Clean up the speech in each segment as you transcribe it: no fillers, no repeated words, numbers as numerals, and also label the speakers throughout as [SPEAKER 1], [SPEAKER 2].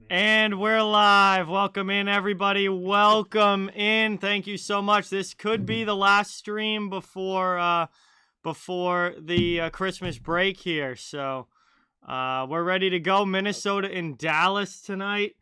[SPEAKER 1] And we're live. Welcome in, everybody. Welcome in. Thank you so much. This could be the last stream before the Christmas break here. So we're ready to go. Minnesota and Dallas tonight.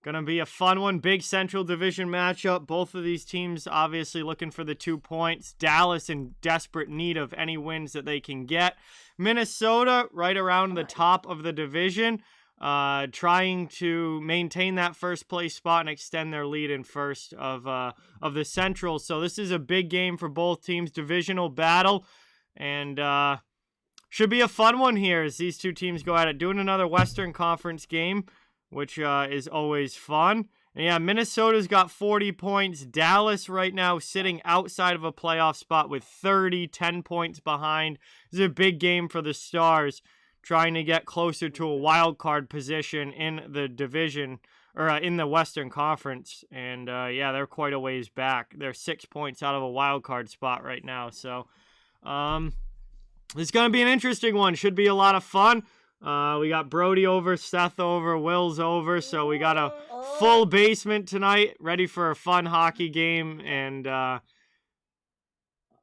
[SPEAKER 1] Gonna be a fun one. Big Central Division matchup. Both of these teams obviously looking for the 2 points. Dallas in desperate need of any wins that they can get. Minnesota right around the top of the division. Trying to maintain that first place spot and extend their lead in first of the Central. So this is a big game for both teams, divisional battle, and should be a fun one here as these two teams go at it. Doing another Western Conference game, which is always fun. And yeah, Minnesota's got 40 points. Dallas right now sitting outside of a playoff spot with 10 points behind. This is a big game for the Stars, trying to get closer to a wild card position in the division, or in the Western Conference. And yeah, they're quite a ways back. They're 6 points out of a wild card spot right now. So it's going to be an interesting one. Should be a lot of fun. We got Brody over, Seth over, Will's over. So we got a full basement tonight, ready for a fun hockey game. And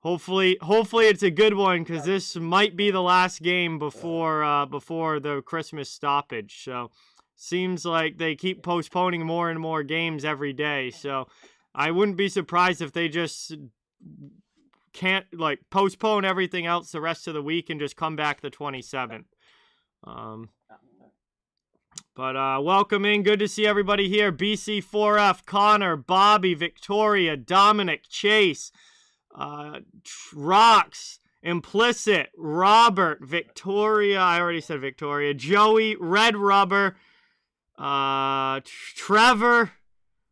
[SPEAKER 1] Hopefully it's a good one, because this might be the last game before the Christmas stoppage. So seems like they keep postponing more and more games every day. So I wouldn't be surprised if they just can't postpone everything else the rest of the week and just come back the 27th. But welcome in. Good to see everybody here. BC4F, Connor, Bobby, Victoria, Dominic, Chase, Rocks, Implicit, Robert, Victoria, I already said Victoria, Joey, Red Rubber, Trevor,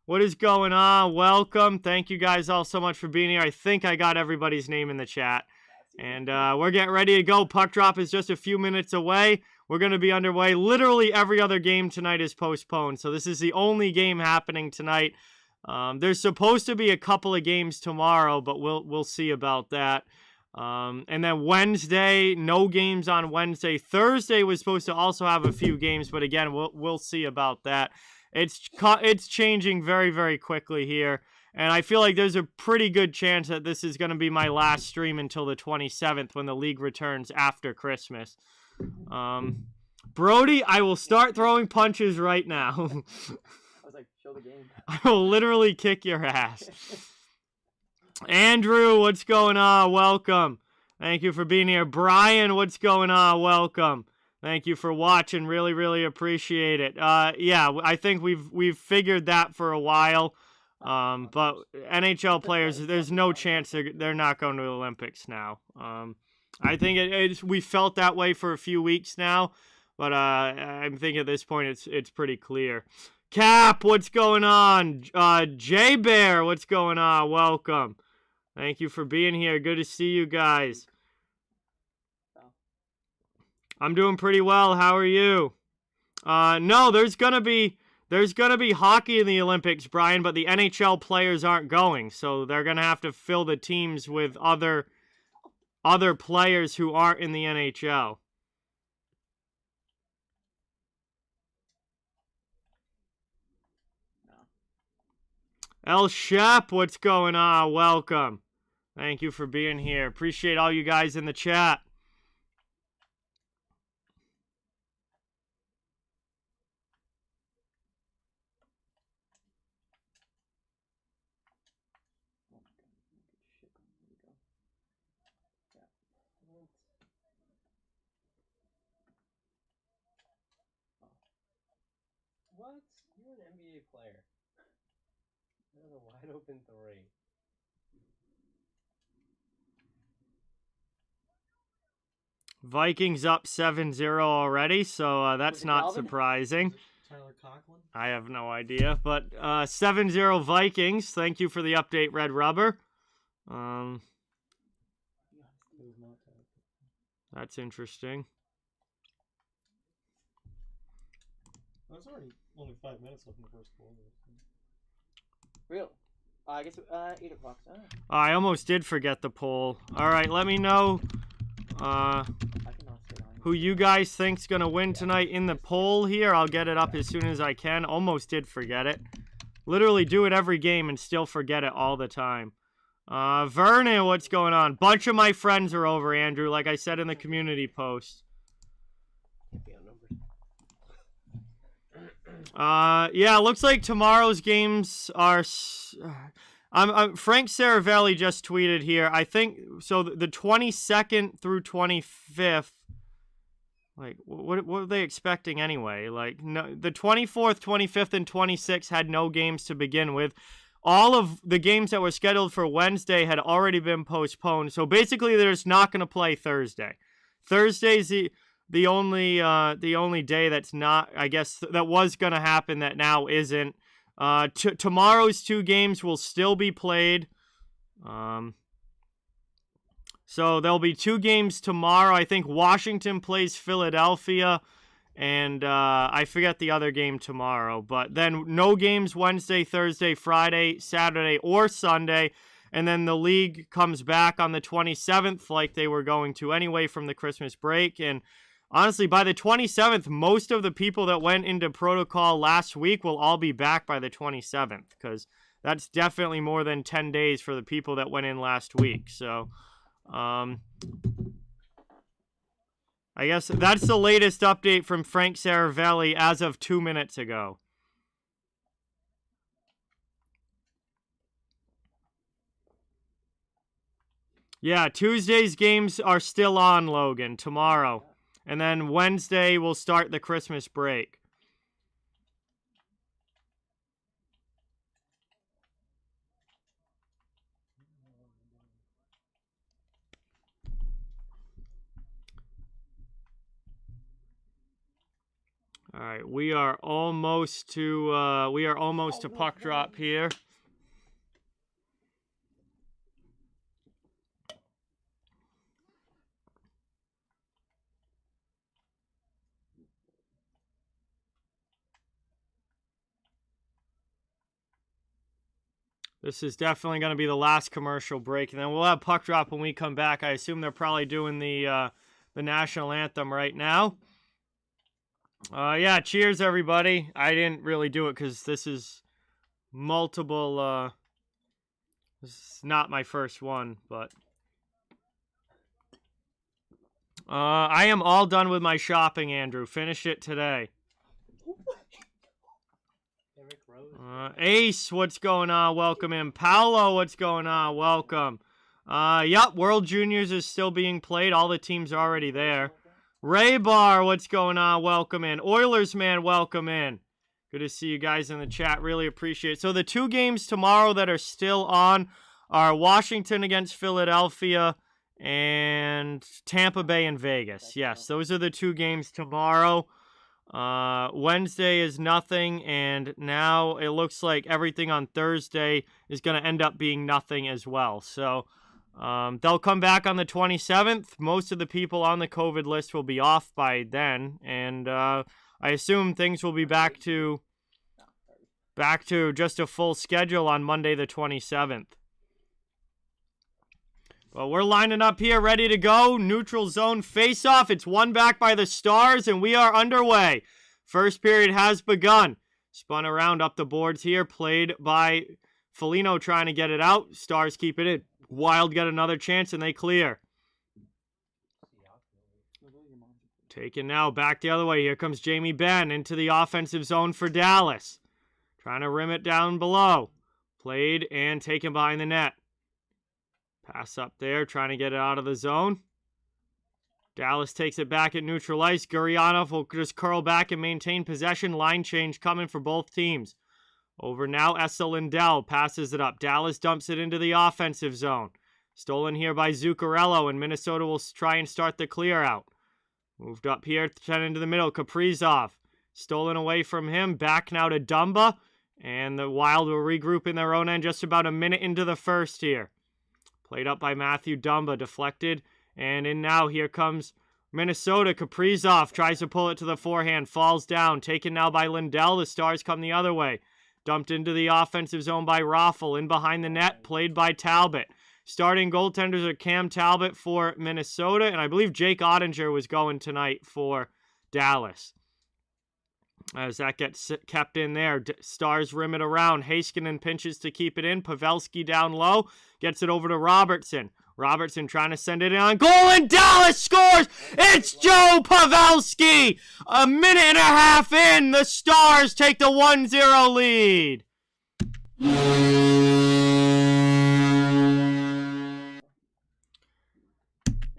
[SPEAKER 1] what is going on? Welcome. Thank you guys all so much for being here. I think I got everybody's name in the chat. And we're getting ready to go. Puck drop is just a few minutes away. We're going to be underway. Literally every other game tonight is postponed. So this is the only game happening tonight. There's supposed to be a couple of games tomorrow, but we'll see about that. And then Wednesday, no games on Wednesday. Thursday was supposed to also have a few games, but again, we'll see about that. It's changing very, very quickly here, and I feel like there's a pretty good chance that this is going to be my last stream until the 27th when the league returns after Christmas. Brody, I will start throwing punches right now.
[SPEAKER 2] Show the game.
[SPEAKER 1] I will literally kick your ass. Andrew, what's going on? Welcome. Thank you for being here. Brian, what's going on? Welcome. Thank you for watching. Really, really appreciate it. Yeah, I think we've figured that for a while. But NHL players, there's no chance they're not going to the Olympics now. I think we felt that way for a few weeks now, but I think at this point it's pretty clear. Cap, what's going on? J Bear, what's going on? Welcome. Thank you for being here. Good to see you guys. I'm doing pretty well. How are you? No, there's gonna be hockey in the Olympics, Brian, but the NHL players aren't going, so they're gonna have to fill the teams with other players who aren't in the NHL. El Shep, what's going on? Welcome. Thank you for being here. Appreciate all you guys in the chat.
[SPEAKER 2] What? You're an NBA player. There's a wide open three.
[SPEAKER 1] Vikings up 7-0 already, so that's not surprising.
[SPEAKER 3] Tyler Conklin?
[SPEAKER 1] I have no idea, but 7-0 Vikings. Thank you for the update, Red Rubber. That's interesting.
[SPEAKER 3] There's already only 5 minutes left in the first quarter.
[SPEAKER 2] Really? I guess 8 o'clock.
[SPEAKER 1] I almost did forget the poll. All right, let me know.
[SPEAKER 2] I cannot sit on
[SPEAKER 1] who you guys think's going to win tonight in the poll here. I'll get it up as soon as I can. Almost did forget it. Literally do it every game and still forget it all the time. Vernon, what's going on? Bunch of my friends are over, Andrew, like I said in the community post. Yeah, looks like tomorrow's games are... Frank Saravelli just tweeted here. I think, so the 22nd through 25th, like, what are they expecting anyway? Like, no, the 24th, 25th, and 26th had no games to begin with. All of the games that were scheduled for Wednesday had already been postponed. So basically, they're just not going to play Thursday. Thursday's the only day that's not, I guess, that was going to happen that now isn't. Tomorrow's 2 games will still be played. So there'll be 2 games tomorrow. I think Washington plays Philadelphia, and I forget the other game tomorrow. But then no games Wednesday, Thursday, Friday, Saturday, or Sunday. And then the league comes back on the 27th like they were going to anyway from the Christmas break. And honestly, by the 27th, most of the people that went into protocol last week will all be back by the 27th, because that's definitely more than 10 days for the people that went in last week. So, I guess that's the latest update from Frank Saravelli as of 2 minutes ago. Yeah, Tuesday's games are still on, Logan, tomorrow. And then Wednesday we'll start the Christmas break. All right, we are almost to puck drop here. This is definitely going to be the last commercial break, and then we'll have puck drop when we come back. I assume they're probably doing the national anthem right now. Yeah, cheers, everybody. I didn't really do it because this is multiple. This is not my first one, but I am all done with my shopping, Andrew. Finished it today. Ace, what's going on? Welcome in. Paolo, what's going on? Welcome. Yup, World Juniors is still being played. All the teams are already there. Ray Bar, what's going on? Welcome in. Oilers, man, welcome in. Good to see you guys in the chat. Really appreciate it. So the 2 games tomorrow that are still on are Washington against Philadelphia and Tampa Bay and Vegas. Yes, those are the 2 games tomorrow. Wednesday is nothing, and now it looks like everything on Thursday is going to end up being nothing as well. So they'll come back on the 27th. Most of the people on the COVID list will be off by then, and I assume things will be back to just a full schedule on Monday the 27th. Well, we're lining up here, ready to go. Neutral zone face-off. It's won back by the Stars, and we are underway. First period has begun. Spun around up the boards here. Played by Foligno trying to get it out. Stars keep it in. Wild get another chance, and they clear. Taken now back the other way. Here comes Jamie Benn into the offensive zone for Dallas. Trying to rim it down below. Played and taken behind the net. Pass up there, trying to get it out of the zone. Dallas takes it back at neutral ice. Gurianov will just curl back and maintain possession. Line change coming for both teams. Over now, Essa Lindell passes it up. Dallas dumps it into the offensive zone. Stolen here by Zuccarello, and Minnesota will try and start the clear out. Moved up here, sent into the middle. Kaprizov. Stolen away from him. Back now to Dumba. And the Wild will regroup in their own end just about a minute into the first here. Played up by Matthew Dumba, deflected, and in now, here comes Minnesota. Kaprizov tries to pull it to the forehand, falls down, taken now by Lindell. The Stars come the other way. Dumped into the offensive zone by Raffle, in behind the net, played by Talbot. Starting goaltenders are Cam Talbot for Minnesota, and I believe Jake Ottinger was going tonight for Dallas. As that gets kept in there, Stars rim it around. Heiskanen pinches to keep it in. Pavelski down low, gets it over to Robertson. Robertson trying to send it in on goal, and Dallas scores! It's Joe Pavelski! A minute and a half in, the Stars take the 1-0 lead.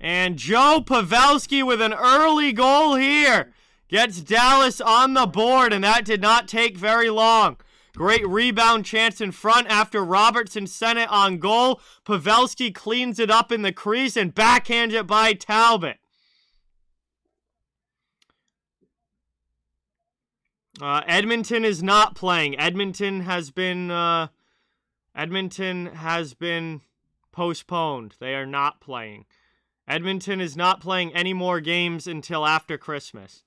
[SPEAKER 1] And Joe Pavelski with an early goal here gets Dallas on the board, and that did not take very long. Great rebound chance in front after Robertson sent it on goal. Pavelski cleans it up in the crease and backhands it by Talbot. Edmonton is not playing. Edmonton has been postponed. They are not playing. Edmonton is not playing any more games until after Christmas.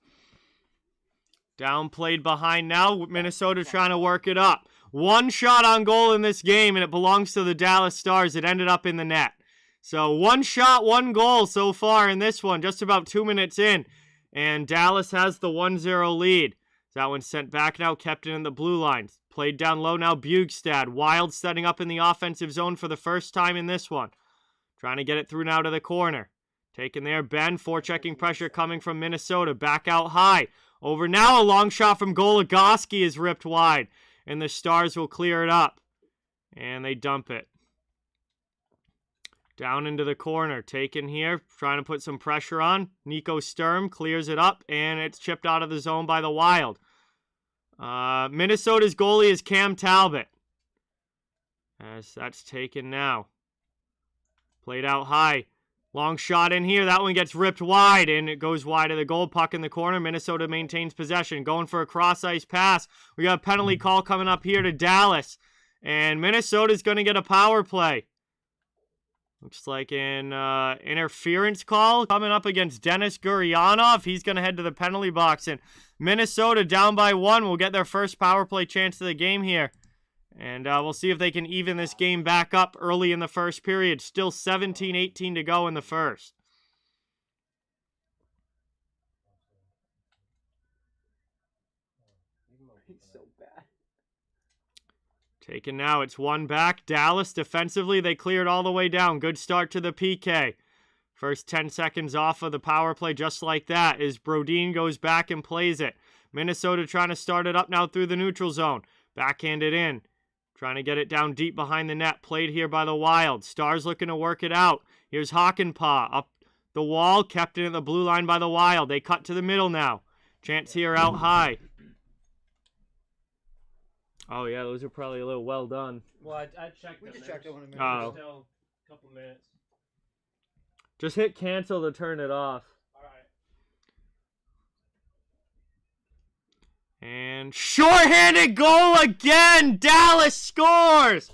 [SPEAKER 1] Downplayed behind now. Minnesota trying to work it up. One shot on goal in this game, and it belongs to the Dallas Stars. It ended up in the net. So one shot, one goal so far in this one, just about 2 minutes in. And Dallas has the 1-0 lead. That one's sent back now, kept it in the blue line. Played down low now, Bjugstad. Wild setting up in the offensive zone for the first time in this one. Trying to get it through now to the corner. Taken there, Ben. Forechecking pressure coming from Minnesota. Back out high. Over now, a long shot from Goligoski is ripped wide. And the Stars will clear it up. And they dump it. Down into the corner. Taken here. Trying to put some pressure on. Nico Sturm clears it up. And it's chipped out of the zone by the Wild. Minnesota's goalie is Cam Talbot. As that's taken now. Played out high. Long shot in here. That one gets ripped wide, and it goes wide of the goal. Puck in the corner. Minnesota maintains possession. Going for a cross-ice pass. We got a penalty call coming up here to Dallas. And Minnesota's going to get a power play. Looks like an interference call coming up against Denis Gurianov. He's going to head to the penalty box. And Minnesota down by 1 will get their first power play chance of the game here. And we'll see if they can even this game back up early in the first period. Still 17-18 to go in the first.
[SPEAKER 2] He's so bad.
[SPEAKER 1] Taken now. It's one back. Dallas defensively, they cleared all the way down. Good start to the PK. First 10 seconds off of the power play just like that as Brodin goes back and plays it. Minnesota trying to start it up now through the neutral zone. Backhanded in. Trying to get it down deep behind the net. Played here by the Wild. Stars looking to work it out. Here's Hakanpää up the wall. Kept it at the blue line by the Wild. They cut to the middle now. Chance here out high. Oh, yeah, those are probably a little well done.
[SPEAKER 3] Well, I checked. We just checked it when
[SPEAKER 1] Oh.
[SPEAKER 3] Still a couple minutes.
[SPEAKER 1] Just hit cancel to turn it off. And shorthanded goal again! Dallas scores!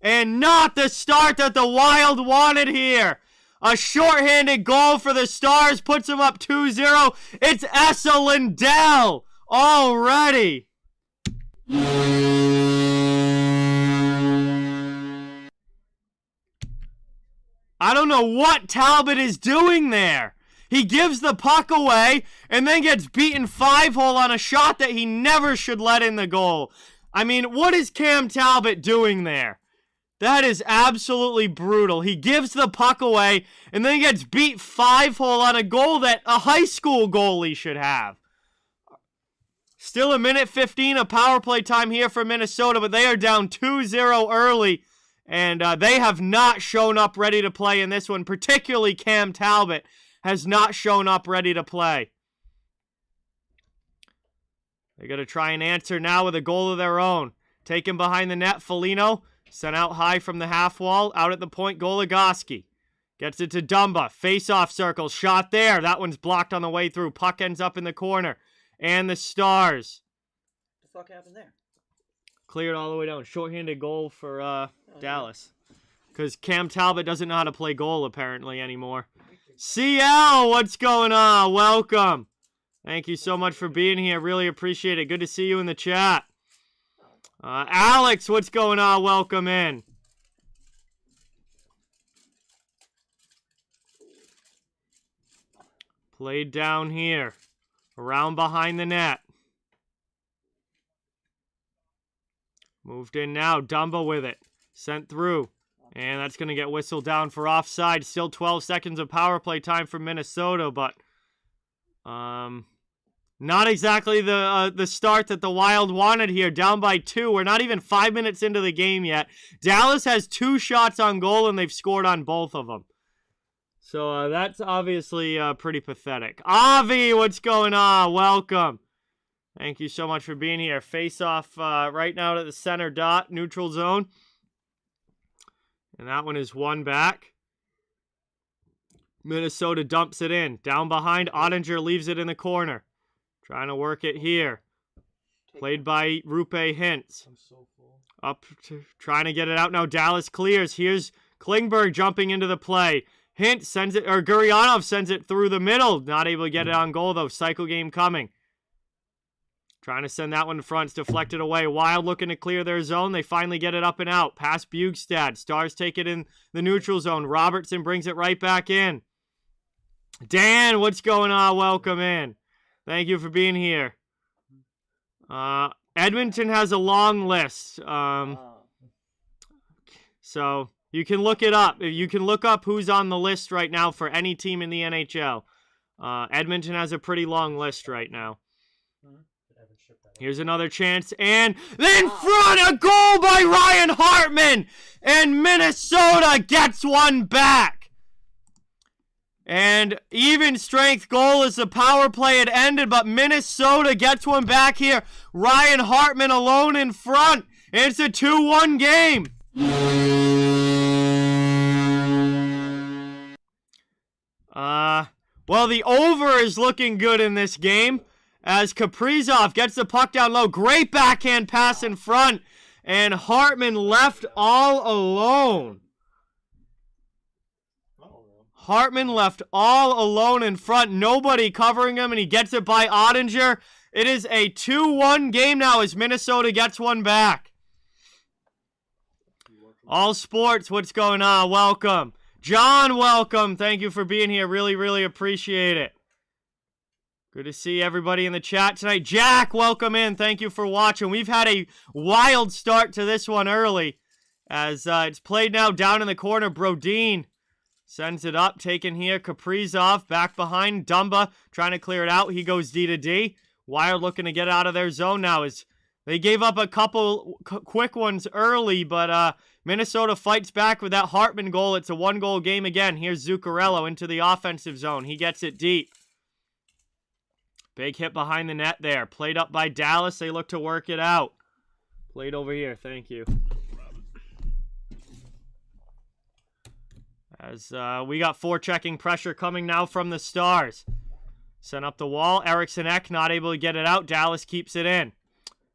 [SPEAKER 1] And not the start that the Wild wanted here. A shorthanded goal for the Stars puts them up 2-0. It's Esa Lindell already. I don't know what Talbot is doing there. He gives the puck away and then gets beaten 5-hole on a shot that he never should let in the goal. I mean, what is Cam Talbot doing there? That is absolutely brutal. He gives the puck away and then gets beat 5-hole on a goal that a high school goalie should have. Still a minute 15 of power play time here for Minnesota, but they are down 2-0 early. And they have not shown up ready to play in this one, particularly Cam Talbot has not shown up ready to play. They're going to try and answer now with a goal of their own. Taken behind the net, Foligno. Sent out high from the half wall. Out at the point, Goligoski. Gets it to Dumba. Face-off circle. Shot there. That one's blocked on the way through. Puck ends up in the corner. And the Stars.
[SPEAKER 4] What the fuck happened there?
[SPEAKER 1] Cleared all the way down. Shorthanded goal for Dallas. Because Cam Talbot doesn't know how to play goal apparently anymore. CL, what's going on? Welcome. Thank you so much for being here. Really appreciate it. Good to see you in the chat. Alex, what's going on? Welcome in. Played down here. Around behind the net. Moved in now. Dumba with it. Sent through. And that's going to get whistled down for offside. Still 12 seconds of power play time for Minnesota, but not exactly the start that the Wild wanted here. Down by 2. We're not even 5 minutes into the game yet. Dallas has 2 shots on goal, and they've scored on both of them. So that's obviously pretty pathetic. Avi, what's going on? Welcome. Thank you so much for being here. Face off right now to the center dot, neutral zone. And that one is one back. Minnesota dumps it in. Down behind, Ottinger leaves it in the corner. Trying to work it here. Played by Rupe Hintz.
[SPEAKER 3] I'm so full.
[SPEAKER 1] Up, trying to get it out now. Dallas clears. Here's Klingberg jumping into the play. Hintz sends it, or Gurianov sends it through the middle. Not able to get it on goal, though. Cycle game coming. Trying to send that one in front. It's deflected away. Wild looking to clear their zone. They finally get it up and out. Past Bugstad. Stars take it in the neutral zone. Robertson brings it right back in. Dan, what's going on? Welcome in. Thank you for being here. Edmonton has a long list. So you can look it up. You can look up who's on the list right now for any team in the NHL. Edmonton has a pretty long list right now. Here's another chance, and in front, a goal by Ryan Hartman, and Minnesota gets one back. And even strength goal as the power play had ended, but Minnesota gets one back here. Ryan Hartman alone in front. It's a 2-1 game. Well, the over is looking good in this game. As Kaprizov gets the puck down low. Great backhand pass in front. And Hartman left all alone. Hartman left all alone in front. Nobody covering him, and he gets it by Ottinger. It is a 2-1 game now as Minnesota gets one back. All Sports, what's going on? Welcome. John, welcome. Thank you for being here. Really, really appreciate it. Good to see everybody in the chat tonight. Jack, welcome in. Thank you for watching. We've had a wild start to this one early as it's played now down in the corner. Brodin sends it up, taken here. Kaprizov back behind. Dumba trying to clear it out. He goes D to D. Wild looking to get out of their zone now as they gave up a couple quick ones early, but Minnesota fights back with that Hartman goal. It's a 1-goal game again. Here's Zuccarello into the offensive zone. He gets it deep. Big hit behind the net there. Played up by Dallas. They look to work it out. Played over here. Thank you. As we got forechecking pressure coming now from the Stars. Sent up the wall. Eriksson Ek not able to get it out. Dallas keeps it in.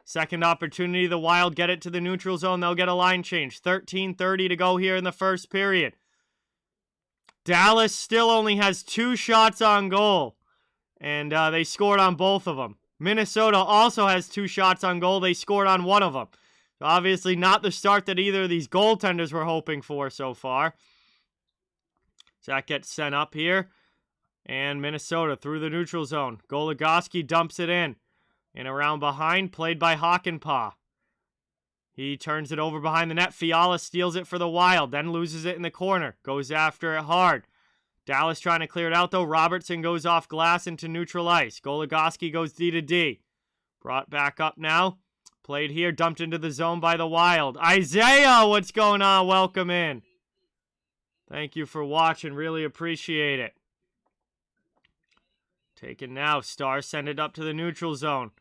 [SPEAKER 1] Second opportunity. The Wild get it to the neutral zone. They'll get a line change. 13:30 to go here in the first period. Dallas still only has 2 shots on goal. And they scored on both of them. Minnesota also has 2 shots on goal. They scored on one of them. So obviously not the start that either of these goaltenders were hoping for so far. So that gets sent up here. And Minnesota through the neutral zone. Goligoski dumps it in. And around behind, played by Hakanpää. He turns it over behind the net. Fiala steals it for the Wild. Then loses it in the corner. Goes after it hard. Dallas trying to clear it out, though. Robertson goes off glass into neutral ice. Goligoski goes D to D. Brought back up now. Played here, dumped into the zone by the Wild. Isaiah, what's going on? Welcome in. Thank you for watching. Really appreciate it. Taken now. Stars send it up to the neutral zone.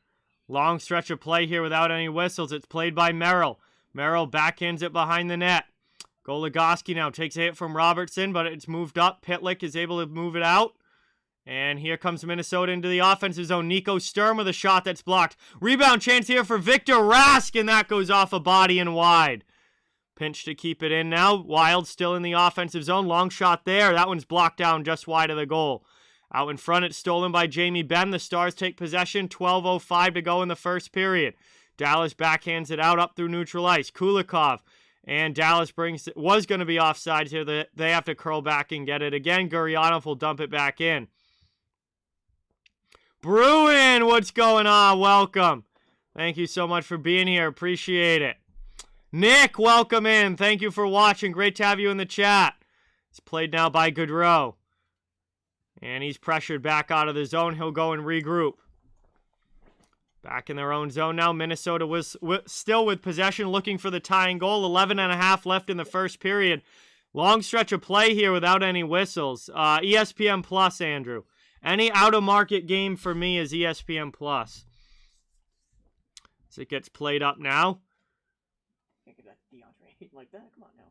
[SPEAKER 1] Long stretch of play here without any whistles. It's played by Merrill. Merrill backhands it behind the net. Goligoski now takes a hit from Robertson, but it's moved up. Pitlick is able to move it out. And here comes Minnesota into the offensive zone. Nico Sturm with a shot that's blocked. Rebound chance here for Victor Rask, and that goes off a body and wide. Pinch to keep it in now. Wild still in the offensive zone. Long shot there. That one's blocked down just wide of the goal. Out in front, it's stolen by Jamie Benn. The Stars take possession. 12:05 to go in the first period. Dallas backhands it out up through neutral ice. Kulikov. And Dallas was going to be offside here. They have to curl back and get it again. Gurianov will dump it back in. Bruin, what's going on? Welcome. Thank you so much for being here. Appreciate it. Nick, welcome in. Thank you for watching. Great to have you in the chat. It's played now by Gaudreau. And he's pressured back out of the zone. He'll go and regroup. Back in their own zone now. Minnesota was still with possession, looking for the tying goal. 11.5 left in the first period. Long stretch of play here without any whistles. ESPN Plus, Andrew. Any out-of-market game for me is ESPN Plus. As it gets played up now.
[SPEAKER 4] Can't get that DeAndre like that. Come on now.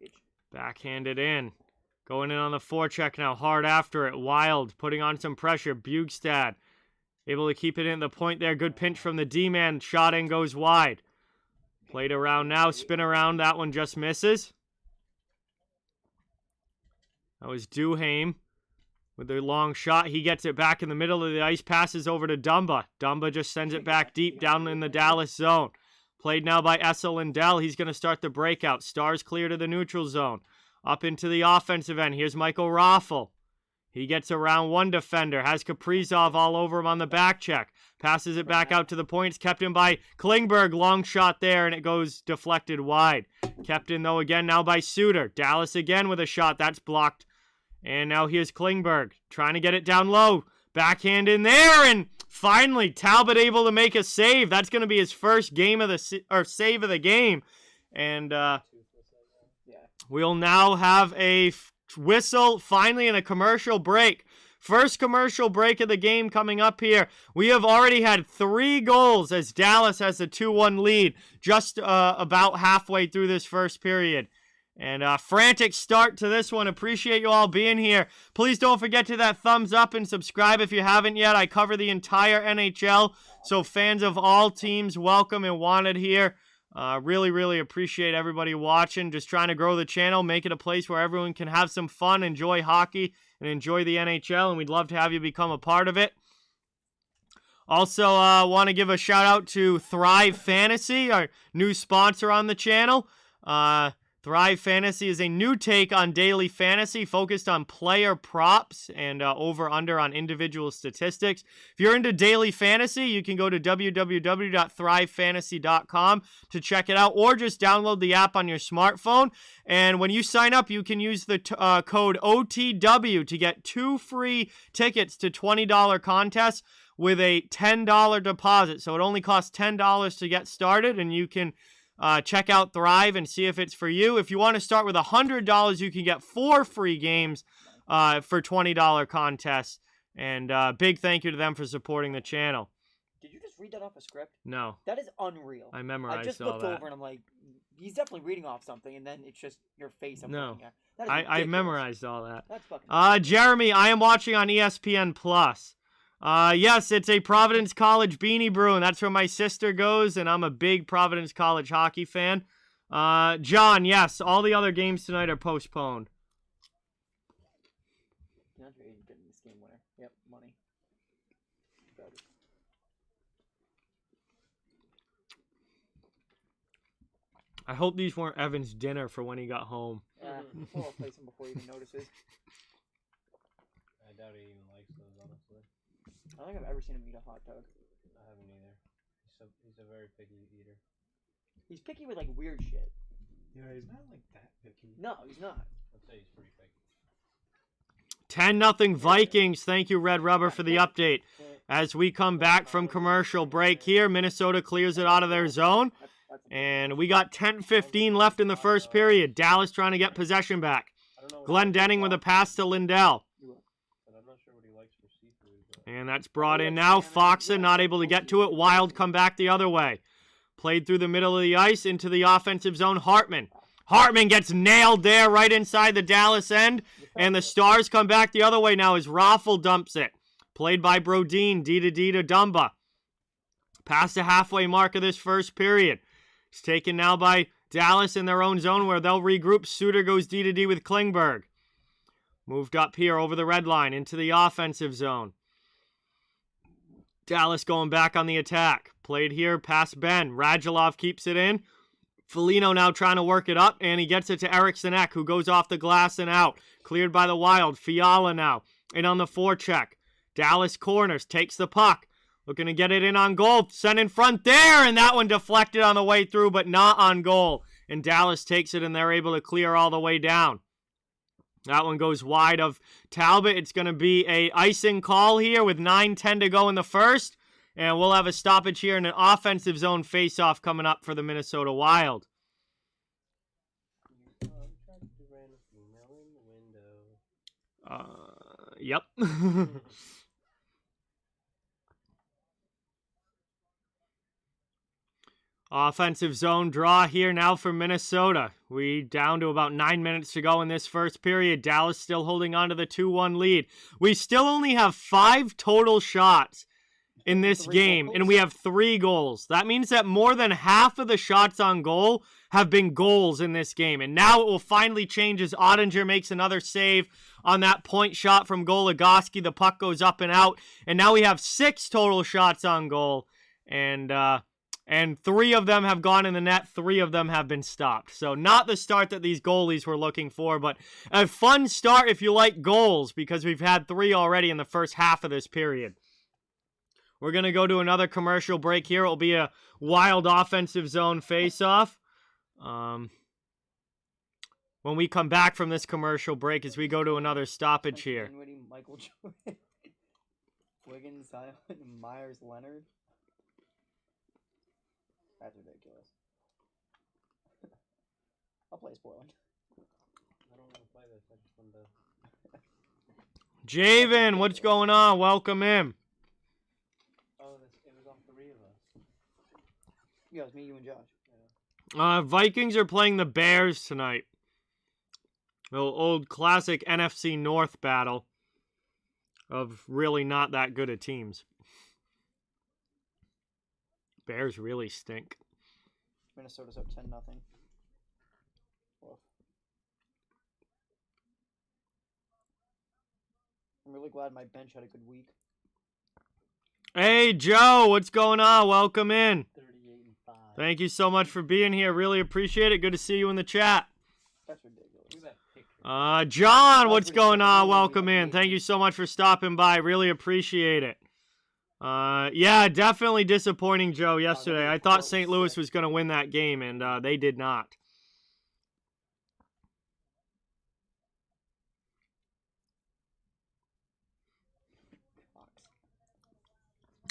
[SPEAKER 4] Bitch.
[SPEAKER 1] Backhanded in. Going in on the forecheck now. Hard after it. Wild putting on some pressure. Bugstad able to keep it in the point there. Good pinch from the D-man. Shot in goes wide. Played around now. Spin around. That one just misses. That was Duhaime with the long shot. He gets it back in the middle of the ice. Passes over to Dumba. Dumba just sends it back deep down in the Dallas zone. Played now by Essa Lindell. He's going to start the breakout. Stars clear to the neutral zone. Up into the offensive end. Here's Michael Raffel. He gets around one defender. Has Kaprizov all over him on the back check. Passes it back out to the points. Kept in by Klingberg. Long shot there, and it goes deflected wide. Kept in, though, again now by Suter. Dallas again with a shot. That's blocked. And now here's Klingberg. Trying to get it down low. Backhand in there, and finally Talbot able to make a save. That's going to be his first game of the save of the game. And we'll now have a whistle finally in a commercial break. First commercial break of the game coming up here. We have already had 3 goals as Dallas has a 2-1 lead just about halfway through this first period. And frantic start to this one. Appreciate you all being here. Please don't forget to that thumbs up and subscribe if you haven't yet. I cover the entire NHL, so fans of all teams, welcome and wanted here. Really, really appreciate everybody watching. Just trying to grow the channel, make it a place where everyone can have some fun, enjoy hockey, and enjoy the NHL, and we'd love to have you become a part of it. Also, want to give a shout out to Thrive Fantasy, our new sponsor on the channel. Thrive Fantasy is a new take on daily fantasy focused on player props and over-under on individual statistics. If you're into daily fantasy, you can go to www.thrivefantasy.com to check it out, or just download the app on your smartphone. And when you sign up, you can use the code OTW to get 2 free tickets to $20 contests with a $10 deposit. So it only costs $10 to get started, and you can check out Thrive and see if it's for you. If you want to start with $100, you can get 4 free games for $20 contests. And big thank you to them for supporting the channel.
[SPEAKER 4] Did you just read that off a script?
[SPEAKER 1] No.
[SPEAKER 4] That is unreal.
[SPEAKER 1] I memorized all that.
[SPEAKER 4] I just looked over and I'm like, he's definitely reading off something, and then it's just your face I'm looking at. That is
[SPEAKER 1] I memorized all that.
[SPEAKER 4] That's fucking
[SPEAKER 1] Jeremy, I am watching on ESPN Plus. Yes, it's a Providence College beanie Bruin. That's where my sister goes, and I'm a big Providence College hockey fan. John, yes, all the other games tonight are postponed.
[SPEAKER 4] DeAndre Ayton getting this game winner. Yep, money.
[SPEAKER 1] I hope these weren't Evan's dinner for when he got home.
[SPEAKER 4] I'll place him before he even notices.
[SPEAKER 2] I doubt he even likes those, honestly.
[SPEAKER 4] I don't think I've ever seen him eat a hot dog.
[SPEAKER 2] I haven't either. He's a very picky eater.
[SPEAKER 4] He's picky with like weird shit.
[SPEAKER 3] Yeah, he's not like that picky.
[SPEAKER 4] No, he's not.
[SPEAKER 2] I'd say he's pretty picky.
[SPEAKER 1] 10-0 Vikings. Thank you, Red Rubber, for the update. As we come back from commercial break here, Minnesota clears it out of their zone. And we got 10:15 left in the first period. Dallas trying to get possession back. Glenn Denning with a pass to Lindell. And that's brought in now. Foxa not able to get to it. Wild come back the other way. Played through the middle of the ice into the offensive zone. Hartman. Hartman gets nailed there right inside the Dallas end. And the Stars come back the other way now as Raffel dumps it. Played by Brodin. D to Dumba. Past the halfway mark of this first period. It's taken now by Dallas in their own zone where they'll regroup. Suter goes D to D with Klingberg. Moved up here over the red line into the offensive zone. Dallas going back on the attack. Played here past Ben. Radulov keeps it in. Foligno now trying to work it up, and he gets it to Eriksson Ek, who goes off the glass and out. Cleared by the Wild. Fiala now in on the forecheck. Dallas corners, takes the puck. Looking to get it in on goal. Sent in front there, and that one deflected on the way through, but not on goal. And Dallas takes it, and they're able to clear all the way down. That one goes wide of Talbot. It's going to be a icing call here with 9:10 to go in the first. And we'll have a stoppage here in an offensive zone face-off coming up for the Minnesota Wild. Yep. Offensive zone draw here now for Minnesota. We down to about 9 minutes to go in this first period. Dallas still holding on to the 2-1 lead. We still only have 5 total shots in this game, and we have 3 goals. That means that more than half of the shots on goal have been goals in this game. And now it will finally change as Ottinger makes another save on that point shot from Goligoski. The puck goes up and out. And now we have 6 total shots on goal. And 3 of them have gone in the net. 3 of them have been stopped. So not the start that these goalies were looking for, but a fun start if you like goals, because we've had 3 already in the first half of this period. We're going to go to another commercial break here. It will be a Wild offensive zone face-off. When we come back from this commercial break as we go to another stoppage here.
[SPEAKER 4] Michael Jordan, Wiggins, Myers, Leonard. That's ridiculous. I'll play Portland.
[SPEAKER 2] I don't want to play this. I just want to...
[SPEAKER 1] Javen, what's going on? Welcome in.
[SPEAKER 2] Oh, it was on 3 of us.
[SPEAKER 4] Yeah, it was me, you, and Josh.
[SPEAKER 1] Vikings are playing the Bears tonight. Old classic NFC North battle of really not that good of teams. Bears really stink.
[SPEAKER 4] Minnesota's up 10-0. I'm really glad my bench had a good week.
[SPEAKER 1] Hey, Joe, what's going on? Welcome in.
[SPEAKER 2] 38-5.
[SPEAKER 1] Thank you so much for being here. Really appreciate it. Good to see you in the chat.
[SPEAKER 4] That's ridiculous.
[SPEAKER 2] Look at that picture.
[SPEAKER 1] John, what's going on? Welcome in. Thank you so much for stopping by. Really appreciate it. Yeah, definitely disappointing, Joe, yesterday. I thought St. Louis was going to win that game, and they did not.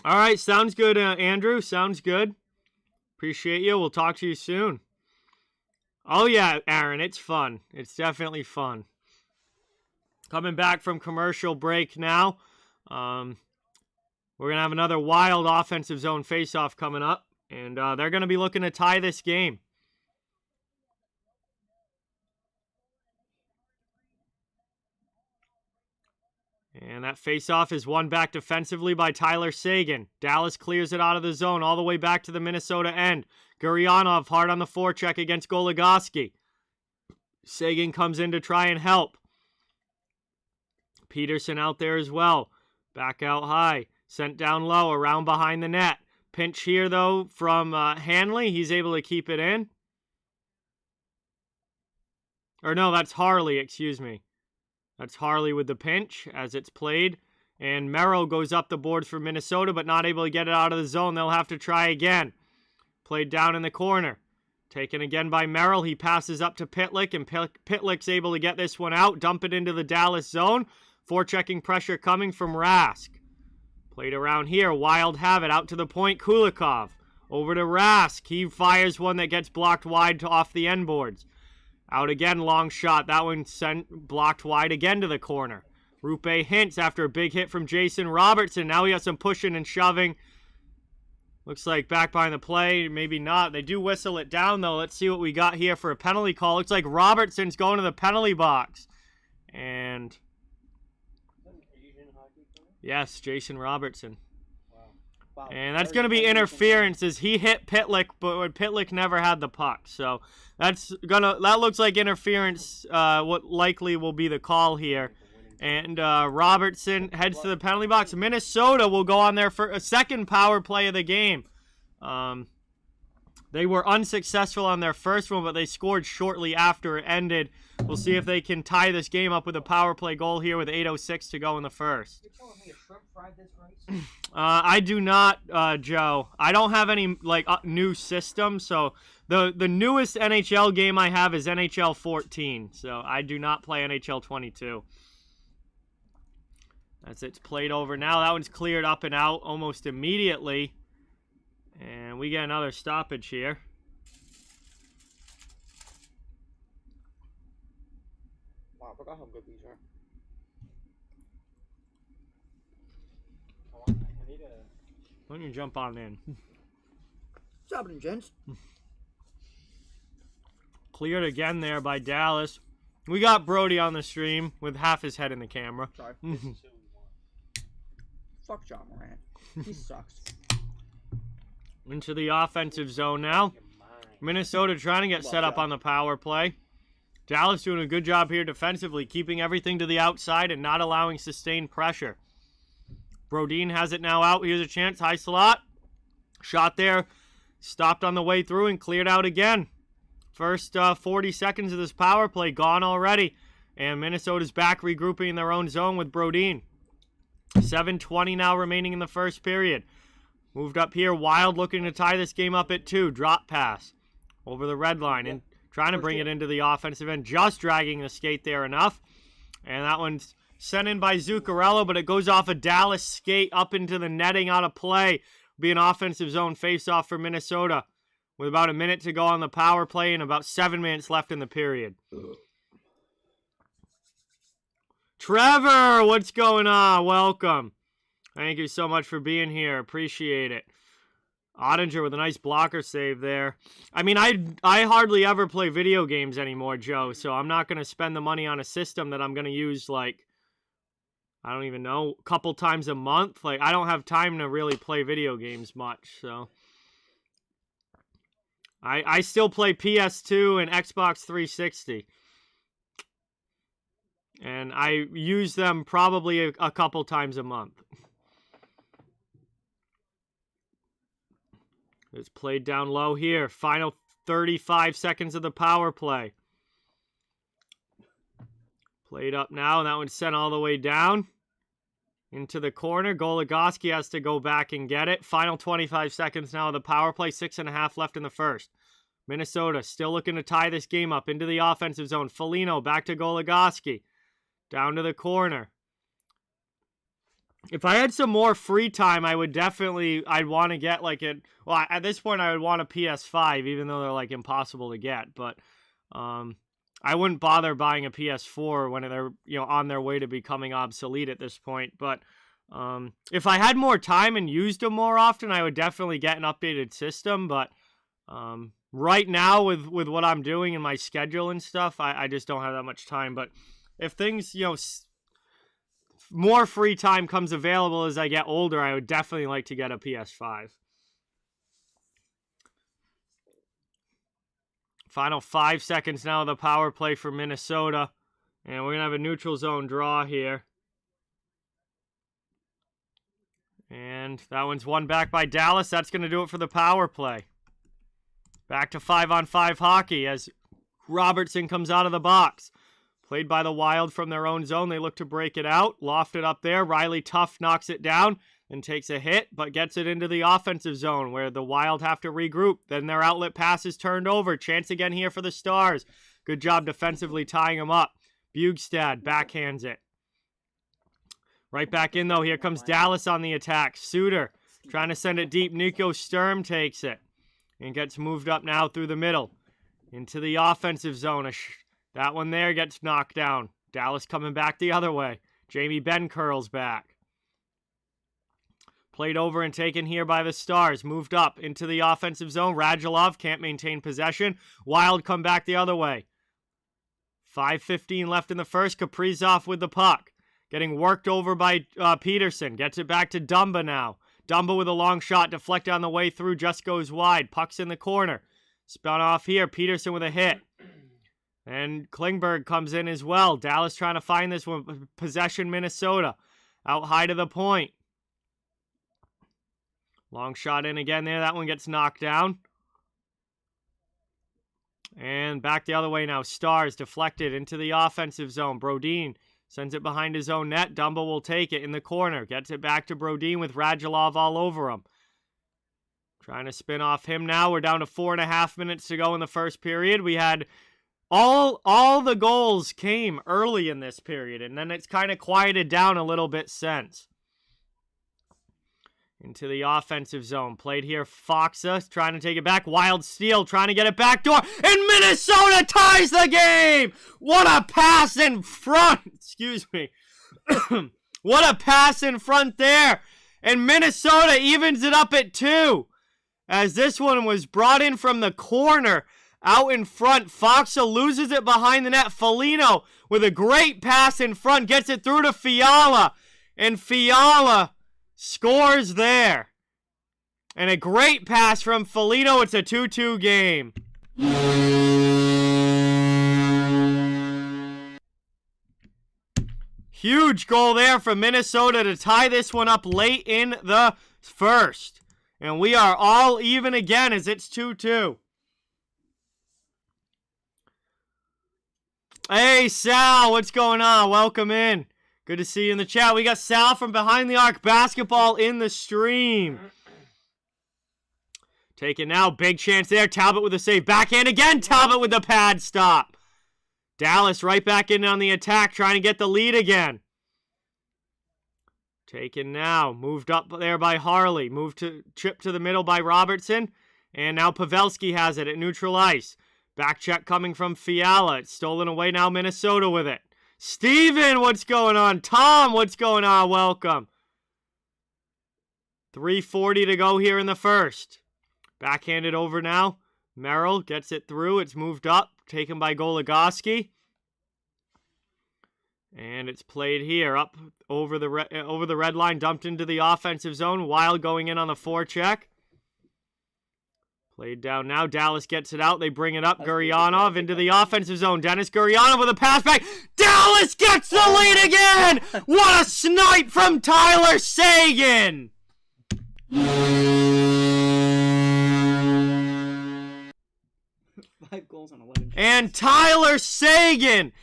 [SPEAKER 1] All right, sounds good, Andrew. Sounds good. Appreciate you. We'll talk to you soon. Oh, yeah, Aaron, it's fun. It's definitely fun. Coming back from commercial break now. We're going to have another Wild offensive zone faceoff coming up, and they're going to be looking to tie this game. And that faceoff is won back defensively by Tyler Seguin. Dallas clears it out of the zone all the way back to the Minnesota end. Guryanov hard on the forecheck against Goligoski. Seguin comes in to try and help. Peterson out there as well. Back out high. Sent down low, around behind the net. Pinch here, though, from Hanley. He's able to keep it in. Or no, that's Harley, excuse me. That's Harley with the pinch as it's played. And Merrill goes up the boards for Minnesota, but not able to get it out of the zone. They'll have to try again. Played down in the corner. Taken again by Merrill. He passes up to Pitlick, and Pitlick's able to get this one out. Dump it into the Dallas zone. Forechecking pressure coming from Rask. Played around here. Wild have it. Out to the point. Kulikov. Over to Rask. He fires one that gets blocked wide off the end boards. Out again, long shot. That one sent blocked wide again to the corner. Rupe hints after a big hit from Jason Robertson. Now we got some pushing and shoving. Looks like back behind the play. Maybe not. They do whistle it down, though. Let's see what we got here for a penalty call. Looks like Robertson's going to the penalty box. And yes, Jason Robertson.
[SPEAKER 4] Wow.
[SPEAKER 1] And that's going to be interference as he hit Pitlick, but Pitlick never had the puck. So that looks like interference, what likely will be the call here. And Robertson heads to the penalty box. Minnesota will go on there for a second power play of the game. They were unsuccessful on their first one, but they scored shortly after it ended. We'll see if they can tie this game up with a power play goal here with 8:06 to go in the first.
[SPEAKER 2] You're telling me a shrimp fried this rice?
[SPEAKER 1] I do not, Joe. I don't have any new system, so the newest NHL game I have is NHL 14, so I do not play NHL 22. That's it's played over now. That one's cleared up and out almost immediately. And we get another stoppage here.
[SPEAKER 4] Wow, I forgot how good these are.
[SPEAKER 2] I need a...
[SPEAKER 1] Why don't you jump on in?
[SPEAKER 4] What's happening, gents?
[SPEAKER 1] Cleared again there by Dallas. We got Brody on the stream with half his head in the camera.
[SPEAKER 4] Sorry. Fuck John Morant. He sucks.
[SPEAKER 1] Into the offensive zone now. Minnesota trying to get set up on the power play. Dallas doing a good job here defensively, keeping everything to the outside and not allowing sustained pressure. Brodin has it now out. Here's a chance. High slot. Shot there. Stopped on the way through and cleared out again. First 40 seconds of this power play gone already. And Minnesota's back regrouping in their own zone with Brodin. 7:20 now remaining in the first period. Moved up here. Wild looking to tie this game up at 2. Drop pass over the red line and trying to bring it into the offensive end. Just dragging the skate there enough. And that one's sent in by Zuccarello, but it goes off a Dallas skate up into the netting out of play. Be an offensive zone face-off for Minnesota with about a minute to go on the power play and about 7 minutes left in the period. Trevor, what's going on? Welcome. Thank you so much for being here. Appreciate it. Ottinger with a nice blocker save there. I mean, I hardly ever play video games anymore, Joe, so I'm not going to spend the money on a system that I'm going to use, like, I don't even know, a couple times a month. Like, I don't have time to really play video games much, so. I still play PS2 and Xbox 360. And I use them probably a couple times a month. It's played down low here. Final 35 seconds of the power play. Played up now, and that one's sent all the way down into the corner. Goligoski has to go back and get it. Final 25 seconds now of the power play. 6.5 left in the first. Minnesota still looking to tie this game up into the offensive zone. Foligno back to Goligoski. Down to the corner. If I had some more free time, I'd want to get like at this point I would want a PS5, even though they're like impossible to get, but I wouldn't bother buying a PS4 when they're, on their way to becoming obsolete at this point. But if I had more time and used them more often, I would definitely get an updated system, but right now with what I'm doing in my schedule and stuff, I just don't have that much time. But if things, more free time comes available as I get older, I would definitely like to get a PS5. Final 5 seconds now of the power play for Minnesota. And we're going to have a neutral zone draw here. And that one's won back by Dallas. That's going to do it for the power play. Back to 5-on-5 hockey as Robertson comes out of the box. Played by the Wild from their own zone. They look to break it out. Lofted up there. Riley Tuff knocks it down and takes a hit, but gets it into the offensive zone where the Wild have to regroup. Then their outlet pass is turned over. Chance again here for the Stars. Good job defensively tying them up. Bugstad backhands it. Right back in, though. Here comes Dallas on the attack. Suter trying to send it deep. Nico Sturm takes it and gets moved up now through the middle into the offensive zone. That one there gets knocked down. Dallas coming back the other way. Jamie Benn curls back. Played over and taken here by the Stars. Moved up into the offensive zone. Radulov can't maintain possession. Wild come back the other way. 5:15 left in the first. Kaprizov with the puck. Getting worked over by Peterson. Gets it back to Dumba now. Dumba with a long shot. Deflected on the way through. Just goes wide. Puck's in the corner. Spun off here. Peterson with a hit. And Klingberg comes in as well. Dallas trying to find this one. Possession Minnesota. Out high to the point. Long shot in again there. That one gets knocked down. going back the other way now. Stars deflected into the offensive zone. Brodin sends it behind his own net. Dumba will take it in the corner. Gets it back to Brodin with Radulov all over him. Trying to spin off him now. We're down to 4.5 minutes to go in the first period. We had all the goals came early in this period, and then it's kind of quieted down a little bit since. Into the offensive zone. Played here. Foxa trying to take it back. Wild steal trying to get it back door. And Minnesota ties the game! What a pass in front! Excuse me. What a pass in front there! And Minnesota evens it up at 2. As this one was brought in from the corner. Out in front. Foxa loses it behind the net. Foligno with a great pass in front. Gets it through to Fiala. And Fiala scores there. And a great pass from Foligno. It's a 2-2 game. Huge goal there from Minnesota to tie this one up late in the first. And we are all even again as it's 2-2. Hey, Sal, what's going on? Welcome in. Good to see you in the chat. We got Sal from Behind the Arc Basketball in the stream. Take it now. Big chance there. Talbot with a save. Backhand again. Talbot with the pad stop. Dallas right back in on the attack, trying to get the lead again. Taken now. Moved up there by Harley. Moved to chip to the middle by Robertson. And now Pavelski has it at neutral ice. Back check coming from Fiala. It's stolen away now. Minnesota with it. Steven, what's going on? Tom, what's going on? Welcome. 3:40 to go here in the first. Backhanded over now. Merrill gets it through. It's moved up. Taken by Goligoski. And it's played here. Up over the red line. Dumped into the offensive zone. Wild going in on the forecheck. Played down now. Dallas gets it out. They bring it up. Guryanov into the offensive zone. Dennis Guryanov with a pass back. Dallas gets the lead again! What a snipe from Tyler Seguin!
[SPEAKER 4] 5 goals on 11 shots.
[SPEAKER 1] And Tyler Seguin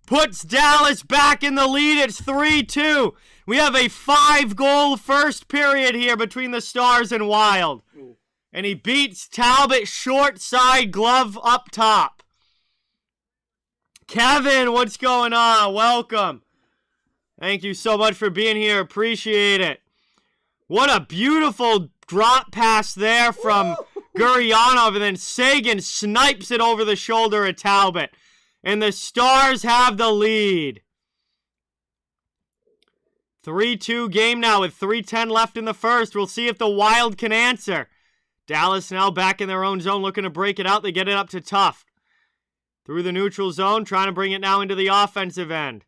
[SPEAKER 1] puts Dallas back in the lead. It's 3-2. We have a 5-goal first period here between the Stars and Wild.
[SPEAKER 4] Ooh.
[SPEAKER 1] And he beats Talbot short side glove up top. Kevin, what's going on? Welcome. Thank you so much for being here. Appreciate it. What a beautiful drop pass there from Guryanov. And then Seguin snipes it over the shoulder of Talbot. And the Stars have the lead. 3-2 game now with 3:10 left in the first. We'll see if the Wild can answer. Dallas now back in their own zone looking to break it out. They get it up to Tuft. Through the neutral zone, trying to bring it now into the offensive end.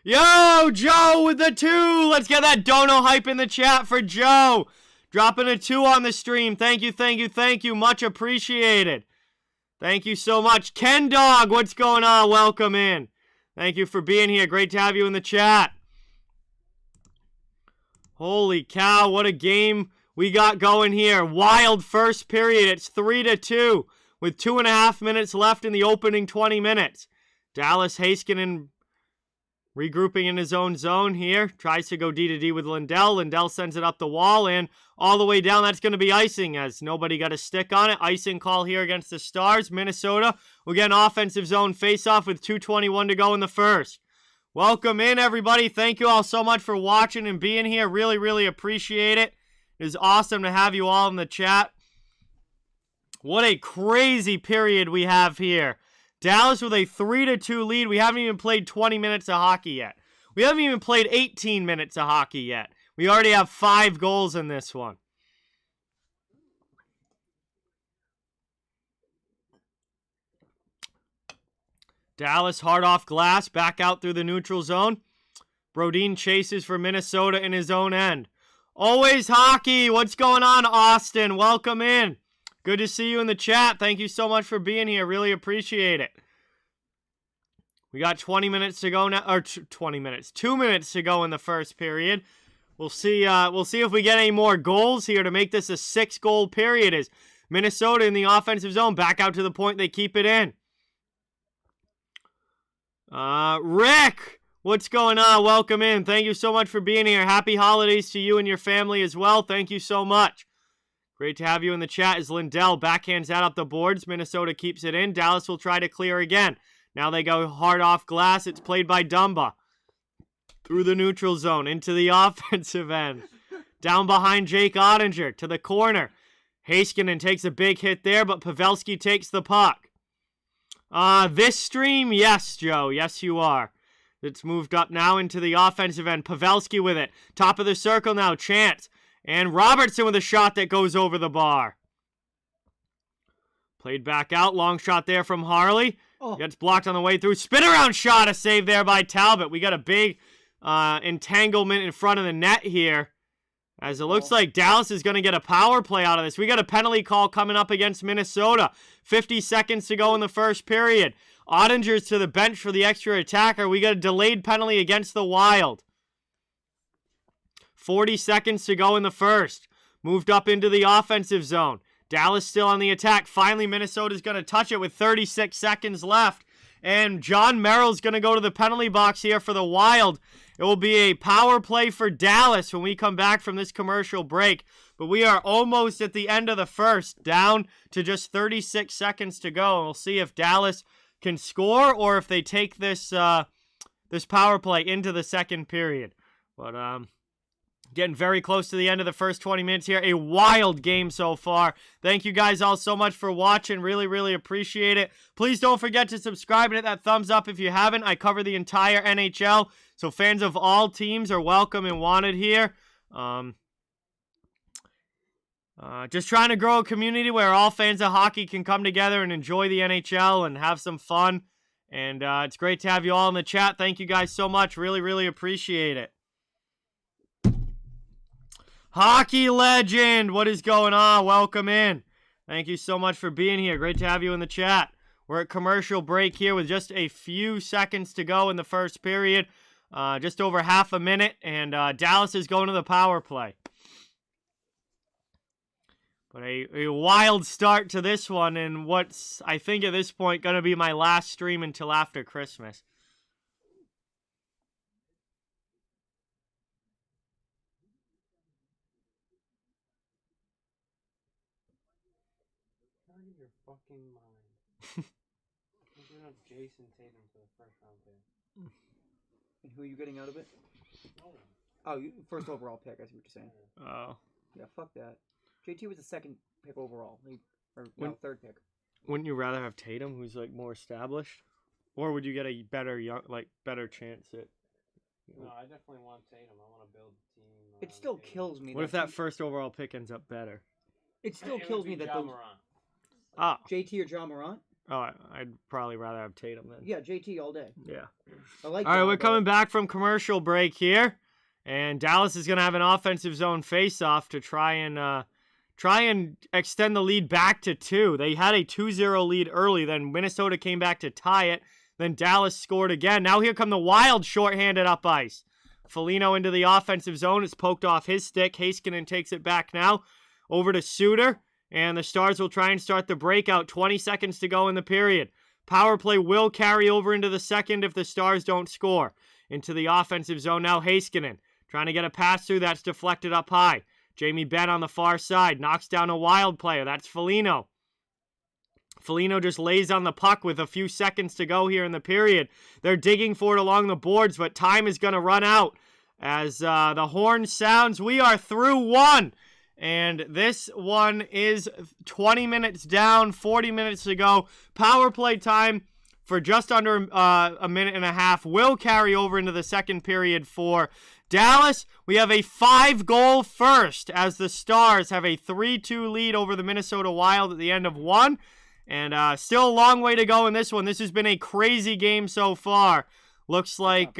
[SPEAKER 1] Yo, Joe with the 2. Let's get that dono hype in the chat for Joe. Dropping a 2 on the stream. Thank you, thank you, thank you. Much appreciated. Thank you so much. Ken Dog, what's going on? Welcome in. Thank you for being here. Great to have you in the chat. Holy cow, what a game we got going here. Wild first period. It's 3-2 with 2.5 minutes left in the opening 20 minutes. Dallas Heiskanen regrouping in his own zone here. Tries to go D-to-D with Lindell. Lindell sends it up the wall and all the way down. That's going to be icing as nobody got a stick on it. Icing call here against the Stars. Minnesota will get an offensive zone face-off with 2:21 to go in the first. Welcome in, everybody. Thank you all so much for watching and being here. Really, really appreciate it. It is awesome to have you all in the chat. What a crazy period we have here. Dallas with a 3-2 lead. We haven't even played 20 minutes of hockey yet. We haven't even played 18 minutes of hockey yet. We already have 5 goals in this one. Dallas hard off glass. Back out through the neutral zone. Brodin chases for Minnesota in his own end. Always hockey. What's going on, Austin? Welcome in. Good to see you in the chat. Thank you so much for being here. Really appreciate it. We got 20 minutes to go now, or 20 minutes. 2 minutes to go in the first period. We'll see if we get any more goals here to make this a 6-goal period. As Minnesota in the offensive zone, back out to the point, they keep it in. Rick, what's going on? Welcome in. Thank you so much for being here. Happy holidays to you and your family as well. Thank you so much. Great to have you in the chat. As Lindell backhands that up the boards. Minnesota keeps it in. Dallas will try to clear again. Now they go hard off glass. It's played by Dumba. Through the neutral zone, into the offensive end. Down behind Jake Ottinger, to the corner. Heiskanen takes a big hit there, but Pavelski takes the puck. This stream, yes, Joe, yes you are. It's moved up now into the offensive end. Pavelski with it. Top of the circle now, Chance. And Robertson with a shot that goes over the bar. Played back out, long shot there from Harley. Gets blocked on the way through. Spin around shot, a save there by Talbot. We got a big entanglement in front of the net here. As it looks like Dallas is going to get a power play out of this. We got a penalty call coming up against Minnesota. 50 seconds to go in the first period. Ottinger's to the bench for the extra attacker. We got a delayed penalty against the Wild. 40 seconds to go in the first. Moved up into the offensive zone. Dallas still on the attack. Finally, Minnesota's going to touch it with 36 seconds left. And John Merrill's going to go to the penalty box here for the Wild. It will be a power play for Dallas when we come back from this commercial break. But we are almost at the end of the first, down to just 36 seconds to go. And we'll see if Dallas can score or if they take this this power play into the second period. But getting very close to the end of the first 20 minutes here. A wild game so far. Thank you guys all so much for watching. Really, really appreciate it. Please don't forget to subscribe and hit that thumbs up if you haven't. I cover the entire NHL, so fans of all teams are welcome and wanted here. Just trying to grow a community where all fans of hockey can come together and enjoy the NHL and have some fun. And it's great to have you all in the chat. Thank you guys so much. Really, really appreciate it. Hockey legend, what is going on? Welcome in. Thank you so much for being here. Great to have you in the chat. We're at commercial break here with just a few seconds to go in the first period. Just over half a minute, and Dallas is going to the power play. But a wild start to this one, and what's, I think at this point, going to be my last stream until after Christmas.
[SPEAKER 2] Out of your fucking mind. You're giving up Jason Tatum for the first round pick.
[SPEAKER 4] And who are you getting out of it?
[SPEAKER 2] No one.
[SPEAKER 4] Oh, first overall pick, I see what you're saying.
[SPEAKER 1] Oh.
[SPEAKER 4] Yeah, fuck that. JT was the second pick overall. Third pick.
[SPEAKER 1] Wouldn't you rather have Tatum, who's like more established? Or would you get a better better chance at...
[SPEAKER 2] No, I definitely want Tatum. I want to build a team.
[SPEAKER 4] It still kills me.
[SPEAKER 1] What if that first overall pick ends up better?
[SPEAKER 4] It still kills me that those...
[SPEAKER 1] Oh.
[SPEAKER 4] JT or John Morant?
[SPEAKER 1] Oh, I'd probably rather have Tatum then.
[SPEAKER 4] Yeah, JT all day.
[SPEAKER 1] Yeah.
[SPEAKER 4] I like.
[SPEAKER 1] All right, we're coming back from commercial break here, and Dallas is going to have an offensive zone face-off to try and extend the lead back to 2. They had a 2-0 lead early, then Minnesota came back to tie it, then Dallas scored again. Now here come the Wild shorthanded up ice. Foligno into the offensive zone. It's poked off his stick. Heiskanen takes it back now over to Suter. And the Stars will try and start the breakout. 20 seconds to go in the period. Power play will carry over into the second if the Stars don't score. Into the offensive zone now, Heiskanen. Trying to get a pass through. That's deflected up high. Jamie Benn on the far side. Knocks down a Wild player. That's Foligno. Foligno just lays on the puck with a few seconds to go here in the period. They're digging for it along the boards, but time is going to run out. As the horn sounds, we are through 1. And this one is 20 minutes down, 40 minutes to go. Power play time for just under a minute and a half will carry over into the second period for Dallas. We have a 5-goal first as the Stars have a 3-2 lead over the Minnesota Wild at the end of 1. And still a long way to go in this one. This has been a crazy game so far. Looks like...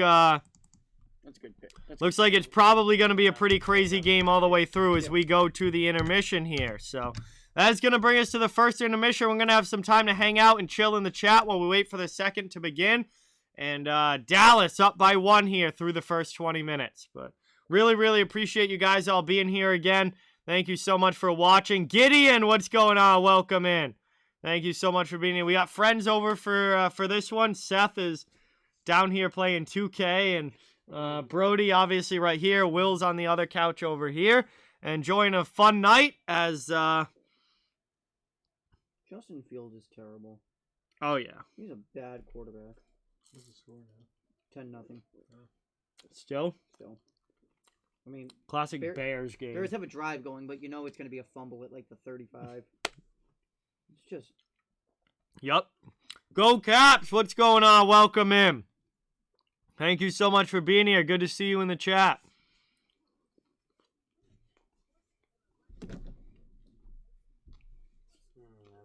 [SPEAKER 4] That's a good pick.
[SPEAKER 1] Looks like it's probably going to be a pretty crazy game all the way through as we go to the intermission here. So that's going to bring us to the first intermission. We're going to have some time to hang out and chill in the chat while we wait for the second to begin. And Dallas up by 1 here through the first 20 minutes. But really, really appreciate you guys all being here again. Thank you so much for watching. Gideon, what's going on? Welcome in. Thank you so much for being here. We got friends over for this one. Seth is down here playing 2K, and Brody obviously right here. Will's on the other couch over here, enjoying a fun night as
[SPEAKER 4] Justin Fields is terrible.
[SPEAKER 1] Oh yeah.
[SPEAKER 4] He's a bad quarterback.
[SPEAKER 3] What's the score now?
[SPEAKER 4] 10-0.
[SPEAKER 1] Still.
[SPEAKER 4] I mean,
[SPEAKER 1] Classic Bears game.
[SPEAKER 4] Bears have a drive going, but you know it's going to be a fumble at like the 35. It's just.
[SPEAKER 1] Yep. Go Caps! What's going on? Welcome in. Thank you so much for being here. Good to see you in the chat.
[SPEAKER 2] I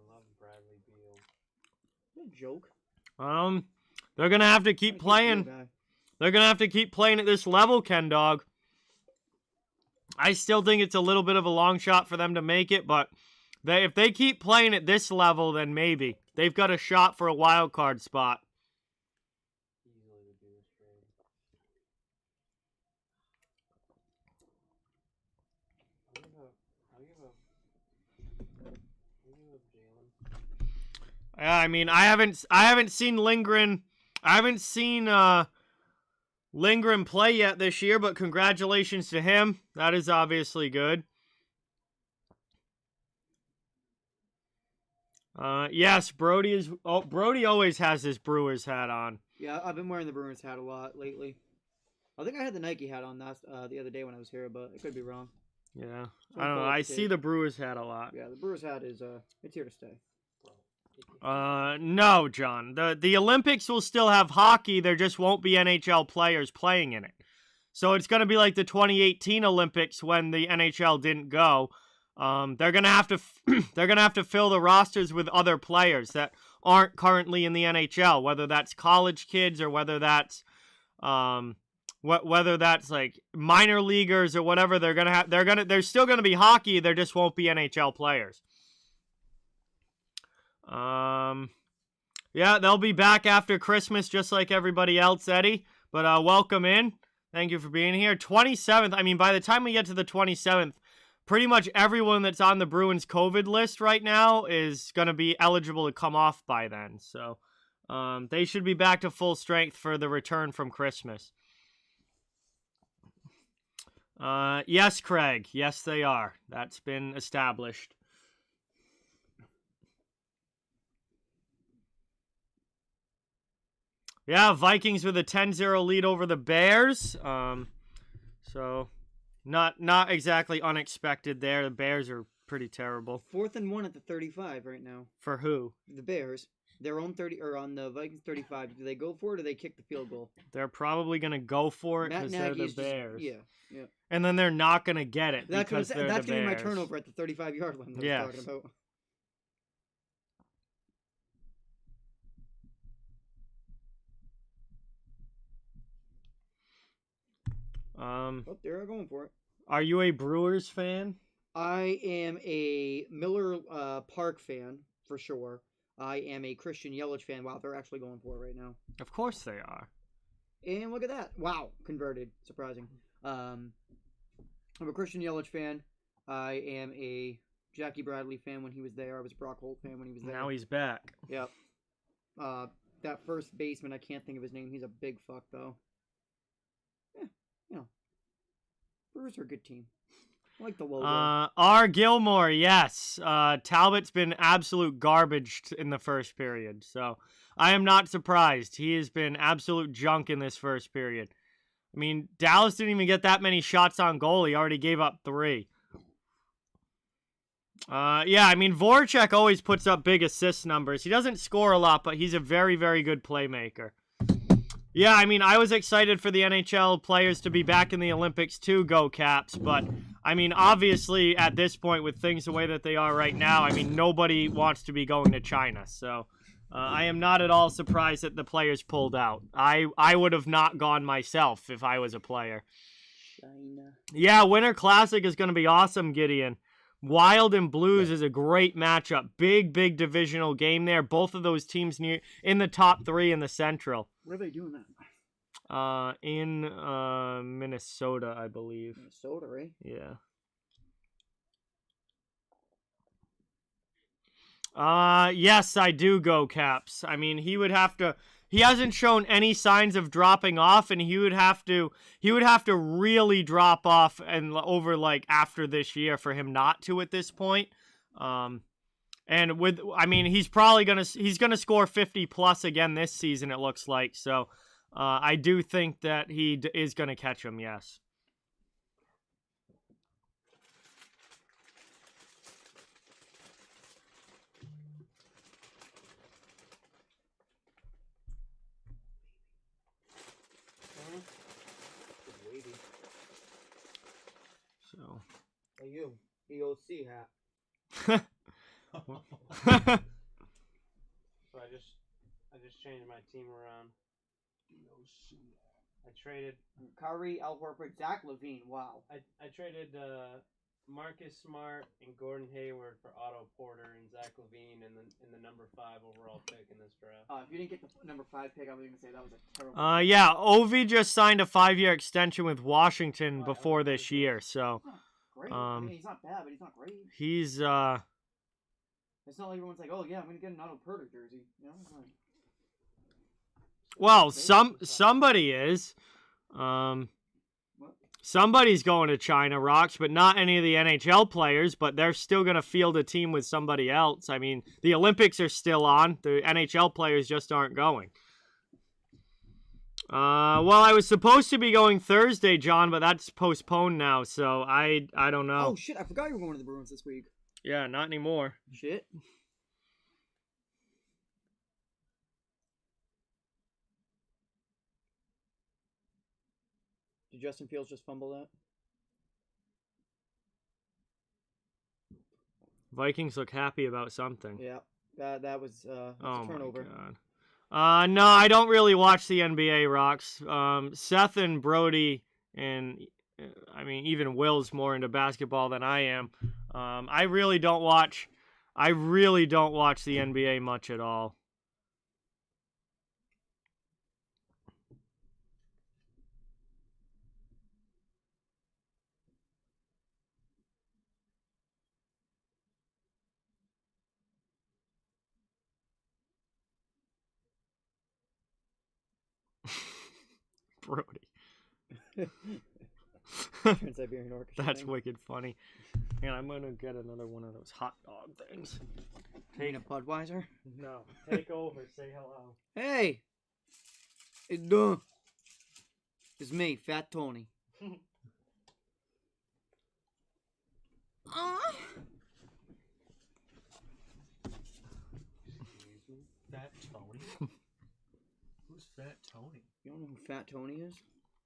[SPEAKER 2] love Bradley Beal.
[SPEAKER 4] What a joke.
[SPEAKER 1] They're gonna have to keep playing. They're gonna have to keep playing at this level, Ken Dog. I still think it's a little bit of a long shot for them to make it, but if they keep playing at this level, then maybe. They've got a shot for a wild card spot.
[SPEAKER 2] Easily would do this trade. I'll give up Jalen.
[SPEAKER 1] Yeah, I mean, I haven't seen Lindgren. I haven't seen Lindgren play yet this year, but congratulations to him. That is obviously good. Yes, Brody is. Oh, Brody always has his Brewers hat on.
[SPEAKER 4] Yeah, I've been wearing the Brewers hat a lot lately. I think I had the Nike hat on the other day when I was here, but I could be wrong.
[SPEAKER 1] Yeah, I don't know. I see the Brewers hat a lot.
[SPEAKER 4] Yeah, the Brewers hat is it's here to stay.
[SPEAKER 1] No, John. The Olympics will still have hockey. There just won't be NHL players playing in it. So it's going to be like the 2018 Olympics when the NHL didn't go. They're gonna have to fill the rosters with other players that aren't currently in the NHL, whether that's college kids or whether that's like minor leaguers or whatever. There's still gonna be hockey. There just won't be NHL players. Yeah, they'll be back after Christmas just like everybody else, Eddie. But welcome in. Thank you for being here. 27th. I mean, by the time we get to the 27th. Pretty much everyone that's on the Bruins COVID list right now is going to be eligible to come off by then. So they should be back to full strength for the return from Christmas. Yes, Craig. Yes, they are. That's been established. Yeah, Vikings with a 10-0 lead over the Bears. So... Not exactly unexpected there. The Bears are pretty terrible.
[SPEAKER 4] 4th and 1 at the 35 right now.
[SPEAKER 1] For who?
[SPEAKER 4] The Bears. Their own 30 or on the Vikings 35. Do they go for it or do they kick the field goal?
[SPEAKER 1] They're probably gonna go for it because they're the Bears.
[SPEAKER 4] Yeah.
[SPEAKER 1] And then they're not gonna get it because they're the Bears.
[SPEAKER 4] That's gonna be my turnover at the 35-yard line that I was talking about. Oh, they're going for it.
[SPEAKER 1] Are you a Brewers fan?
[SPEAKER 4] I am a Miller Park fan, for sure. I am a Christian Yelich fan. Wow, they're actually going for it right now.
[SPEAKER 1] Of course they are.
[SPEAKER 4] And look at that. Wow, converted. Surprising. I'm a Christian Yelich fan. I am a Jackie Bradley fan when he was there. I was a Brock Holt fan when he was there.
[SPEAKER 1] Now he's back.
[SPEAKER 4] Yep. That first baseman, I can't think of his name. He's a big fuck, though. Brewers are a good team. I like the logo.
[SPEAKER 1] R. Gilmore, yes. Talbot's been absolute garbage in the first period, so I am not surprised. He has been absolute junk in this first period. I mean, Dallas didn't even get that many shots on goal. He already gave up 3. Yeah, I mean, Voracek always puts up big assist numbers. He doesn't score a lot, but he's a very, very good playmaker. Yeah, I mean, I was excited for the NHL players to be back in the Olympics too, go Caps, but, I mean, obviously, at this point, with things the way that they are right now, I mean, nobody wants to be going to China, so I am not at all surprised that the players pulled out. I would have not gone myself if I was a player.
[SPEAKER 4] China.
[SPEAKER 1] Yeah, Winter Classic is going to be awesome, Gideon. Wild and Blues is a great matchup. Big divisional game there. Both of those teams in the top 3 in the Central.
[SPEAKER 4] Where are they doing that?
[SPEAKER 1] In Minnesota, I believe.
[SPEAKER 4] Minnesota, right?
[SPEAKER 1] Yeah. Yes, I do go Caps. I mean, he hasn't shown any signs of dropping off, and he would have to really drop off and over like after this year for him not to at this point. He's probably gonna score 50 plus again this season. It looks like so. I do think that he is gonna catch him. Yes. So.
[SPEAKER 4] Hey, you. EOC hat.
[SPEAKER 2] So I just changed my team around. I traded
[SPEAKER 4] Kyrie, Al Horford, Zach LaVine. Wow.
[SPEAKER 2] I traded Marcus Smart and Gordon Hayward for Otto Porter and Zach LaVine in the number 5 overall pick in this draft.
[SPEAKER 4] If you didn't get the number 5 pick, I was gonna say that was a terrible.
[SPEAKER 1] Yeah, Ovi just signed a 5-year extension with Washington before this year, so.
[SPEAKER 4] Great. I mean, he's not bad, but he's not great.
[SPEAKER 1] He's
[SPEAKER 4] It's not like everyone's like, oh yeah, I'm gonna get an Otto Porter jersey. You know, it's like...
[SPEAKER 1] Well, somebody is. Somebody's going to China Rocks, but not any of the NHL players, but they're still going to field a team with somebody else. I mean, the Olympics are still on. The NHL players just aren't going. Well, I was supposed to be going Thursday, John, but that's postponed now, so I don't know.
[SPEAKER 4] Oh, shit, I forgot you were going to the Bruins this week.
[SPEAKER 1] Yeah, not anymore.
[SPEAKER 4] Shit. Did Justin Fields just fumble that?
[SPEAKER 1] Vikings look happy about something.
[SPEAKER 4] Yeah, that was a turnover.
[SPEAKER 1] My God. No, I don't really watch the NBA, Rocks. Seth and Brody and even Will's more into basketball than I am. I really don't watch the NBA much at all. Brody.
[SPEAKER 4] Trans-Siberian Orchestra.
[SPEAKER 1] That's
[SPEAKER 4] thing.
[SPEAKER 1] wicked funny. And I'm going to get another one of those hot dog things.
[SPEAKER 4] Take a Budweiser?
[SPEAKER 1] No. Take over. Say hello.
[SPEAKER 4] Hey! It's me, Fat Tony.
[SPEAKER 3] Fat Tony? Who's Fat Tony?
[SPEAKER 4] You don't know who Fat Tony is?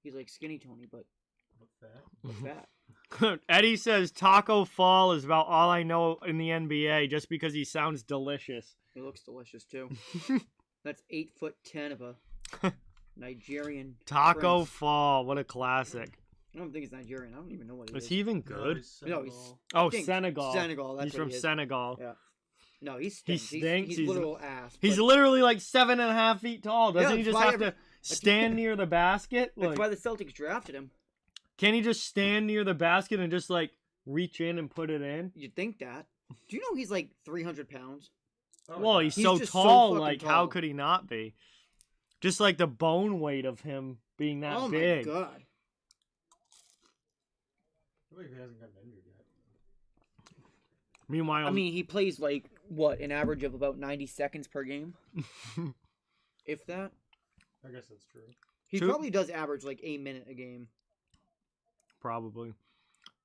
[SPEAKER 4] He's like Skinny Tony, but
[SPEAKER 3] Fat?
[SPEAKER 4] fat.
[SPEAKER 1] Eddie says Taco Fall is about all I know in the NBA just because he sounds delicious.
[SPEAKER 4] He looks delicious too. That's 8'10" of a Nigerian.
[SPEAKER 1] Taco
[SPEAKER 4] prince.
[SPEAKER 1] Fall, what a classic.
[SPEAKER 4] I don't think he's Nigerian. I don't even know what he is.
[SPEAKER 1] Is he even good?
[SPEAKER 4] No, he's
[SPEAKER 1] Senegal.
[SPEAKER 4] Senegal. That's
[SPEAKER 1] He's
[SPEAKER 4] what
[SPEAKER 1] from
[SPEAKER 4] he is.
[SPEAKER 1] Senegal.
[SPEAKER 4] Yeah. No, he stinks.
[SPEAKER 1] He stinks.
[SPEAKER 4] He's literal ass.
[SPEAKER 1] He's
[SPEAKER 4] but
[SPEAKER 1] literally like 7.5 feet tall. Doesn't
[SPEAKER 4] Yeah,
[SPEAKER 1] he
[SPEAKER 4] that's
[SPEAKER 1] just
[SPEAKER 4] why
[SPEAKER 1] have to stand near the basket?
[SPEAKER 4] that's
[SPEAKER 1] Like,
[SPEAKER 4] why the Celtics drafted him.
[SPEAKER 1] can he just stand near the basket and just like reach in and put it in?
[SPEAKER 4] You'd think that. Do you know he's like 300 pounds?
[SPEAKER 3] Oh,
[SPEAKER 1] Well,
[SPEAKER 3] yeah.
[SPEAKER 1] he's
[SPEAKER 4] He's
[SPEAKER 1] so
[SPEAKER 4] just so
[SPEAKER 1] tall.
[SPEAKER 4] fucking
[SPEAKER 1] Like, how
[SPEAKER 4] tall.
[SPEAKER 1] could he not be? Just like the bone weight of him being that
[SPEAKER 4] Oh
[SPEAKER 1] big.
[SPEAKER 4] my god.
[SPEAKER 3] I believe he hasn't gotten injured yet.
[SPEAKER 1] Meanwhile,
[SPEAKER 4] I mean, he plays like what, an average of about 90 seconds per game, if that.
[SPEAKER 3] I guess that's true.
[SPEAKER 4] He
[SPEAKER 1] True.
[SPEAKER 4] probably does average like a minute a game.
[SPEAKER 1] probably.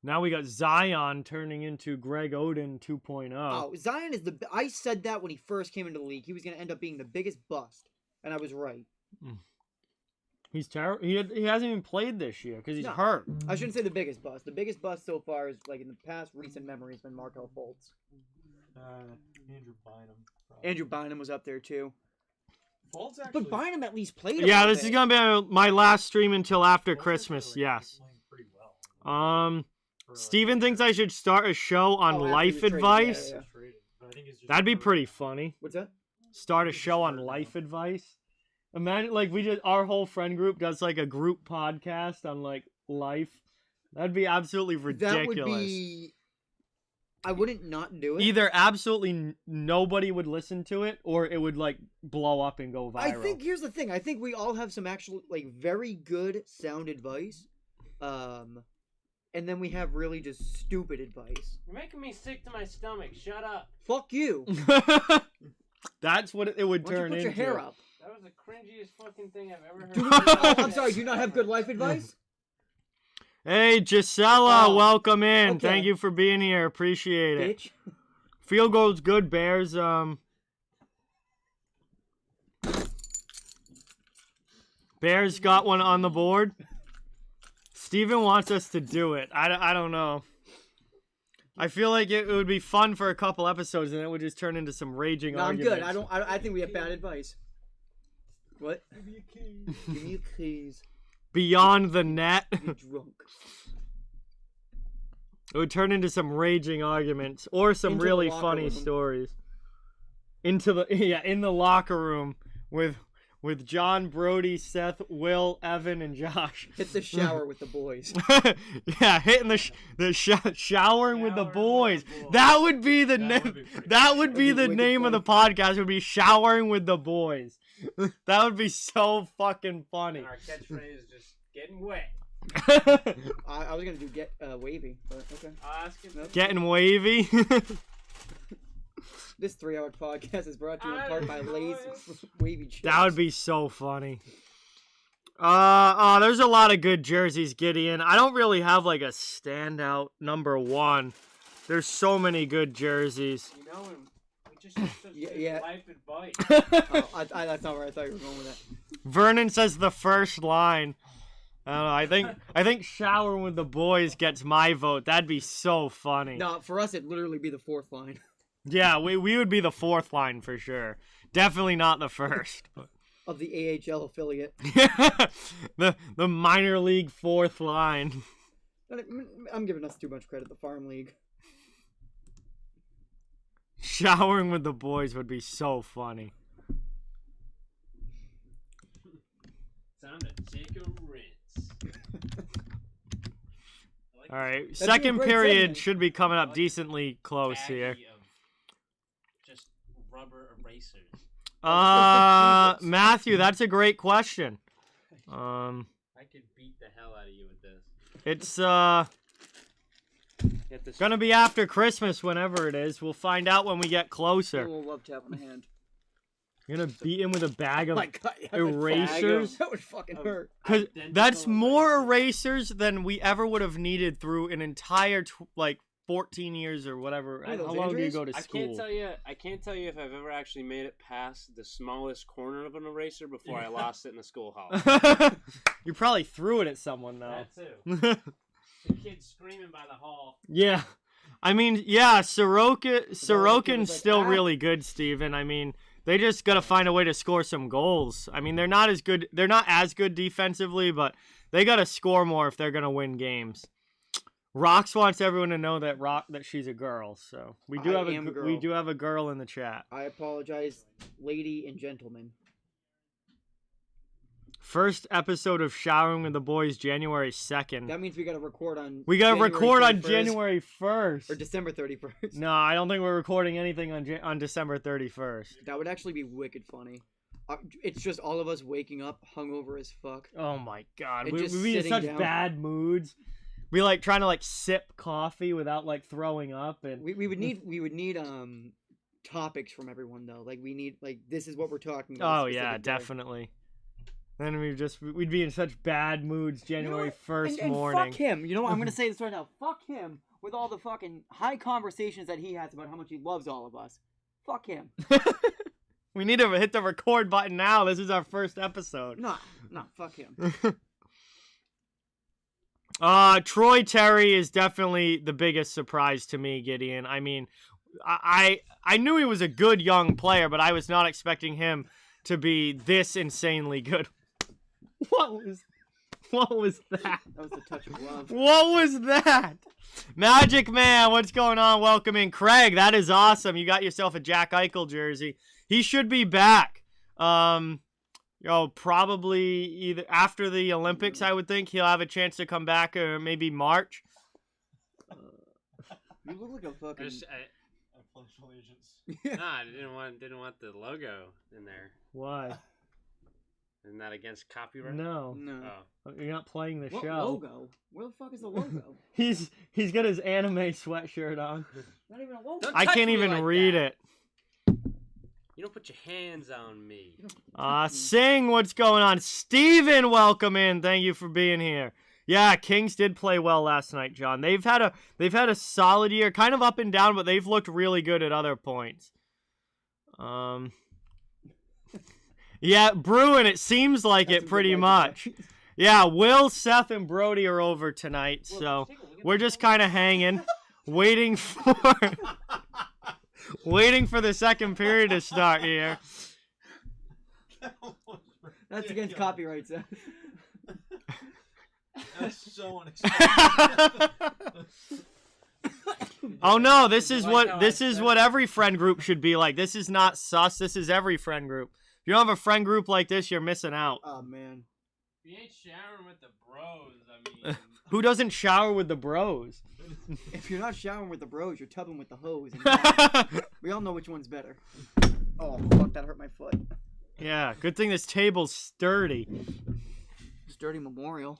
[SPEAKER 1] Now we got Zion turning into Greg Oden 2.0.
[SPEAKER 4] Oh, Zion is I said that when he first came into the league. He was going to end up being the biggest bust, and I was right.
[SPEAKER 1] He's terrible. He hasn't even played this year because he's
[SPEAKER 4] No.
[SPEAKER 1] hurt.
[SPEAKER 4] I shouldn't say the biggest bust. The biggest bust so far is like in the past recent memory has been Markel Fultz.
[SPEAKER 3] Andrew Bynum. Probably.
[SPEAKER 4] Andrew Bynum was up there too.
[SPEAKER 3] Fultz actually.
[SPEAKER 4] But Bynum at least played.
[SPEAKER 1] Yeah,
[SPEAKER 4] a
[SPEAKER 1] this
[SPEAKER 4] bit.
[SPEAKER 1] is gonna be my last stream until after
[SPEAKER 3] Fultz
[SPEAKER 1] Christmas.
[SPEAKER 3] actually,
[SPEAKER 1] Yes.
[SPEAKER 3] playing pretty well. For,
[SPEAKER 1] Steven thinks I should start a show on
[SPEAKER 4] Oh, after
[SPEAKER 1] life
[SPEAKER 4] he was traded,
[SPEAKER 1] advice.
[SPEAKER 4] yeah.
[SPEAKER 3] Traded. But I think he's just
[SPEAKER 1] That'd be
[SPEAKER 3] hurt.
[SPEAKER 1] pretty funny.
[SPEAKER 4] What's that?
[SPEAKER 1] Start a show on life advice. Imagine like our whole friend group does like a group podcast on like life. That'd be absolutely ridiculous.
[SPEAKER 4] That would be I wouldn't not do it.
[SPEAKER 1] Either absolutely nobody would listen to it, or it would like blow up and go viral.
[SPEAKER 4] I think here's the thing. I think we all have some actual like very good sound advice, and then we have really just stupid advice.
[SPEAKER 2] You're making me sick to my stomach. Shut up.
[SPEAKER 4] Fuck you.
[SPEAKER 1] That's what it would
[SPEAKER 4] Why don't
[SPEAKER 1] turn
[SPEAKER 4] you put
[SPEAKER 1] into.
[SPEAKER 4] your hair up?
[SPEAKER 2] That was the cringiest fucking thing I've ever heard.
[SPEAKER 4] Oh, I'm sorry. Do you not have good life advice?
[SPEAKER 1] Hey, Gisela,
[SPEAKER 4] Oh,
[SPEAKER 1] welcome in.
[SPEAKER 4] okay.
[SPEAKER 1] Thank you for being here. Appreciate it.
[SPEAKER 4] Bitch.
[SPEAKER 1] Field goal's good, Bears. Bears got one on the board. Steven wants us to do it. I don't know. I feel like it would be fun for a couple episodes, and it would just turn into some raging
[SPEAKER 4] No, I'm
[SPEAKER 1] arguments.
[SPEAKER 4] good. I think we have bad advice. What?
[SPEAKER 3] Give me a key.
[SPEAKER 4] Give me a keys.
[SPEAKER 1] Beyond the net.
[SPEAKER 4] Get drunk.
[SPEAKER 1] It would turn into some raging arguments or some
[SPEAKER 4] Into the
[SPEAKER 1] really
[SPEAKER 4] locker
[SPEAKER 1] funny
[SPEAKER 4] room.
[SPEAKER 1] stories. In the locker room with John, Brody, Seth, Will, Evan, and Josh.
[SPEAKER 4] Hit the shower with the boys.
[SPEAKER 1] Yeah, hitting showering with the boys. That would be the name. That would be the
[SPEAKER 4] wicked
[SPEAKER 1] name of the podcast. Would be showering with the boys. That would be so fucking funny.
[SPEAKER 2] And our catchphrase is just getting wet.
[SPEAKER 4] I was gonna do get wavy, but okay.
[SPEAKER 2] I'll ask him.
[SPEAKER 4] Nope.
[SPEAKER 1] Getting wavy.
[SPEAKER 4] This 3-hour podcast is brought to you in part by Lay's
[SPEAKER 2] Nice.
[SPEAKER 4] Wavy Chips.
[SPEAKER 1] That would be so funny. There's a lot of good jerseys, Gideon. I don't really have like a standout number one. There's so many good jerseys.
[SPEAKER 2] You know, and we just have such good
[SPEAKER 4] Yeah.
[SPEAKER 2] life advice.
[SPEAKER 4] Oh, that's not where I thought you were going with that.
[SPEAKER 1] Vernon says the first line. I don't know. I think showering with the boys gets my vote. That'd be so funny.
[SPEAKER 4] No, for us it'd literally be the fourth line.
[SPEAKER 1] Yeah, we would be the fourth line for sure. Definitely not the first.
[SPEAKER 4] Of the AHL affiliate.
[SPEAKER 1] the minor league fourth line.
[SPEAKER 4] I'm giving us too much credit. The farm league.
[SPEAKER 1] Showering with the boys would be so funny.
[SPEAKER 2] Time to take a rinse.
[SPEAKER 1] All right,
[SPEAKER 4] be a
[SPEAKER 1] second
[SPEAKER 4] great
[SPEAKER 1] period
[SPEAKER 4] segment.
[SPEAKER 1] should be coming up decently close here.
[SPEAKER 2] Just rubber erasers.
[SPEAKER 1] Matthew, that's a great question.
[SPEAKER 2] I could beat the hell out of you with this.
[SPEAKER 1] It's
[SPEAKER 2] You have to
[SPEAKER 1] gonna be after Christmas, whenever it is. We'll find out when we get
[SPEAKER 4] A
[SPEAKER 1] closer.
[SPEAKER 4] little love tap on the hand.
[SPEAKER 1] You're gonna beat him with a bag of
[SPEAKER 4] My God, you have a
[SPEAKER 1] erasers?
[SPEAKER 4] That would fucking hurt.
[SPEAKER 1] Because that's
[SPEAKER 2] Identical
[SPEAKER 1] more
[SPEAKER 2] erasers.
[SPEAKER 1] erasers than we ever would have needed through an entire 14 years or whatever.
[SPEAKER 4] Wait,
[SPEAKER 1] How
[SPEAKER 4] those
[SPEAKER 1] long do you
[SPEAKER 4] injuries?
[SPEAKER 1] go to
[SPEAKER 2] I
[SPEAKER 1] school?
[SPEAKER 2] can't tell you if I've ever actually made it past the smallest corner of an eraser before I lost it in the schoolhouse.
[SPEAKER 1] You probably threw it at someone though.
[SPEAKER 2] That too. The kid screaming by the hall.
[SPEAKER 1] Yeah. I mean, yeah, Sorokin's
[SPEAKER 4] like,
[SPEAKER 1] still
[SPEAKER 4] "Ah."
[SPEAKER 1] really good, Steven. I mean, they just got to find a way to score some goals. I mean, they're not as good defensively, but they got to score more if they're going to win games. Rox wants everyone to know that she's a girl. So, we do
[SPEAKER 4] I am a girl.
[SPEAKER 1] we do have a girl in the chat.
[SPEAKER 4] I apologize, lady and gentlemen.
[SPEAKER 1] First episode of Showering with the Boys, January 2nd.
[SPEAKER 4] That means we got to record on.
[SPEAKER 1] We got to
[SPEAKER 4] January
[SPEAKER 1] record on
[SPEAKER 4] 31st
[SPEAKER 1] January 1st.
[SPEAKER 4] or December 31st.
[SPEAKER 1] No, I don't think we're recording anything on December 31st.
[SPEAKER 4] That would actually be wicked funny. It's just all of us waking up hungover as fuck.
[SPEAKER 1] Oh my god,
[SPEAKER 4] And
[SPEAKER 1] we'd
[SPEAKER 4] just
[SPEAKER 1] be in
[SPEAKER 4] sitting
[SPEAKER 1] such
[SPEAKER 4] down.
[SPEAKER 1] bad moods. We like trying to like sip coffee without like throwing up, and
[SPEAKER 4] We would need topics from everyone though. Like we need this is what we're talking about.
[SPEAKER 1] oh yeah, definitely. Then we'd be in such bad moods January 1st
[SPEAKER 4] and
[SPEAKER 1] morning.
[SPEAKER 4] fuck him. You know what? I'm gonna say this right now. Fuck him with all the fucking high conversations that he has about how much he loves all of us. Fuck him.
[SPEAKER 1] We need to hit the record button now. This is our first episode.
[SPEAKER 4] No, fuck him.
[SPEAKER 1] Troy Terry is definitely the biggest surprise to me, Gideon. I mean, I knew he was a good young player, but I was not expecting him to be this insanely good. What was that?
[SPEAKER 4] That was the touch of love.
[SPEAKER 1] What was that? Magic Man, what's going on? Welcome in. Craig, that is awesome. You got yourself a Jack Eichel jersey. He should be back. Probably either after the Olympics, I would think he'll have a chance to come back, or maybe March.
[SPEAKER 4] You look like a fucking.
[SPEAKER 3] Pledge allegiance.
[SPEAKER 2] Nah, I didn't want the logo in there.
[SPEAKER 1] Why?
[SPEAKER 2] Isn't that against copyright?
[SPEAKER 1] No.
[SPEAKER 4] No.
[SPEAKER 2] Oh.
[SPEAKER 1] You're not playing the
[SPEAKER 4] What
[SPEAKER 1] show.
[SPEAKER 4] logo? Where the fuck is the logo?
[SPEAKER 1] He's got his anime sweatshirt on.
[SPEAKER 4] Not even a logo.
[SPEAKER 2] Don't
[SPEAKER 1] I
[SPEAKER 2] touch
[SPEAKER 1] can't
[SPEAKER 2] me
[SPEAKER 1] even
[SPEAKER 2] like
[SPEAKER 1] read
[SPEAKER 2] that.
[SPEAKER 1] it.
[SPEAKER 2] You don't put your hands on me.
[SPEAKER 1] Sing, what's going on? Steven, welcome in. Thank you for being here. Yeah, Kings did play well last night, John. They've had a solid year, kind of up and down, but they've looked really good at other points. Yeah, Bruin, it seems like
[SPEAKER 4] That's
[SPEAKER 1] it pretty much. Yeah, Will, Seth, and Brody are over tonight, so we're just kind of hanging, waiting for the second period to start here.
[SPEAKER 4] That's against copyright, Seth.
[SPEAKER 3] That's so unexpected.
[SPEAKER 1] Oh no, this is what every friend group should be like. This is not sus, this is every friend group. If you don't have a friend group like this, you're missing out.
[SPEAKER 4] Oh man.
[SPEAKER 2] You ain't showering with the bros, I mean.
[SPEAKER 1] Who doesn't shower with the bros?
[SPEAKER 4] If you're not showering with the bros, you're tubbing with the hose. We all know which one's better. Oh fuck, that hurt my foot.
[SPEAKER 1] Yeah, good thing this table's sturdy.
[SPEAKER 4] Sturdy Memorial.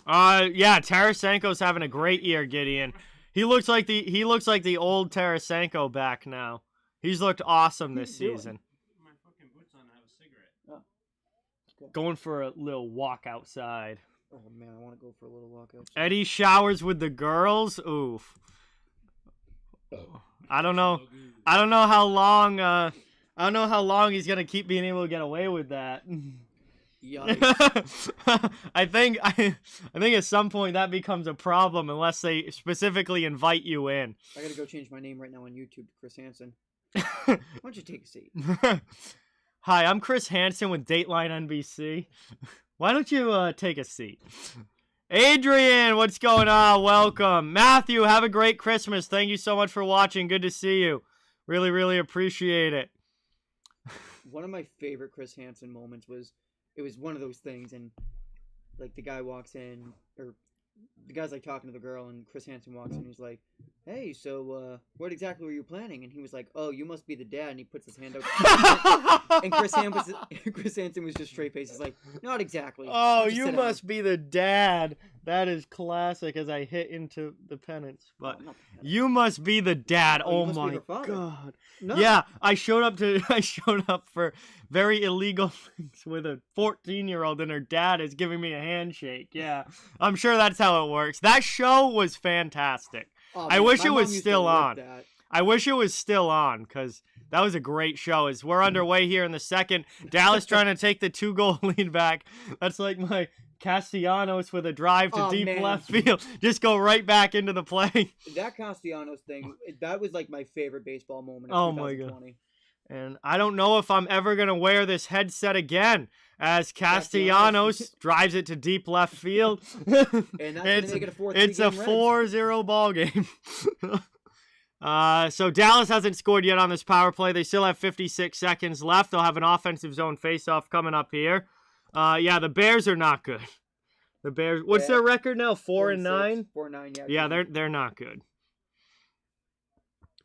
[SPEAKER 1] Yeah, Tarasenko's having a great year, Gideon. He looks like the old Tarasenko back now. He's looked awesome this season.
[SPEAKER 2] My fucking boots on to have a cigarette.
[SPEAKER 4] Oh.
[SPEAKER 1] Going for a little walk outside.
[SPEAKER 4] Oh man, I want to go for a little walk outside.
[SPEAKER 1] Eddie showers with the girls. Oof. I don't know how long. I don't know how long he's gonna keep being able to get away with that.
[SPEAKER 4] Yikes.
[SPEAKER 1] I think at some point that becomes a problem unless they specifically invite you in.
[SPEAKER 4] I gotta go change my name right now on YouTube to Chris Hansen. Why don't you take a seat?
[SPEAKER 1] Hi, I'm Chris Hansen with Dateline NBC. Why don't you take a seat? Adrian, what's going on? Welcome. Matthew, have a great Christmas. Thank you so much for watching. Good to see you. Really, really appreciate it.
[SPEAKER 4] One of my favorite Chris Hansen moments was, it was one of those things, and like the guy walks in, or the guy's like talking to the girl, and Chris Hansen walks in, and he's like, "Hey, so what exactly were you planning?" And he was like, "Oh, you must be the dad." And he puts his hand out, and Chris Hansen was just straight faced. He's like, "Not exactly."
[SPEAKER 1] Oh,
[SPEAKER 4] Just
[SPEAKER 1] you
[SPEAKER 4] sit
[SPEAKER 1] must
[SPEAKER 4] down.
[SPEAKER 1] be the dad. That is classic as I hit into the pennants. But
[SPEAKER 4] I'm not the dad.
[SPEAKER 1] you must be the dad.
[SPEAKER 4] Oh, you
[SPEAKER 1] Oh
[SPEAKER 4] must be
[SPEAKER 1] my
[SPEAKER 4] her father.
[SPEAKER 1] god.
[SPEAKER 4] No.
[SPEAKER 1] Yeah, I showed up for very illegal things with a 14-year-old and her dad is giving me a handshake. Yeah. I'm sure that's how it works. That show was fantastic.
[SPEAKER 4] Oh,
[SPEAKER 1] I
[SPEAKER 4] man,
[SPEAKER 1] wish
[SPEAKER 4] my
[SPEAKER 1] it
[SPEAKER 4] mom
[SPEAKER 1] was
[SPEAKER 4] used
[SPEAKER 1] still
[SPEAKER 4] to love
[SPEAKER 1] on.
[SPEAKER 4] that.
[SPEAKER 1] I wish it was still on because that was a great show. As we're underway here in the second, Dallas trying to take the 2-goal lead back. That's like my Castellanos with a drive to deep
[SPEAKER 4] man.
[SPEAKER 1] left field. Just go right back into the play.
[SPEAKER 4] That Castellanos thing, that was like my favorite baseball moment
[SPEAKER 1] Oh
[SPEAKER 4] of
[SPEAKER 1] my
[SPEAKER 4] 2020.
[SPEAKER 1] And I don't know if I'm ever going to wear this headset again as Castellanos drives it to deep left field.
[SPEAKER 4] And that's
[SPEAKER 1] it's
[SPEAKER 4] gonna make it a 4-3
[SPEAKER 1] it's a
[SPEAKER 4] game Reds.
[SPEAKER 1] 4-0 ball game. So Dallas hasn't scored yet on this power play. They still have 56 seconds left. They'll have an offensive zone faceoff coming up here. Yeah, the Bears are not good. The Bears, what's their record now? 4-9?
[SPEAKER 4] 4-9, yeah.
[SPEAKER 1] Yeah, they're not good.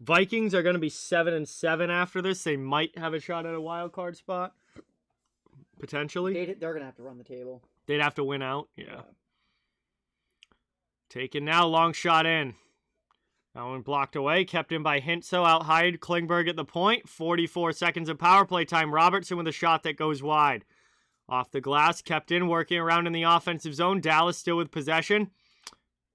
[SPEAKER 1] Vikings are going to be 7-7 after this. They might have a shot at a wild card spot. Potentially.
[SPEAKER 4] They're gonna have to run the table.
[SPEAKER 1] They'd have to win out. Yeah. Taken now, long shot in. That one blocked away, kept in by Hintso, out high, Klingberg at the point. 44 seconds of power play time. Robertson with a shot that goes wide. Off the glass, kept in, working around in the offensive zone. Dallas still with possession.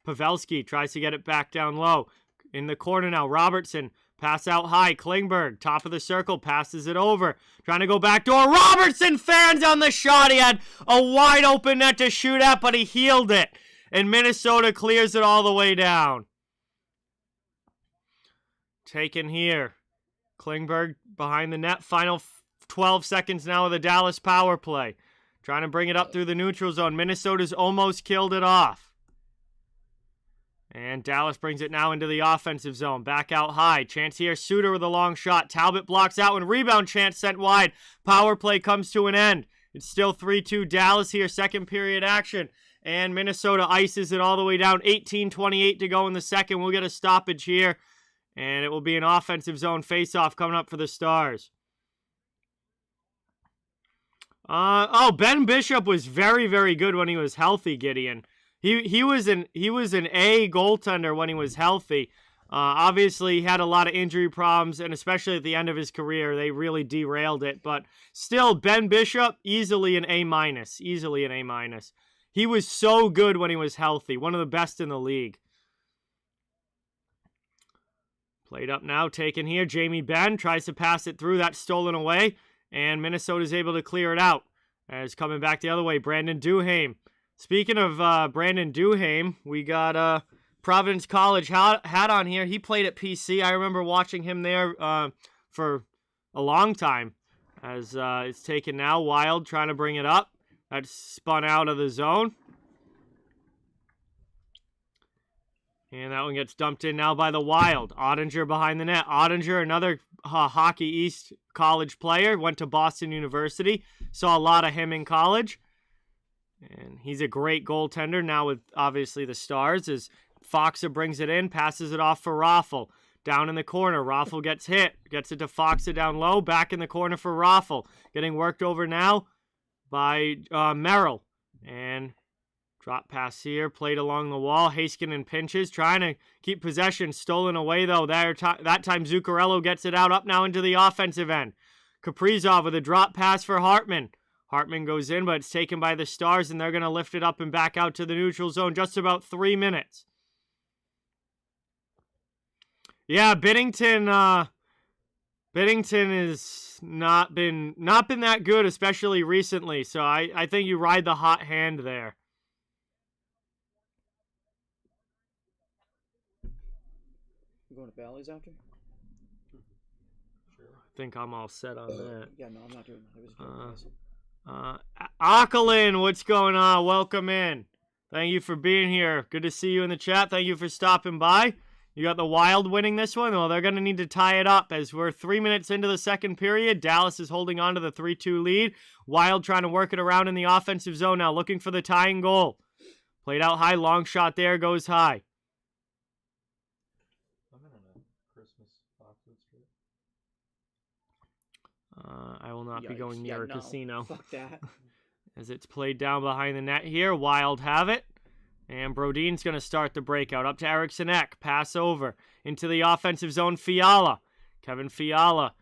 [SPEAKER 1] Pavelski tries to get it back down low. In the corner now, Robertson, pass out high. Klingberg, top of the circle, passes it over. Trying to go backdoor. Robertson fans on the shot. He had a wide open net to shoot at, but he healed it. And Minnesota clears it all the way down. Taken here. Klingberg behind the net. Final 12 seconds now of the Dallas power play. Trying to bring it up through the neutral zone. Minnesota's almost killed it off. And Dallas brings it now into the offensive zone. Back out high. Chance here. Suter with a long shot. Talbot blocks out and rebound. Chance sent wide. Power play comes to an end. It's still 3-2 Dallas here. Second period action. And Minnesota ices it all the way down. 18:28 to go in the second. We'll get a stoppage here. And it will be an offensive zone faceoff coming up for the Stars. Ben Bishop was very, very good when he was healthy, Gideon. He was an A goaltender when he was healthy. Obviously, he had a lot of injury problems, and especially at the end of his career, they really derailed it. But still, Ben Bishop, easily an A-. Easily an A-. He was so good when he was healthy. One of the best in the league. Played up now, taken here. Jamie Benn tries to pass it through. That's stolen away. And Minnesota's able to clear it out. As coming back the other way, Brandon Duhaime. Speaking of Brandon Duhaime, we got Providence College hat on here. He played at PC. I remember watching him there for a long time. As it's taken now. Wild trying to bring it up. That's spun out of the zone. And that one gets dumped in now by the Wild. Ottinger behind the net. Ottinger, another Hockey East college player. Went to Boston University. Saw a lot of him in college. And he's a great goaltender now with, obviously, the Stars. As Foxa brings it in, passes it off for Raffl. Down in the corner, Raffl gets hit. Gets it to Foxa down low. Back in the corner for Raffl. Getting worked over now by Merrill. And drop pass here, played along the wall. Heiskanen pinches, trying to keep possession. Stolen away, though. That time, Zuccarello gets it out, up now into the offensive end. Kaprizov with a drop pass for Hartman. Hartman goes in, but it's taken by the Stars, and they're going to lift it up and back out to the neutral zone. Just about 3 minutes. Yeah, Binnington has not been that good, especially recently. So I think you ride the hot hand there.
[SPEAKER 4] You going to Bally's after?
[SPEAKER 3] Sure.
[SPEAKER 1] I think I'm all set on that.
[SPEAKER 4] Yeah, no, I'm not doing that. It was joking.
[SPEAKER 1] Akalin, what's going on? Welcome in. Thank you for being here. Good to see you in the chat. Thank you for stopping by. You got the Wild winning this one. Well, they're going to need to tie it up as we're 3 minutes into the second period. Dallas is holding on to the 3-2 lead. Wild trying to work it around in the offensive zone now, looking for the tying goal. Played out high, long shot there, goes high.
[SPEAKER 3] I'm in on a Christmas boxwood strip.
[SPEAKER 1] I will not be
[SPEAKER 4] Yikes.
[SPEAKER 1] going near a casino.
[SPEAKER 4] Fuck that.
[SPEAKER 1] As it's played down behind the net here. Wild have it. And Brodin's going to start the breakout. Up to Eriksson Ek. Pass over. Into the offensive zone. Fiala. Kevin Fiala.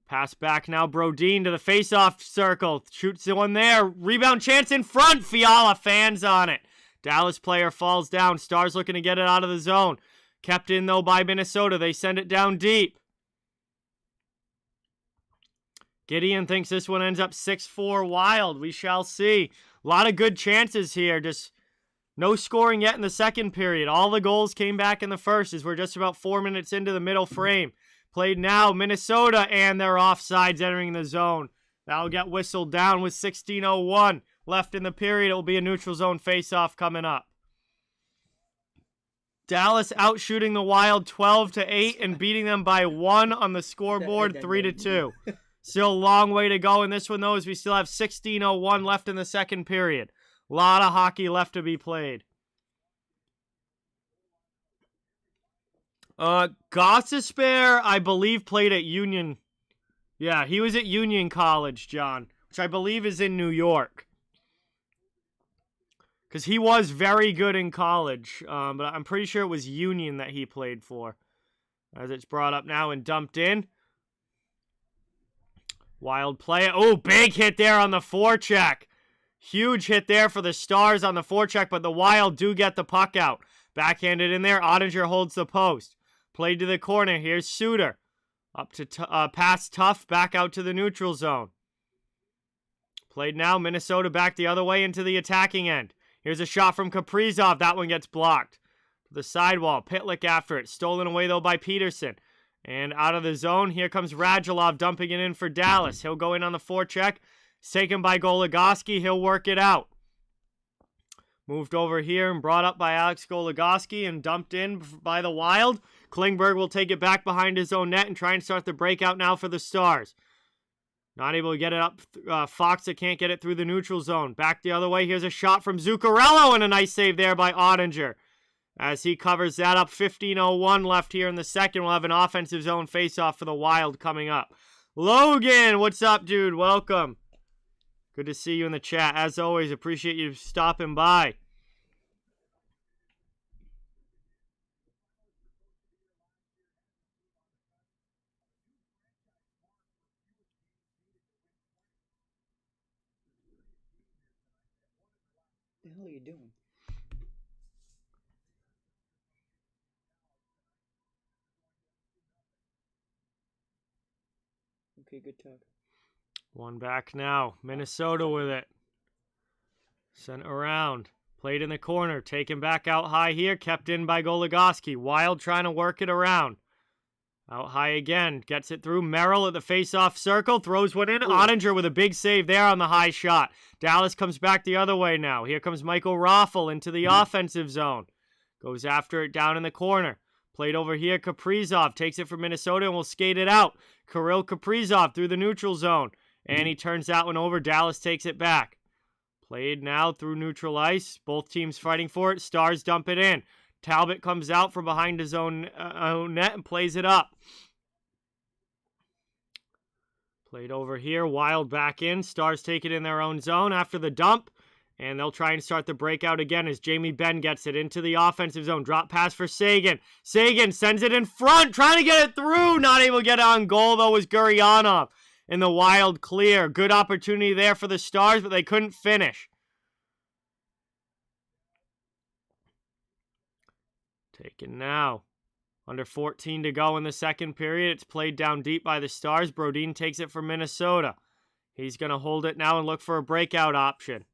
[SPEAKER 1] Pass back now. Brodin to the face-off circle. Shoots the one there. Rebound chance in front. Fiala fans on it. Dallas player falls down. Stars looking to get it out of the zone. Kept in, though, by Minnesota. They send it down deep. Gideon thinks this one ends up 6-4 Wild. We shall see. A lot of good chances here. Just no scoring yet in the second period. All the goals came back in the first as we're just about 4 minutes into the middle frame. Played now, Minnesota, and their offsides entering the zone. That'll get whistled down with 16:01 left in the period. It will be a neutral zone face-off coming up. Dallas outshooting the Wild 12-8 and beating them by 1 on the scoreboard, 3-2. Still a long way to go in this one, though, as we still have 16:01 left in the second period. A lot of hockey left to be played. Gossespear, I believe, played at Union. Yeah, he was at Union College, John, which I believe is in New York. Because he was very good in college, but I'm pretty sure it was Union that he played for. As it's brought up now and dumped in. Wild play. Oh, big hit there on the forecheck. Huge hit there for the Stars on the forecheck, but the Wild do get the puck out. Backhanded in there. Ottinger holds the post. Played to the corner. Here's Suter. Up to past Tough. Back out to the neutral zone. Played now. Minnesota back the other way into the attacking end. Here's a shot from Kaprizov. That one gets blocked. To the sidewall. Pitlick after it. Stolen away, though, by Peterson. And out of the zone, here comes Radulov dumping it in for Dallas. He'll go in on the forecheck. It's taken by Goligoski. He'll work it out. Moved over here and brought up by Alex Goligoski and dumped in by the Wild. Klingberg will take it back behind his own net and try and start the breakout now for the Stars. Not able to get it up. Fox can't get it through the neutral zone. Back the other way. Here's a shot from Zuccarello and a nice save there by Ottinger. As he covers that up, 15:01 left here in the second. We'll have an offensive zone faceoff for the Wild coming up. Logan, what's up, dude? Welcome. Good to see you in the chat. As always, appreciate you stopping by.
[SPEAKER 4] What the hell are you doing? Okay, good talk.
[SPEAKER 1] One back now. Minnesota with it. Sent around. Played in the corner. Taken back out high here. Kept in by Goligoski. Wild trying to work it around. Out high again. Gets it through. Merrill at the face-off circle. Throws one in. Ottinger with a big save there on the high shot. Dallas comes back the other way now. Here comes Michael Raffel into the offensive zone. Goes after it down in the corner. Played over here. Kaprizov takes it from Minnesota and will skate it out. Kirill Kaprizov through the neutral zone. And he turns that one over. Dallas takes it back. Played now through neutral ice. Both teams fighting for it. Stars dump it in. Talbot comes out from behind his own net and plays it up. Played over here. Wild back in. Stars take it in their own zone after the dump. And they'll try and start the breakout again as Jamie Benn gets it into the offensive zone. Drop pass for Sagan. Sagan sends it in front. Trying to get it through. Not able to get it on goal, though, was Guryanov. In the Wild clear. Good opportunity there for the Stars, but they couldn't finish. Taken now. Under 14 to go in the second period. It's played down deep by the Stars. Brodin takes it for Minnesota. He's going to hold it now and look for a breakout option.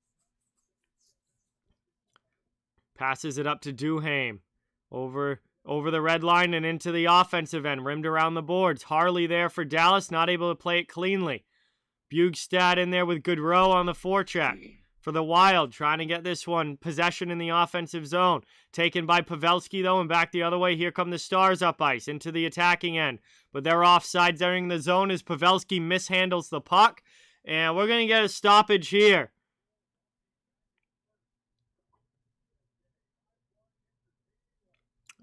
[SPEAKER 1] Passes it up to Duhaime. Over the red line and into the offensive end. Rimmed around the boards. Harley there for Dallas. Not able to play it cleanly. Bugstad in there with Goodrow on the forecheck. For the Wild, trying to get this one. Possession in the offensive zone. Taken by Pavelski, though, and back the other way. Here come the Stars up ice into the attacking end. But they're offsides entering the zone as Pavelski mishandles the puck. And we're going to get a stoppage here.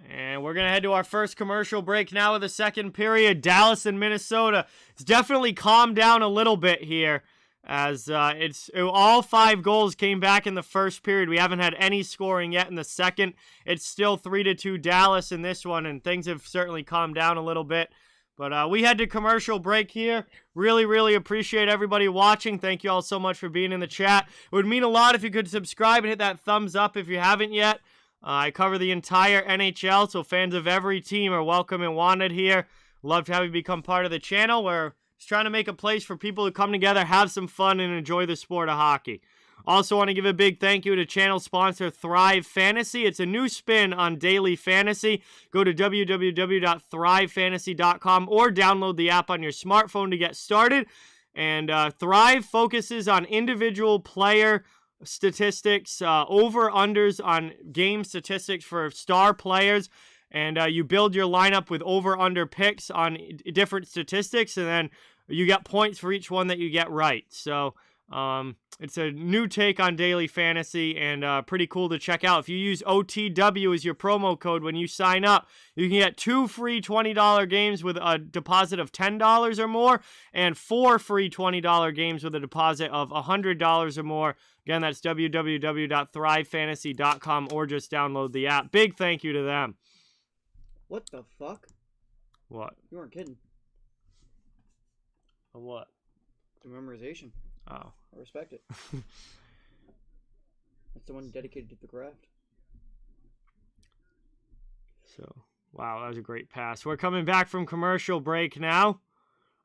[SPEAKER 1] And we're going to head to our first commercial break now of the second period. Dallas and Minnesota. It's definitely calmed down a little bit here as all 5 goals came back in the first period. We haven't had any scoring yet in the second. It's still 3-2 Dallas in this one, and things have certainly calmed down a little bit. But we head to commercial break here. Really, really appreciate everybody watching. Thank you all so much for being in the chat. It would mean a lot if you could subscribe and hit that thumbs up if you haven't yet. I cover the entire NHL, so fans of every team are welcome and wanted here. Love to have you become part of the channel. We're just trying to make a place for people to come together, have some fun, and enjoy the sport of hockey. Also want to give a big thank you to channel sponsor Thrive Fantasy. It's a new spin on daily fantasy. Go to www.thrivefantasy.com or download the app on your smartphone to get started. And Thrive focuses on individual player statistics, over-unders on game statistics for star players, and you build your lineup with over-under picks on different statistics, and then you get points for each one that you get right. So it's a new take on daily fantasy and pretty cool to check out. If you use OTW as your promo code when you sign up, you can get 2 free $20 games with a deposit of $10 or more, and 4 free $20 games with a deposit of $100 or more. Again, that's www.thrivefantasy.com or just download the app. Big thank you to them.
[SPEAKER 4] What the fuck?
[SPEAKER 1] What?
[SPEAKER 4] You weren't kidding.
[SPEAKER 1] What?
[SPEAKER 4] The memorization.
[SPEAKER 1] Oh.
[SPEAKER 4] I respect it. That's the one dedicated to the craft.
[SPEAKER 1] So, wow, that was a great pass. We're coming back from commercial break now.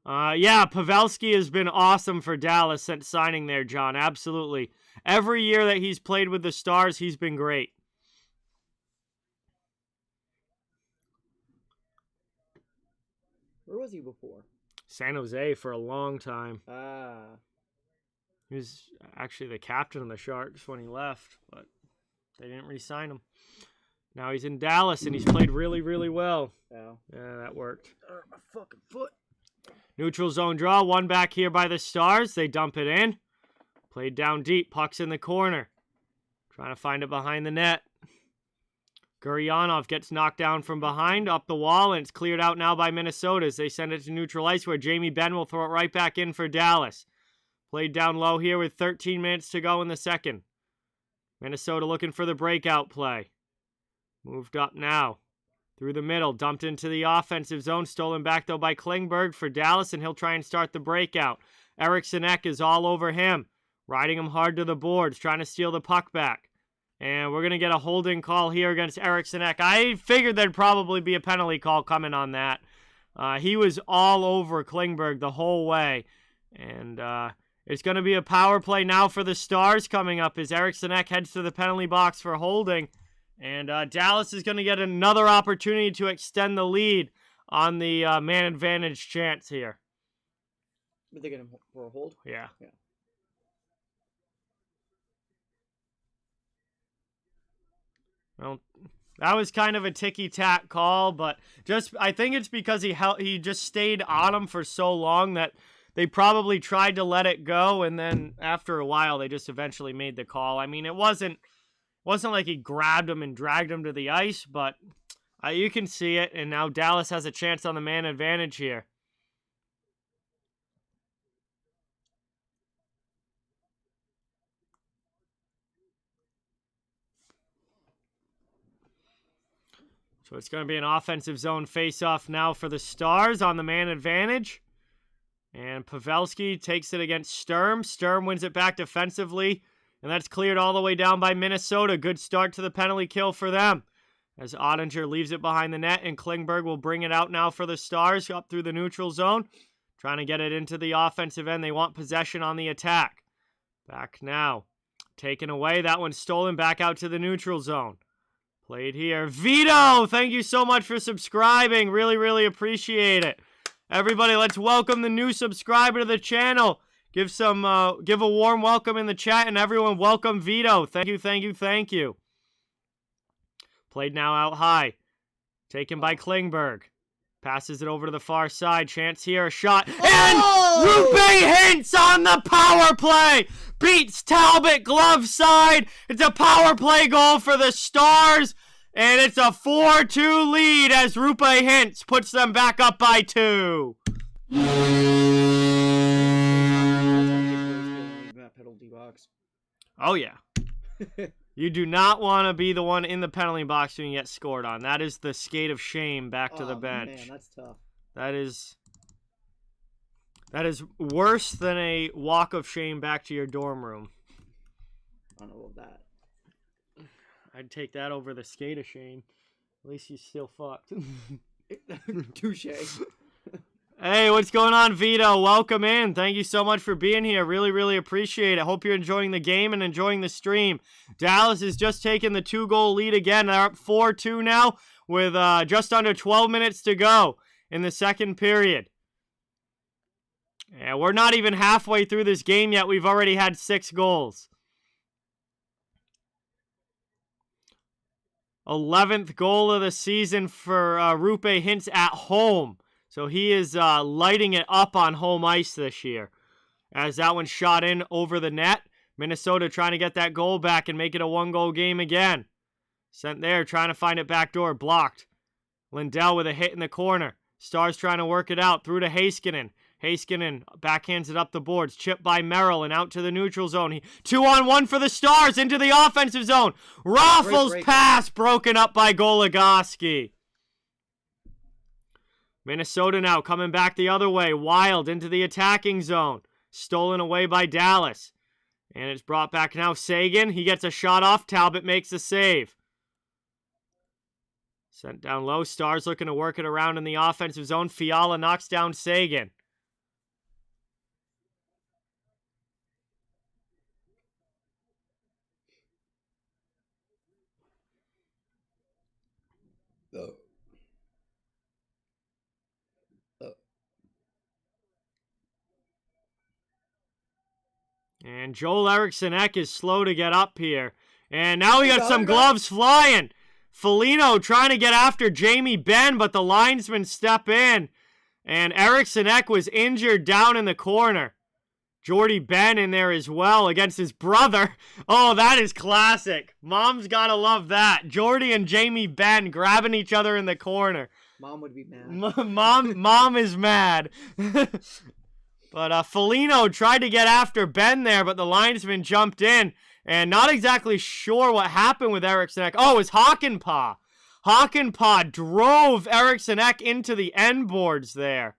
[SPEAKER 1] Yeah, Pavelski has been awesome for Dallas since signing there, John. Absolutely. Every year that he's played with the Stars, he's been great.
[SPEAKER 4] Where was he before?
[SPEAKER 1] San Jose for a long time.
[SPEAKER 4] Ah.
[SPEAKER 1] He was actually the captain of the Sharks when he left, but they didn't re-sign him. Now he's in Dallas, and he's played really, really well.
[SPEAKER 4] Yeah.
[SPEAKER 1] Yeah, that worked.
[SPEAKER 4] My fucking foot.
[SPEAKER 1] Neutral zone draw. One back here by the Stars. They dump it in. Played down deep. Puck's in the corner. Trying to find it behind the net. Guryanov gets knocked down from behind, up the wall, and it's cleared out now by Minnesota as they send it to neutral ice where Jamie Benn will throw it right back in for Dallas. Played down low here with 13 minutes to go in the second. Minnesota looking for the breakout play. Moved up now. Through the middle, dumped into the offensive zone, stolen back though by Klingberg for Dallas, and he'll try and start the breakout. Eriksson Ek is all over him, riding him hard to the boards, trying to steal the puck back. And we're going to get a holding call here against Eriksson Ek. I figured there'd probably be a penalty call coming on that. He was all over Klingberg the whole way. And it's going to be a power play now for the Stars coming up as Eriksson Ek heads to the penalty box for holding. And Dallas is going to get another opportunity to extend the lead on the man advantage chance here.
[SPEAKER 4] Are they going for a hold?
[SPEAKER 1] Yeah. Well, that was kind of a ticky-tack call, but I think it's because he just stayed on him for so long that they probably tried to let it go, and then after a while they just eventually made the call. I mean, it wasn't like he grabbed him and dragged him to the ice, but you can see it, and now Dallas has a chance on the man advantage here. So it's going to be an offensive zone face-off now for the Stars on the man advantage. And Pavelski takes it against Sturm. Sturm wins it back defensively. And that's cleared all the way down by Minnesota. Good start to the penalty kill for them. As Ottinger leaves it behind the net. And Klingberg will bring it out now for the Stars up through the neutral zone. Trying to get it into the offensive end. They want possession on the attack. Back now. Taken away. That one's stolen back out to the neutral zone. Played here. Vito, thank you so much for subscribing. Really, really appreciate it. Everybody, let's welcome the new subscriber to the channel. Give a warm welcome in the chat, and everyone welcome Vito. Thank you, thank you, thank you. Played now out high. Taken by Klingberg. Passes it over to the far side. Chance here, a shot. And Rupe Hintz on the power play. Beats Talbot glove side. It's a power play goal for the Stars. And it's a 4-2 lead as Rupe Hintz puts them back up by 2. Oh, yeah. You do not want to be the one in the penalty box when you get scored on. That is the skate of shame back to the bench.
[SPEAKER 4] Man, that's tough.
[SPEAKER 1] That is worse than a walk of shame back to your dorm room.
[SPEAKER 4] I don't know about that.
[SPEAKER 1] I'd take that over the skate of shame. At least you still fucked.
[SPEAKER 4] Touche.
[SPEAKER 1] Hey, what's going on, Vito? Welcome in. Thank you so much for being here. Really, really appreciate it. Hope you're enjoying the game and enjoying the stream. Dallas has just taken the 2-goal lead again. They're up 4-2 now with just under 12 minutes to go in the second period. And we're not even halfway through this game yet. We've already had 6 goals. 11th goal of the season for Rupe Hintz at home. So he is lighting it up on home ice this year. As that one shot in over the net. Minnesota trying to get that goal back and make it a 1-goal game again. Sent there, trying to find it backdoor. Blocked. Lindell with a hit in the corner. Stars trying to work it out. Through to Heiskanen. Heiskanen backhands it up the boards. Chipped by Merrill and out to the neutral zone. 2-on-1 for the Stars into the offensive zone. Raffles pass broken up by Goligoski. Minnesota now coming back the other way. Wild into the attacking zone. Stolen away by Dallas. And it's brought back now. Sagan, he gets a shot off. Talbot makes the save. Sent down low. Stars looking to work it around in the offensive zone. Fiala knocks down Sagan. And Joel Eriksson Ek is slow to get up here. And now we got some gloves flying. Foligno trying to get after Jamie Benn, but the linesmen step in. And Eriksson Ek was injured down in the corner. Jordy Ben in there as well against his brother. Oh, that is classic. Mom's gotta love that. Jordy and Jamie Ben grabbing each other in the corner.
[SPEAKER 4] Mom would be mad.
[SPEAKER 1] Mom is mad. But Foligno tried to get after Ben there, but the linesman jumped in. And not exactly sure what happened with Eriksson Ek. Oh, it was Hakanpää. Hakanpää drove Eriksson Ek into the end boards there.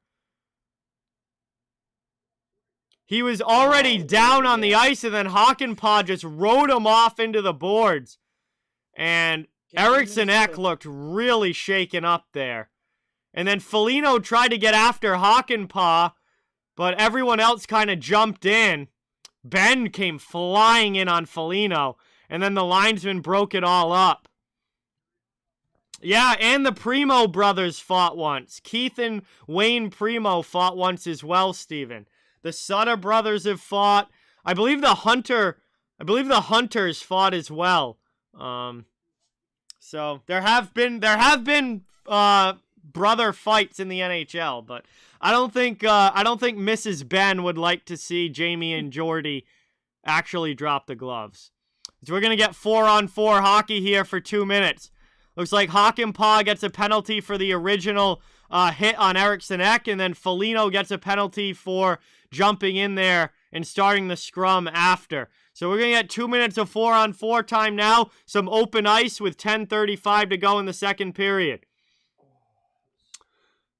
[SPEAKER 1] He was already down on the ice, and then Hakanpää just rode him off into the boards. And Eriksson Ek looked really shaken up there. And then Foligno tried to get after Hakanpää, but everyone else kind of jumped in. Ben came flying in on Foligno, and then the linesman broke it all up. Yeah, and the Primo brothers fought once. Keith and Wayne Primo fought once as well, Steven. The Sutter brothers have fought. I believe the Hunters fought as well. So there have been brother fights in the NHL, but I don't think Mrs. Ben would like to see Jamie and Jordy actually drop the gloves. So we're gonna get 4-on-4 hockey here for 2 minutes. Looks like Hakanpää gets a penalty for the original hit on Eriksson Ek, and then Foligno gets a penalty for jumping in there and starting the scrum after. So we're going to get 2 minutes of 4-on-4 time now. Some open ice with 10:35 to go in the second period.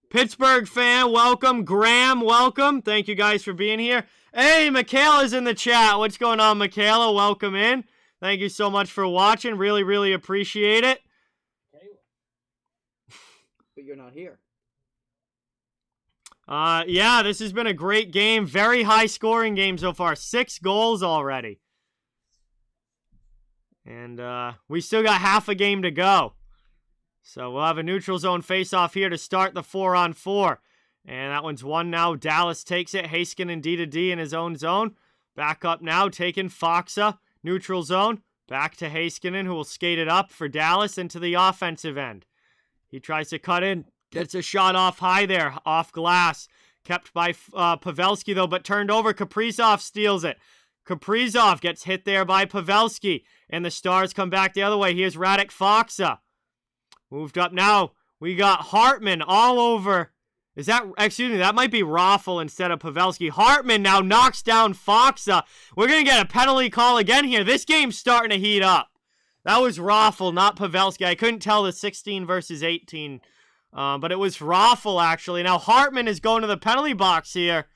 [SPEAKER 1] Pittsburgh fan, welcome. Graham, welcome. Thank you guys for being here. Hey, Michaela's in the chat. What's going on, Michaela? Welcome in. Thank you so much for watching. Really, really appreciate it.
[SPEAKER 4] But you're not here.
[SPEAKER 1] Yeah, this has been a great game. Very high scoring game so far. 6 goals already. And we still got half a game to go. So we'll have a neutral zone face-off here to start the 4-on-4. And that one's won now. Dallas takes it. Heiskanen D-to-D in his own zone. Back up now, taking Faksa. Neutral zone. Back to Heiskanen, who will skate it up for Dallas into the offensive end. He tries to cut in. Gets a shot off high there, off glass. Kept by Pavelski, though, but turned over. Kaprizov steals it. Kaprizov gets hit there by Pavelski. And the Stars come back the other way. Here's Radek Faksa. Moved up now. We got Hartman all over. That might be Raffle instead of Pavelski. Hartman now knocks down Faksa. We're going to get a penalty call again here. This game's starting to heat up. That was Raffle, not Pavelski. I couldn't tell the 16 versus 18. But it was Raffle, actually. Now, Hartman is going to the penalty box here.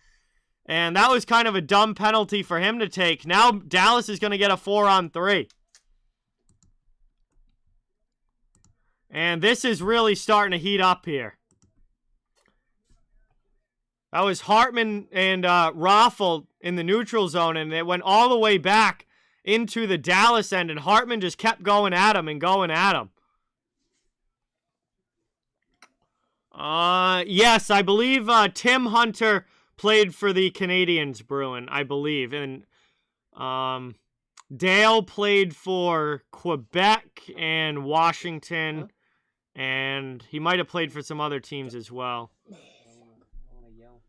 [SPEAKER 1] And that was kind of a dumb penalty for him to take. Now, Dallas is going to get a 4-on-3. And this is really starting to heat up here. That was Hartman and Raffle in the neutral zone. And it went all the way back into the Dallas end. And Hartman just kept going at him and going at him. Yes, I believe Tim Hunter played for the Canadiens, Bruin, I believe. And Dale played for Quebec and Washington. And he might have played for some other teams as well.
[SPEAKER 2] I want to yell.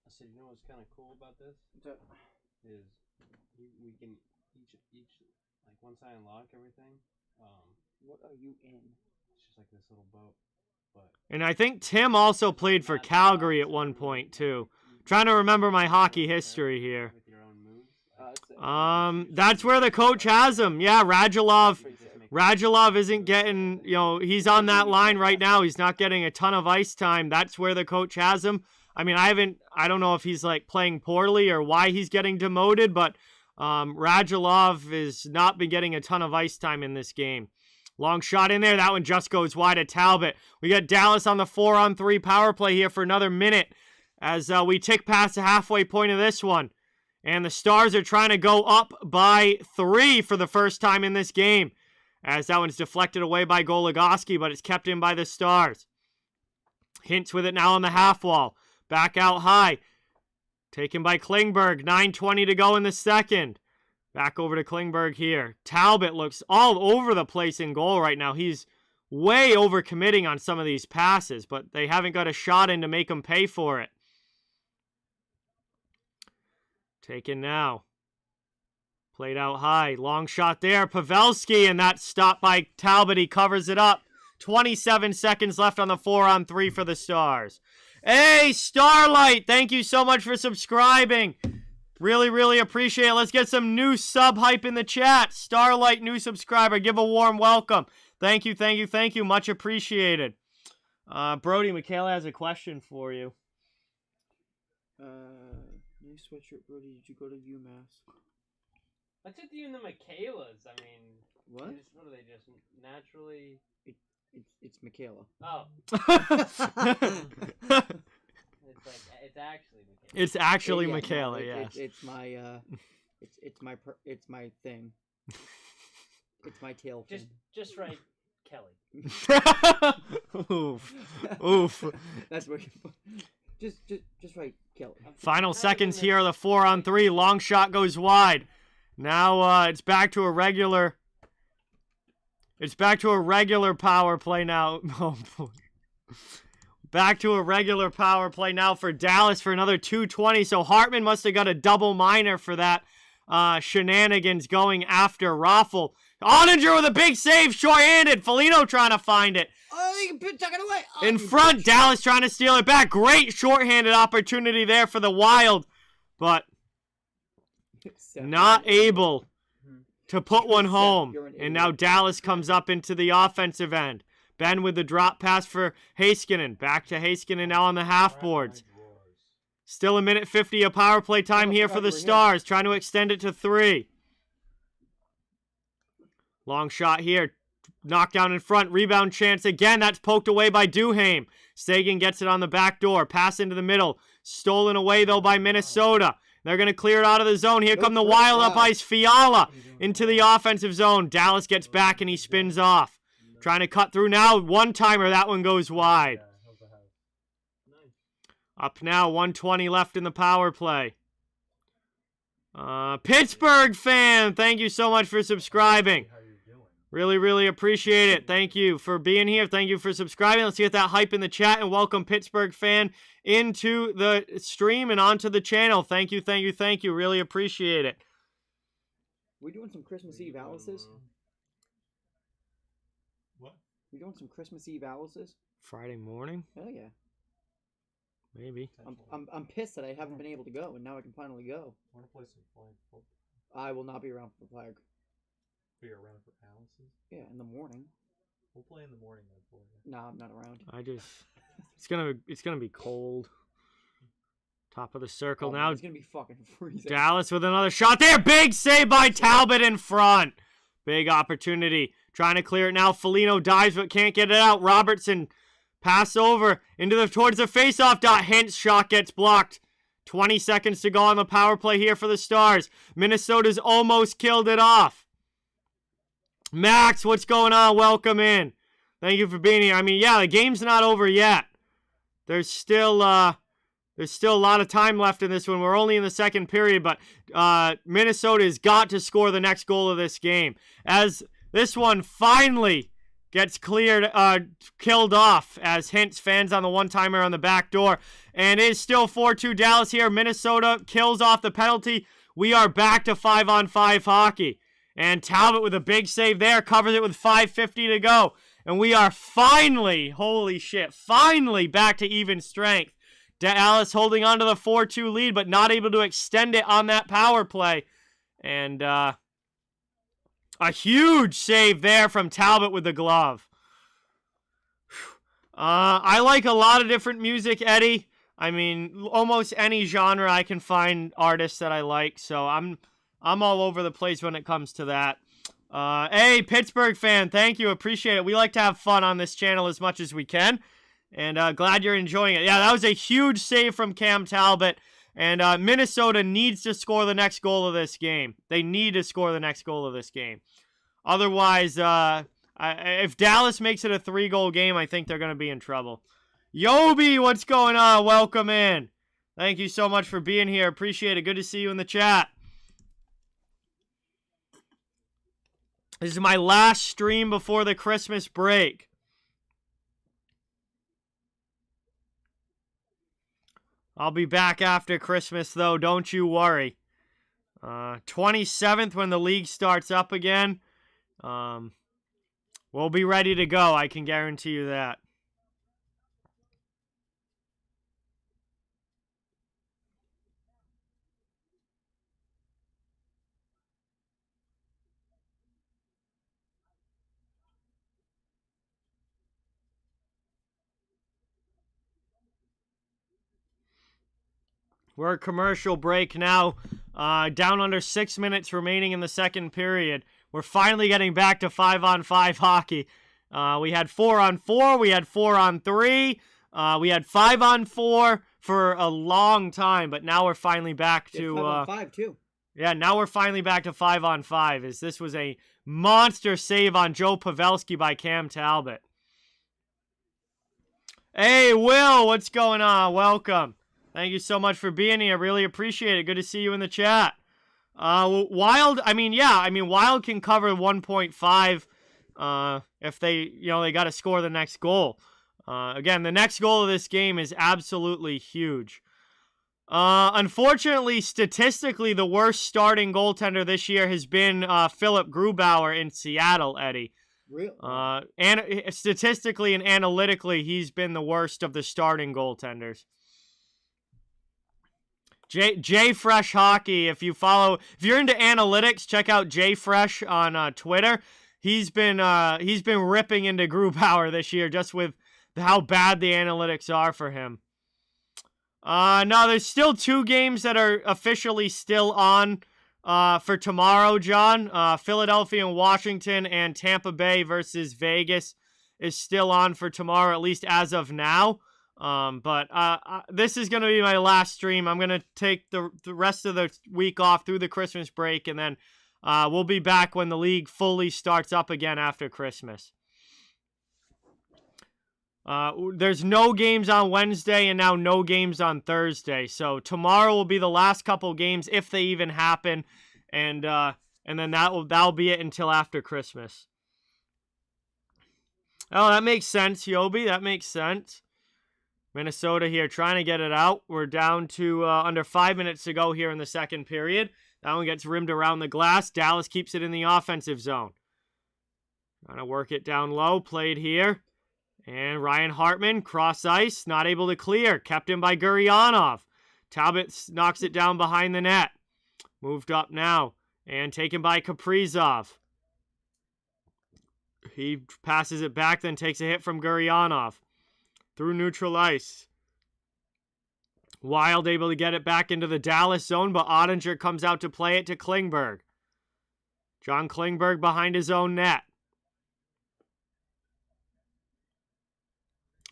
[SPEAKER 2] I said, you know what's kind of cool about this? Is we can each like once I unlock everything.
[SPEAKER 4] What are you in?
[SPEAKER 2] It's just like this little boat. But
[SPEAKER 1] And I think Tim also played for Calgary at one point too. Trying to remember my hockey history here.
[SPEAKER 2] with your own moves.
[SPEAKER 1] That's where the coach has him. Yeah, Radulov isn't getting, he's on that line right now. He's not getting a ton of ice time. That's where the coach has him. I mean, I don't know if he's like playing poorly or why he's getting demoted, but Radulov has not been getting a ton of ice time in this game. Long shot in there. That one just goes wide at Talbot. We got Dallas on the 4-on-3 power play here for another minute as we tick past the halfway point of this one. And the Stars are trying to go up by 3 for the first time in this game. As that one's deflected away by Goligoski, but it's kept in by the Stars. Hintz with it now on the half wall. Back out high. Taken by Klingberg. 9:20 to go in the second. Back over to Klingberg here. Talbot looks all over the place in goal right now. He's way overcommitting on some of these passes, but they haven't got a shot in to make them pay for it. Taken now. Played out high. Long shot there. Pavelski, and that stop by Talbot. He covers it up. 27 seconds left on the 4-on-3 for the Stars. Hey, Starlight, thank you so much for subscribing. Really, really appreciate it. Let's get some new sub hype in the chat. Starlight, new subscriber. Give a warm welcome. Thank you, thank you, thank you. Much appreciated. Brody, Michaela has a question for you.
[SPEAKER 4] Nice sweatshirt, Brody. Did you go to UMass?
[SPEAKER 2] What's with you and the Michaelas? I mean,
[SPEAKER 4] What?
[SPEAKER 2] What are they just naturally?
[SPEAKER 4] It's Michaela.
[SPEAKER 2] Oh. It's actually Michaela.
[SPEAKER 1] It's actually
[SPEAKER 4] Yeah,
[SPEAKER 1] Michaela,
[SPEAKER 4] no,
[SPEAKER 1] yes.
[SPEAKER 4] It's my thing. It's my tail fin.
[SPEAKER 2] Just right, Kelly.
[SPEAKER 1] Oof. Oof.
[SPEAKER 4] That's where you just right, Kelly.
[SPEAKER 1] Final seconds here. The 4-on-3. Long shot goes wide. Now it's back to a regular. It's back to a regular power play now. Oh, boy. Back to a regular power play now for Dallas for another 2:20. So Hartman must have got a double minor for that shenanigans going after Raffle. Oninger with a big save, short-handed. Foligno trying to find it.
[SPEAKER 4] Oh, you can tuck it away. Oh,
[SPEAKER 1] In front, Dallas trying to steal it back. Great short-handed opportunity there for the Wild, but not able to put one home. And now Dallas comes up into the offensive end. Ben with the drop pass for Heiskanen. Back to Heiskanen now on the half boards. Still a minute 50 of power play time here for the Stars. Trying to extend it to 3. Long shot here. Knockdown in front. Rebound chance again. That's poked away by Duhaime. Sagan gets it on the back door. Pass into the middle. Stolen away, though, by Minnesota. They're going to clear it out of the zone. Here come the Wild up ice. Fiala into the offensive zone. Dallas gets back, and he spins off. Trying to cut through now. One-timer. That one goes wide. Up now. 1:20 left in the power play. Pittsburgh fan, thank you so much for subscribing. Really, really appreciate it. Thank you for being here. Thank you for subscribing. Let's get that hype in the chat and welcome Pittsburgh fan into the stream and onto the channel. Thank you, thank you, thank you. Really appreciate it.
[SPEAKER 4] We doing some Christmas Eve Alice's?
[SPEAKER 3] What?
[SPEAKER 4] We doing some Christmas Eve Alice's?
[SPEAKER 1] Friday morning?
[SPEAKER 4] Hell yeah.
[SPEAKER 1] Maybe.
[SPEAKER 4] I'm pissed that I haven't been able to go, and now I can finally go.
[SPEAKER 3] I want to play some flag.
[SPEAKER 4] I will not be around for the flag.
[SPEAKER 3] Be around for Alice's?
[SPEAKER 4] Yeah, in the morning.
[SPEAKER 3] We'll play in the morning then for you.
[SPEAKER 4] No, I'm not around.
[SPEAKER 1] It's gonna be cold. Top of the circle
[SPEAKER 4] Oh,
[SPEAKER 1] now.
[SPEAKER 4] It's gonna be fucking freezing.
[SPEAKER 1] Dallas with another shot there. Big save by Talbot in front. Big opportunity. Trying to clear it now. Foligno dives but can't get it out. Robertson pass over towards the faceoff dot. Hintz shot gets blocked. 20 seconds to go on the power play here for the Stars. Minnesota's almost killed it off. Max, what's going on? Welcome in. Thank you for being here. I mean, yeah, the game's not over yet. There's still a lot of time left in this one. We're only in the second period, but Minnesota has got to score the next goal of this game. As this one finally gets cleared, killed off as Hintz fans on the one-timer on the back door. And it is still 4-2 Dallas here. Minnesota kills off the penalty. We are back to 5-on-5 hockey. And Talbot with a big save there, covers it with 5:50 to go. And we are finally, holy shit, finally back to even strength. Dallas holding on to the 4-2 lead, but not able to extend it on that power play. And a huge save there from Talbot with the glove. I like a lot of different music, Eddie. I mean, almost any genre I can find artists that I like. So I'm all over the place when it comes to that. Hey, Pittsburgh fan, thank you. Appreciate it. We like to have fun on this channel as much as we can. And glad you're enjoying it. Yeah, that was a huge save from Cam Talbot. And Minnesota needs to score the next goal of this game. They need to score the next goal of this game. Otherwise, if Dallas makes it a 3-goal game, I think they're going to be in trouble. Yobi, what's going on? Welcome in. Thank you so much for being here. Appreciate it. Good to see you in the chat. This is my last stream before the Christmas break. I'll be back after Christmas, though. Don't you worry. 27th when the league starts up again. We'll be ready to go. I can guarantee you that. We're at commercial break now. Down under 6 minutes remaining in the second period. We're finally getting back to 5-on-5 hockey. We had 4-on-4. We had 4-on-3. We had 5-on-4 for a long time, but now we're finally back to
[SPEAKER 4] 5-on-5 too.
[SPEAKER 1] Yeah, now we're finally back to 5-on-5. As this was a monster save on Joe Pavelski by Cam Talbot. Hey, Will, what's going on? Welcome. Thank you so much for being here. Really appreciate it. Good to see you in the chat. Wild, Wild can cover 1.5 if they got to score the next goal. Again, the next goal of this game is absolutely huge. Unfortunately, statistically, the worst starting goaltender this year has been Philip Grubauer in Seattle, Eddie.
[SPEAKER 4] Really?
[SPEAKER 1] And statistically and analytically, he's been the worst of the starting goaltenders. J Fresh Hockey, if you're into analytics, check out J Fresh on Twitter. He's been ripping into Grubauer this year just with how bad the analytics are for him. No, there's still 2 games that are officially still on for tomorrow, John. Philadelphia and Washington and Tampa Bay versus Vegas is still on for tomorrow, at least as of now. But this is going to be my last stream. I'm going to take the rest of the week off through the Christmas break, and then we'll be back when the league fully starts up again after Christmas. There's no games on Wednesday and now no games on Thursday. So tomorrow will be the last couple games if they even happen, and then that'll be it until after Christmas. Oh, that makes sense, Yobi. That makes sense. Minnesota here trying to get it out. We're down to under 5 minutes to go here in the second period. That one gets rimmed around the glass. Dallas keeps it in the offensive zone. Trying to work it down low. Played here. And Ryan Hartman, cross ice, not able to clear. Kept in by Gurionov. Talbot knocks it down behind the net. Moved up now. And taken by Kaprizov. He passes it back, then takes a hit from Gurionov. Through neutral ice. Wild able to get it back into the Dallas zone, but Ottinger comes out to play it to Klingberg. John Klingberg behind his own net.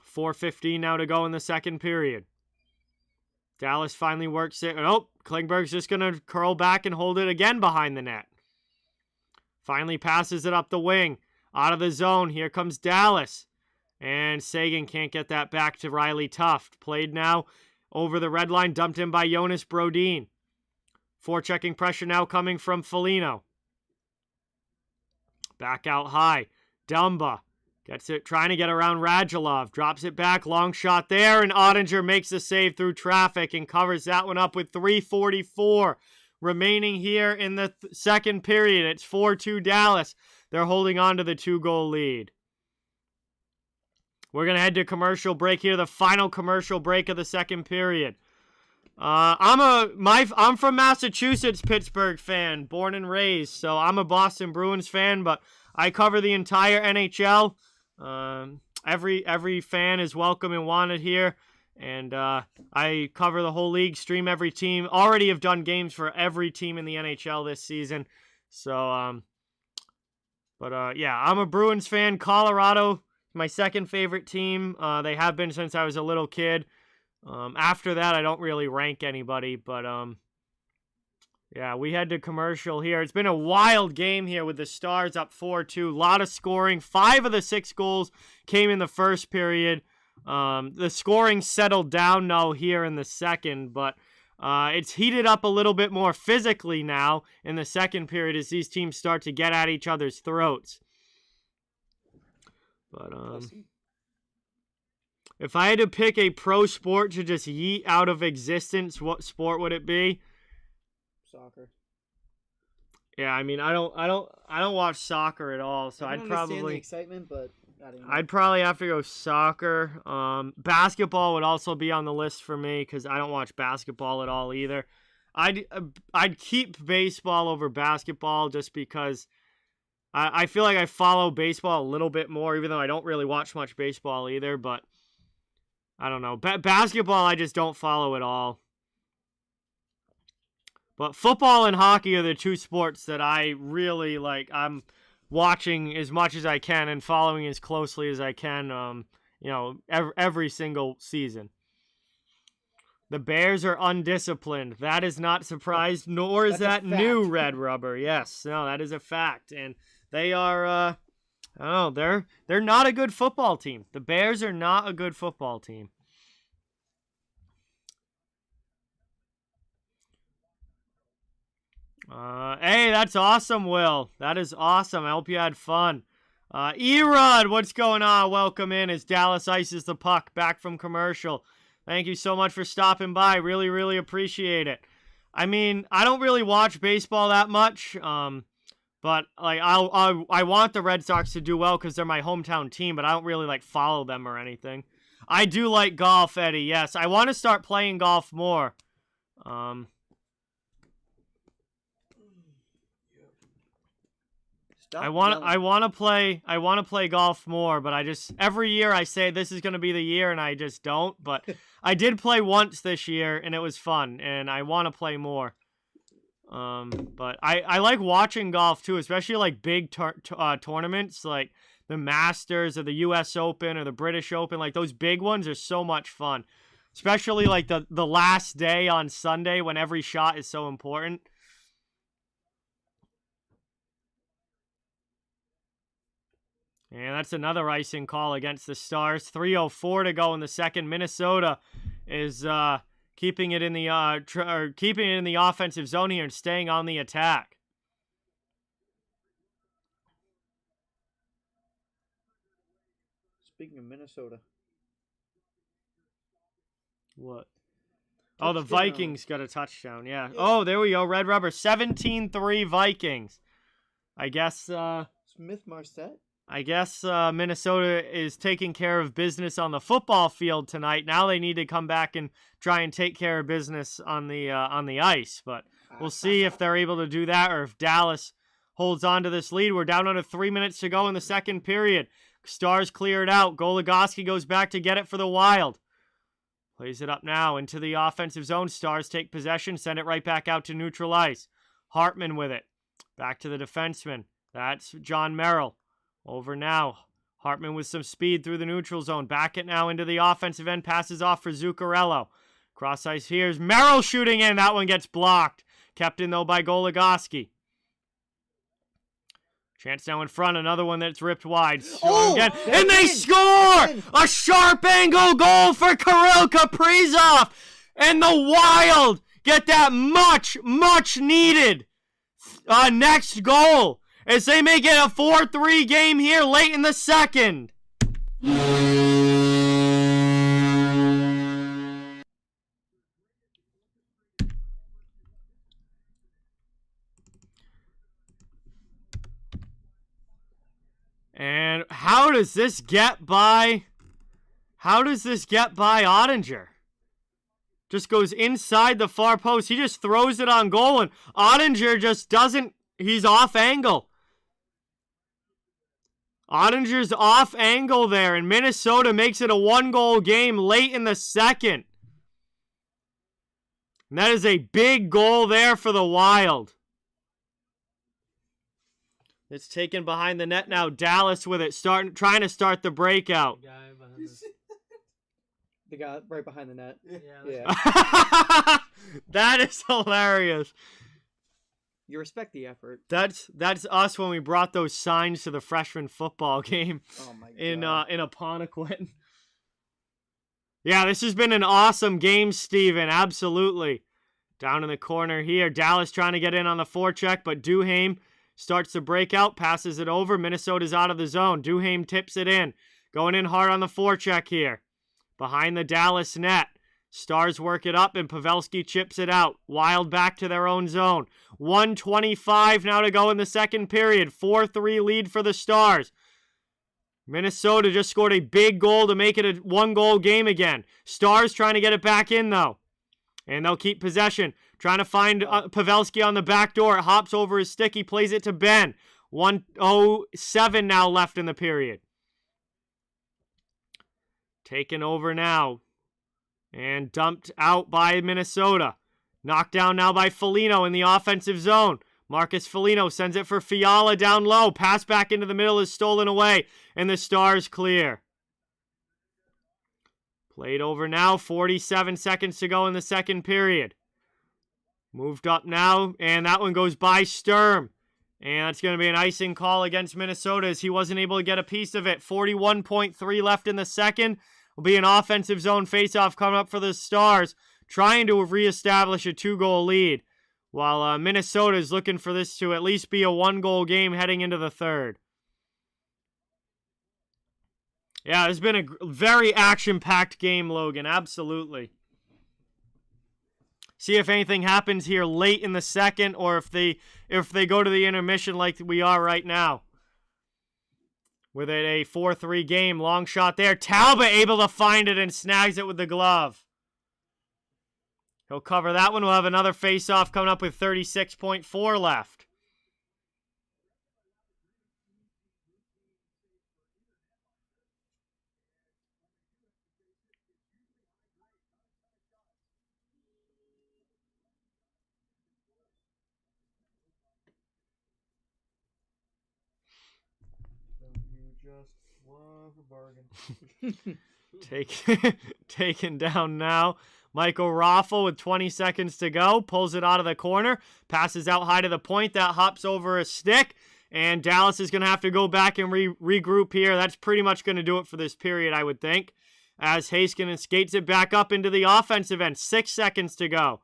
[SPEAKER 1] 4:15 now to go in the second period. Dallas finally works it. Oh, Klingberg's just going to curl back and hold it again behind the net. Finally passes it up the wing. Out of the zone. Here comes Dallas. And Sagan can't get that back to Riley Tuft. Played now over the red line. Dumped in by Jonas Brodin. Forechecking pressure now coming from Foligno. Back out high. Dumba gets it, trying to get around Radulov. Drops it back. Long shot there. And Ottinger makes the save through traffic and covers that one up with 3:44 remaining here in the second period. It's 4-2 Dallas. They're holding on to the 2-goal lead. We're going to head to commercial break here, the final commercial break of the second period. I'm from Massachusetts, Pittsburgh fan, born and raised, so I'm a Boston Bruins fan, but I cover the entire NHL. Every fan is welcome and wanted here, and I cover the whole league, stream every team. Already have done games for every team in the NHL this season, so yeah, I'm a Bruins fan. Colorado, my second favorite team. They have been since I was a little kid. After that, I don't really rank anybody, but yeah, we head to commercial here. It's been a wild game here with the Stars up 4-2. A lot of scoring. 5 of the 6 goals came in the first period. The scoring settled down now here in the second, but it's heated up a little bit more physically now in the second period as these teams start to get at each other's throats. But If I had to pick a pro sport to just yeet out of existence, what sport would it be?
[SPEAKER 4] Soccer.
[SPEAKER 1] Yeah, I mean, I don't watch soccer at all, so
[SPEAKER 4] I
[SPEAKER 1] I'd
[SPEAKER 4] don't understand
[SPEAKER 1] probably
[SPEAKER 4] the excitement, but I don't know.
[SPEAKER 1] I'd probably have to go soccer. Basketball would also be on the list for me because I don't watch basketball at all either. I'd keep baseball over basketball just because I feel like I follow baseball a little bit more, even though I don't really watch much baseball either. But I don't know. Basketball, I just don't follow at all. But football and hockey are the two sports that I really like. I'm watching as much as I can and following as closely as I can. Every single season. The Bears are undisciplined. That is not surprised, nor is that new, Red Rubber. Yes, no, that is a fact, and they are. They're not a good football team. The Bears are not a good football team. Hey, that's awesome, Will. That is awesome. I hope you had fun. Erod, what's going on? Welcome in as Dallas ices the puck back from commercial. Thank you so much for stopping by. Really, really appreciate it. I mean, I don't really watch baseball that much, but like I want the Red Sox to do well because they're my hometown team, but I don't really like follow them or anything. I do like golf, Eddie. Yes, I want to start playing golf more. I want to play golf more, but I just every year I say this is going to be the year and I just don't, but I did play once this year and it was fun and I want to play more. But I like watching golf too, especially like big tournaments like the Masters or the US Open or the British Open. Like those big ones are so much fun, especially like the last day on Sunday when every shot is so important. And that's another icing call against the Stars. 3:04 to go in the second. Minnesota is keeping it in the offensive zone here and staying on the attack.
[SPEAKER 4] Speaking of Minnesota.
[SPEAKER 1] What? Oh, the Vikings got a touchdown. Yeah. Oh, there we go. Red Rubber. 17-3 Vikings. I guess
[SPEAKER 4] Smith-Marset?
[SPEAKER 1] I guess Minnesota is taking care of business on the football field tonight. Now they need to come back and try and take care of business on the ice. But we'll see if they're able to do that or if Dallas holds on to this lead. We're down under 3 minutes to go in the second period. Stars clear it out. Goligoski goes back to get it for the Wild. Plays it up now into the offensive zone. Stars take possession, send it right back out to neutral ice. Hartman with it. Back to the defenseman. That's John Merrill. Over now. Hartman with some speed through the neutral zone. Back it now into the offensive end. Passes off for Zuccarello. Cross ice here's Merrill shooting in. That one gets blocked. Kept in though by Goligoski. Chance now in front. Another one that's ripped wide. Again. And they score! A sharp angle goal for Kirill Kaprizov. And the Wild get that much, much needed next goal. As they make it a 4-3 game here late in the second. And how does this get by Ottinger? Just goes inside the far post. He just throws it on goal and Ottinger just doesn't, he's off angle. Ottinger's off angle there, and Minnesota makes it a 1-goal game late in the second. And that is a big goal there for the Wild. It's taken behind the net now. Dallas with it, trying to start the breakout.
[SPEAKER 4] The guy right behind the net.
[SPEAKER 2] Yeah.
[SPEAKER 1] That is hilarious.
[SPEAKER 4] You respect the effort.
[SPEAKER 1] That's us when we brought those signs to the freshman football game in Apponequet. Yeah, this has been an awesome game, Steven. Absolutely. Down in the corner here. Dallas trying to get in on the forecheck, but Duhaime starts the breakout, passes it over. Minnesota's out of the zone. Duhaime tips it in. Going in hard on the forecheck here. behind the Dallas net. Stars work it up, and Pavelski chips it out. Wild back to their own zone. 1:25 now to go in the second period. 4-3 lead for the Stars. Minnesota just scored a big goal to make it a one-goal game again. Stars trying to get it back in, though. And they'll keep possession. Trying to find Pavelski on the back door. It hops over his stick. He plays it to Ben. 1:07 now left in the period. Taken over now. And dumped out by Minnesota. Knocked down now by Foligno in the offensive zone. Marcus Foligno sends it for Fiala down low. Pass back into the middle is stolen away. And the Stars clear. Played over now. 47 seconds to go in the second period. Moved up now. And that one goes by Sturm. And it's going to be an icing call against Minnesota as he wasn't able to get a piece of it. 41.3 left in the second. Will be an offensive zone faceoff coming up for the Stars, trying to reestablish a 2-goal lead, while Minnesota is looking for this to at least be a 1-goal game heading into the third. Yeah, it's been a very action-packed game, Logan. Absolutely. See if anything happens here late in the second, or if they go to the intermission like we are right now. With it a 4-3 game. Long shot there. Talbot able to find it and snags it with the glove. He'll cover that one. We'll have another face-off coming up with 36.4 left. Taken down now. Michael Raffle with 20 seconds to go. Pulls it out of the corner. Passes out high to the point. That hops over a stick. And Dallas is going to have to go back and regroup here. That's pretty much going to do it for this period, I would think. As Heiskanen skates it back up into the offensive end. 6 seconds to go.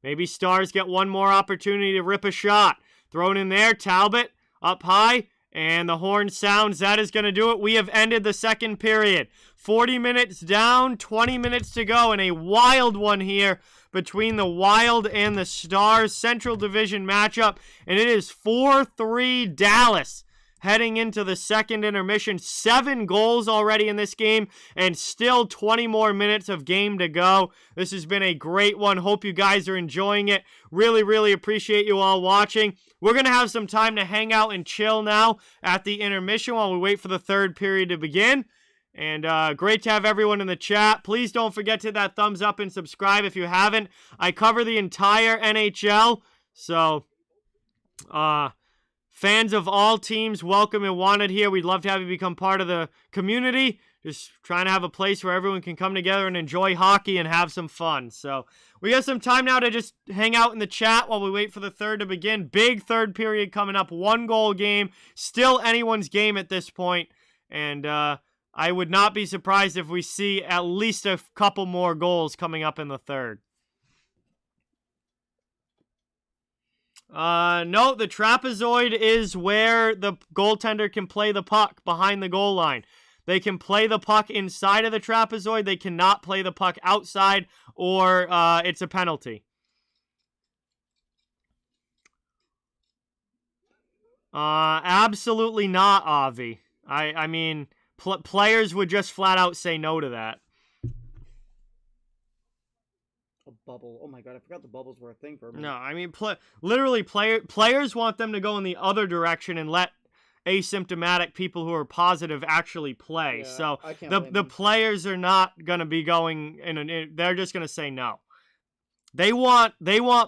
[SPEAKER 1] Maybe Stars get one more opportunity to rip a shot. Thrown in there. Talbot up high. And the horn sounds. That is going to do it. We have ended the second period. 40 minutes down, 20 minutes to go, and a wild one here between the Wild and the Stars. Central Division matchup, and it is 4-3 Dallas heading into the second intermission. 7 goals already in this game, and still 20 more minutes of game to go. This has been a great one. Hope you guys are enjoying it. Really, really appreciate you all watching. We're going to have some time to hang out and chill now at the intermission while we wait for the third period to begin. And great to have everyone in the chat. Please don't forget to hit that thumbs up and subscribe if you haven't. I cover the entire NHL, so fans of all teams, welcome and wanted here. We'd love to have you become part of the community. Just trying to have a place where everyone can come together and enjoy hockey and have some fun. So we got some time now to just hang out in the chat while we wait for the third to begin. Big third period coming up. 1-goal game. Still anyone's game at this point. And I would not be surprised if we see at least a couple more goals coming up in the third. No, the trapezoid is where the goaltender can play the puck behind the goal line. They can play the puck inside of the trapezoid. They cannot play the puck outside, or it's a penalty. Absolutely not, Avi. I mean, players would just flat out say no to that.
[SPEAKER 4] A bubble. Oh my god, I forgot the bubbles were a thing for a minute.
[SPEAKER 1] No, I mean, literally, players want them to go in the other direction and let asymptomatic people who are positive actually play.
[SPEAKER 4] Yeah,
[SPEAKER 1] so
[SPEAKER 4] I can't
[SPEAKER 1] the players are not going to be going they're just going to say no. They want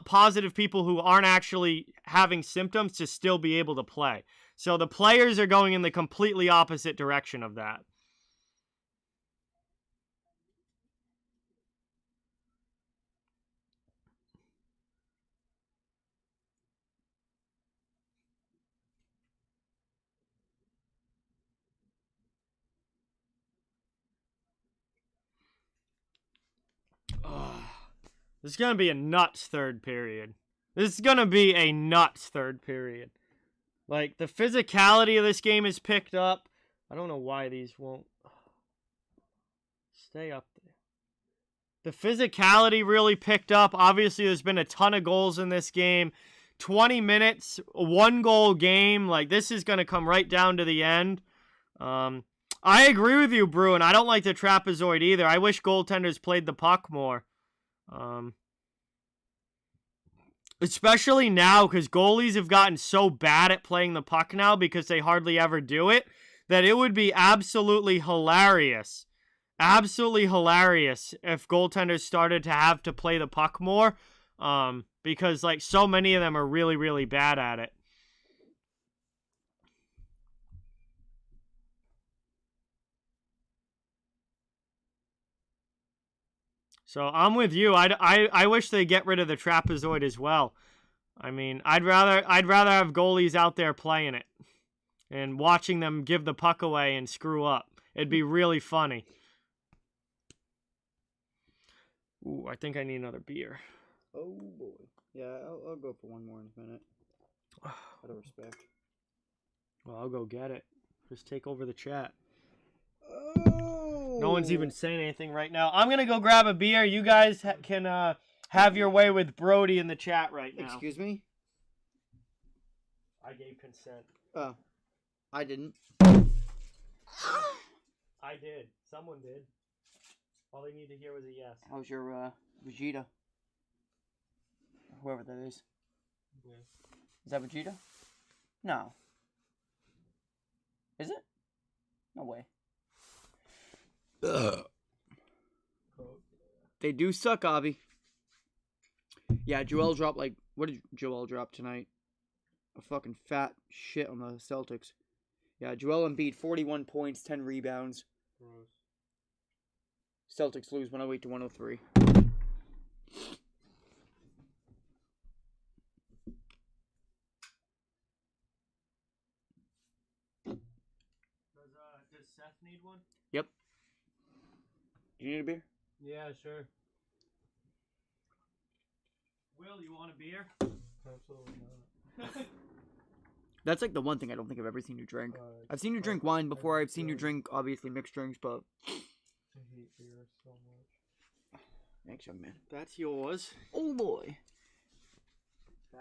[SPEAKER 1] positive people who aren't actually having symptoms to still be able to play. So the players are going in the completely opposite direction of that. This is going to be a nuts third period. This is going to be a nuts third period. Like, the physicality of this game is picked up. I don't know why these won't stay up there. The physicality really picked up. Obviously, there's been a ton of goals in this game. 20 minutes, 1-goal game. Like, this is going to come right down to the end. I agree with you, Bruin. I don't like the trapezoid either. I wish goaltenders played the puck more. Especially now, because goalies have gotten so bad at playing the puck now because they hardly ever do it, that it would be absolutely hilarious. Absolutely hilarious if goaltenders started to have to play the puck more. Because, like, so many of them are really, really bad at it. So I'm with you. I wish they get rid of the trapezoid as well. I mean, I'd rather have goalies out there playing it and watching them give the puck away and screw up. It'd be really funny. Ooh, I think I need another beer.
[SPEAKER 4] Oh boy. Yeah, I'll go for one more in a minute. Out of respect.
[SPEAKER 1] Well, I'll go get it. Just take over the chat.
[SPEAKER 4] Oh.
[SPEAKER 1] No one's even saying anything right now. I'm going to go grab a beer. You guys can have your way with Brody in the chat right now.
[SPEAKER 4] Excuse me?
[SPEAKER 1] I gave consent.
[SPEAKER 4] Oh. I didn't.
[SPEAKER 1] I did. Someone did. All they need to hear was a yes.
[SPEAKER 4] How's your Vegeta? Whoever that is.
[SPEAKER 3] Yeah.
[SPEAKER 4] Is that Vegeta? No. Is it? No way. They do suck, Avi. Yeah, Joel dropped like... What did Joel drop tonight? A fucking fat shit on the Celtics. Yeah, Joel Embiid, 41 points, 10 rebounds.
[SPEAKER 3] Gross.
[SPEAKER 4] Celtics lose 108 to 103.
[SPEAKER 1] Does Seth need one?
[SPEAKER 4] Yep. Do you need a beer?
[SPEAKER 2] Yeah, sure.
[SPEAKER 1] Will, you want a beer?
[SPEAKER 3] Absolutely not.
[SPEAKER 4] That's like the one thing I don't think I've ever seen you drink. I've seen you drink
[SPEAKER 3] I-
[SPEAKER 4] wine before.
[SPEAKER 3] I
[SPEAKER 4] I've seen you drink, obviously, mixed drinks, but...
[SPEAKER 3] I hate beer so much.
[SPEAKER 4] Thanks, young man.
[SPEAKER 1] That's yours.
[SPEAKER 4] Oh, boy.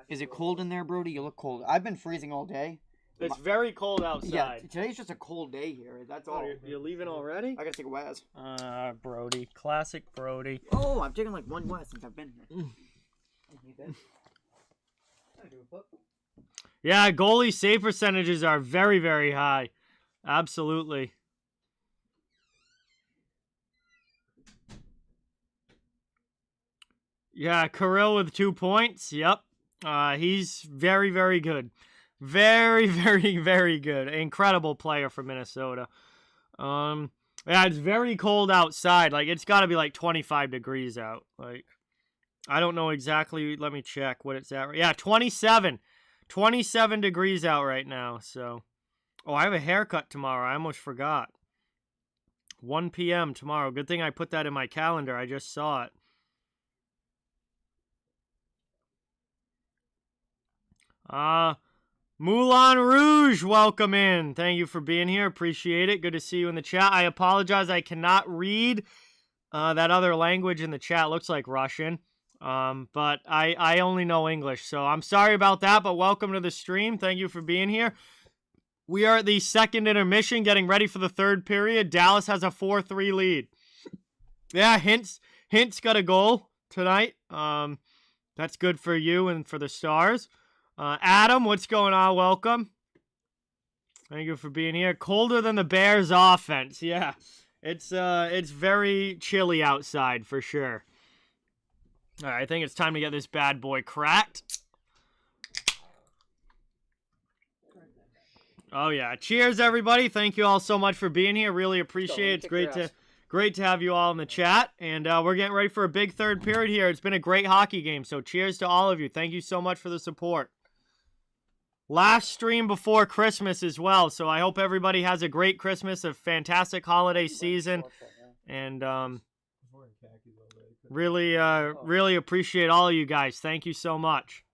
[SPEAKER 4] Is it cold in there, Brody? You look cold. I've been freezing all day.
[SPEAKER 1] It's very cold
[SPEAKER 4] Yeah,
[SPEAKER 1] outside.
[SPEAKER 4] today's just a cold day here. That's all.
[SPEAKER 1] You're leaving already?
[SPEAKER 4] I gotta take a Waz.
[SPEAKER 1] Brody. Classic Brody.
[SPEAKER 4] Oh, I've taken like one Waz since I've been here. I need that. I do a flip.
[SPEAKER 1] Yeah, goalie save percentages are very, very high. Absolutely. Yeah, Kirill with 2 points. Yep. He's very, very good. Very, very, very good. Incredible player for Minnesota. Yeah, it's very cold outside. Like, it's got to be like 25 degrees out. Like, I don't know exactly. Let me check what it's at. Yeah, 27. 27 degrees out right now. So, oh, I have a haircut tomorrow. I almost forgot. 1 p.m. tomorrow. Good thing I put that in my calendar. I just saw it. Moulin Rouge, welcome in. Thank you for being here. Appreciate it. Good to see you in the chat. I apologize. I cannot read that other language in the chat. Looks like Russian. But I only know English. So I'm sorry about that, but welcome to the stream. Thank you for being here. We are at the second intermission, getting ready for the third period. Dallas has a 4-3 lead. Yeah, Hint's got a goal tonight. That's good for you and for the Stars. Adam, what's going on? Welcome. Thank you for being here. Colder than the Bears offense. Yeah. It's very chilly outside for sure. All right, I think it's time to get this bad boy cracked. Oh yeah. Cheers everybody. Thank you all so much for being here. Really appreciate it. It's great to have you all in the chat. And we're getting ready for a big third period here. It's been a great hockey game. So cheers to all of you. Thank you so much for the support. Last stream before Christmas as well. So I hope everybody has a great Christmas, a fantastic holiday season. And really appreciate all of you guys. Thank you so much.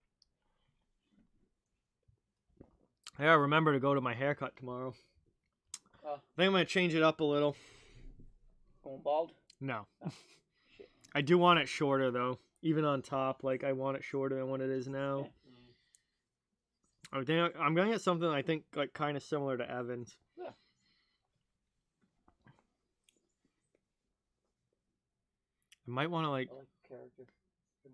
[SPEAKER 1] Yeah, remember to go to my haircut tomorrow. I think I'm going to change it up a little.
[SPEAKER 4] Going bald?
[SPEAKER 1] No. I do want it shorter though. Even on top, like I want it shorter than what it is now. I think I'm gonna get something I think like kind of similar to Evan's.
[SPEAKER 4] Yeah.
[SPEAKER 1] I might want to like.
[SPEAKER 4] I like the character.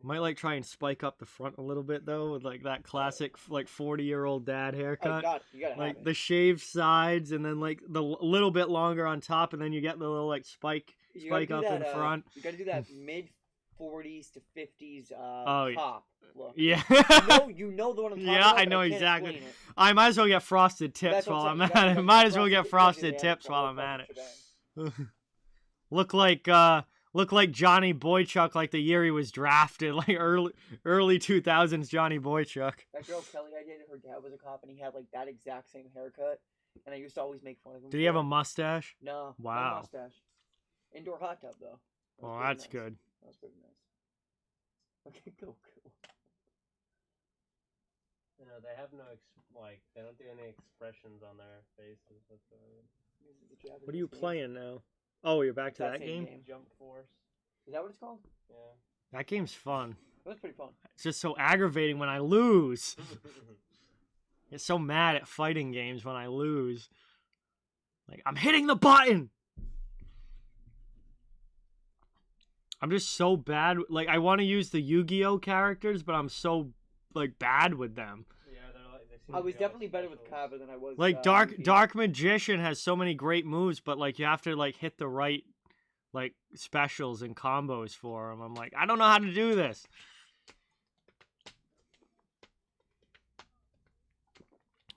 [SPEAKER 1] Might like try and spike up the front a little bit though, with like that classic like 40-year-old dad haircut.
[SPEAKER 4] You gotta
[SPEAKER 1] Like
[SPEAKER 4] have
[SPEAKER 1] the
[SPEAKER 4] it.
[SPEAKER 1] shaved sides, and then like the little bit longer on top, and then you get the little like spike up in front.
[SPEAKER 4] You gotta do that mid 40s to 50s
[SPEAKER 1] Oh,
[SPEAKER 4] top look.
[SPEAKER 1] Yeah.
[SPEAKER 4] You know the one I'm talking
[SPEAKER 1] Yeah,
[SPEAKER 4] about,
[SPEAKER 1] I
[SPEAKER 4] but
[SPEAKER 1] know
[SPEAKER 4] can't
[SPEAKER 1] exactly.
[SPEAKER 4] explain it.
[SPEAKER 1] I might as well get frosted tips
[SPEAKER 4] That's what
[SPEAKER 1] while I'm
[SPEAKER 4] I'm
[SPEAKER 1] at
[SPEAKER 4] saying. You
[SPEAKER 1] it.
[SPEAKER 4] gotta
[SPEAKER 1] Might as well get
[SPEAKER 4] frosted
[SPEAKER 1] frosted
[SPEAKER 4] tips
[SPEAKER 1] tips while I'm at
[SPEAKER 4] fucking
[SPEAKER 1] it.
[SPEAKER 4] shebang.
[SPEAKER 1] Look like Johnny Boychuk, like the year he was drafted, like early 2000s Johnny Boychuk.
[SPEAKER 4] That girl Kelly I dated, her dad was a cop, and he had like that exact same haircut, and I used to always make fun of him.
[SPEAKER 1] Did he have a mustache?
[SPEAKER 4] No.
[SPEAKER 1] Wow.
[SPEAKER 4] No mustache. Indoor hot tub though. That was
[SPEAKER 1] Well,
[SPEAKER 4] pretty
[SPEAKER 1] that's
[SPEAKER 4] nice.
[SPEAKER 1] good.
[SPEAKER 4] That was pretty nice. Okay, cool.
[SPEAKER 2] You know, they have no they don't do any expressions on their faces whatsoever.
[SPEAKER 1] What are you playing now? Oh, you're back to that
[SPEAKER 4] same
[SPEAKER 1] game?
[SPEAKER 2] Jump Force.
[SPEAKER 4] Is that what it's called?
[SPEAKER 2] Yeah.
[SPEAKER 1] That game's fun.
[SPEAKER 4] That's pretty fun.
[SPEAKER 1] It's just so aggravating when I lose. I get so mad at fighting games when I lose. Like, I'm hitting the button! I'm just so bad. Like, I want to use the Yu-Gi-Oh characters, but I'm so, like, bad with them.
[SPEAKER 2] Yeah, they seem
[SPEAKER 4] I
[SPEAKER 2] to
[SPEAKER 4] was
[SPEAKER 2] be all
[SPEAKER 4] definitely better with
[SPEAKER 2] specials.
[SPEAKER 4] Kava than I was.
[SPEAKER 1] Like,
[SPEAKER 4] Yugi.
[SPEAKER 1] Dark Magician has so many great moves, but, like, you have to, like, hit the right, like, specials and combos for him. I'm like, I don't know how to do this.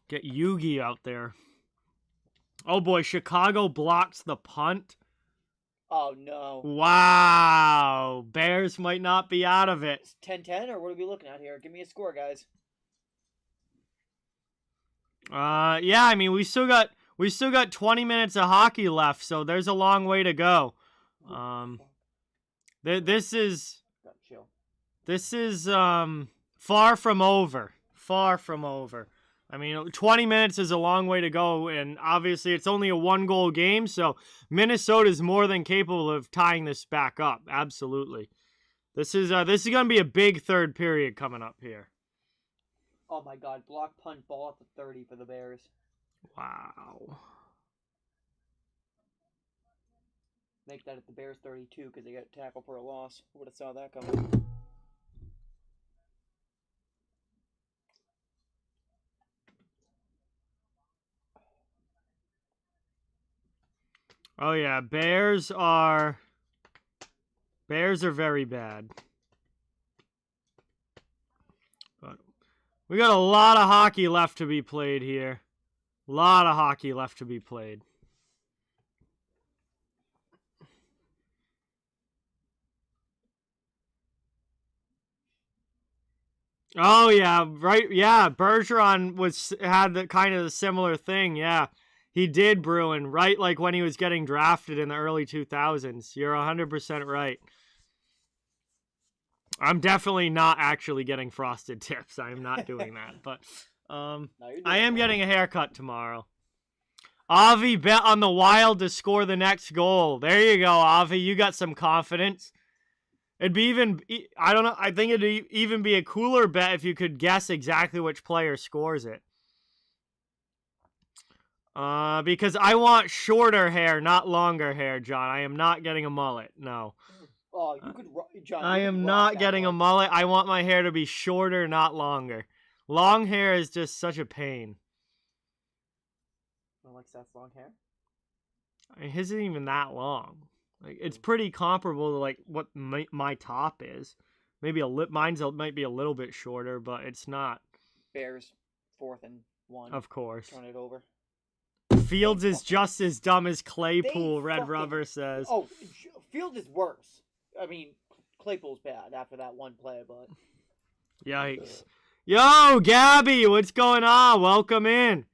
[SPEAKER 1] Get Yugi out there. Oh boy, Chicago blocks the punt.
[SPEAKER 4] Oh no.
[SPEAKER 1] Wow. Bears might not be out of it.
[SPEAKER 4] It's 10-10, or what are we looking at here? Give me a score, guys.
[SPEAKER 1] Yeah, I mean, we still got 20 minutes of hockey left, so there's a long way to go. This is
[SPEAKER 4] Chill.
[SPEAKER 1] Far from over. Far from over. I mean, 20 minutes is a long way to go, and obviously it's only a 1-goal game, so Minnesota is more than capable of tying this back up. Absolutely. This is going to be a big third period coming up here.
[SPEAKER 4] Oh my god, block punt ball at the 30 for the Bears.
[SPEAKER 1] Wow.
[SPEAKER 4] Make that at the Bears 32 because they got tackled for a loss. Would have saw that coming.
[SPEAKER 1] Oh yeah, Bears are very bad. But we got a lot of hockey left to be played here. A lot of hockey left to be played. Oh yeah, right. Yeah, Bergeron had the kind of the similar thing. Yeah, he did, Bruin. Right, like when he was getting drafted in the early 2000s. You're 100% right. I'm definitely not actually getting frosted tips. I am not doing that, but I am getting a haircut tomorrow. Avi bet on the Wild to score the next goal. There you go, Avi. You got some confidence. It'd be I don't know. I think it'd even be a cooler bet if you could guess exactly which player scores it. Because I want shorter hair, not longer hair, John. I am not getting a mullet. No.
[SPEAKER 4] Oh, you could, John.
[SPEAKER 1] I am not getting a mullet. I want my hair to be shorter, not longer. Long hair is just such a pain.
[SPEAKER 4] I don't like Seth's long hair.
[SPEAKER 1] I mean, his isn't even that long. Like, it's pretty comparable to like what my top is. Maybe mine's might be a little bit shorter, but it's not.
[SPEAKER 4] Bears 4th and 1.
[SPEAKER 1] Of course.
[SPEAKER 4] Turn it over.
[SPEAKER 1] Fields is just as dumb as Claypool,
[SPEAKER 4] They
[SPEAKER 1] Red
[SPEAKER 4] fucking-
[SPEAKER 1] Rubber says.
[SPEAKER 4] Oh, Field is worse. I mean, Claypool's bad after that one play, but
[SPEAKER 1] Yikes. Yo, Gabby, what's going on? Welcome in.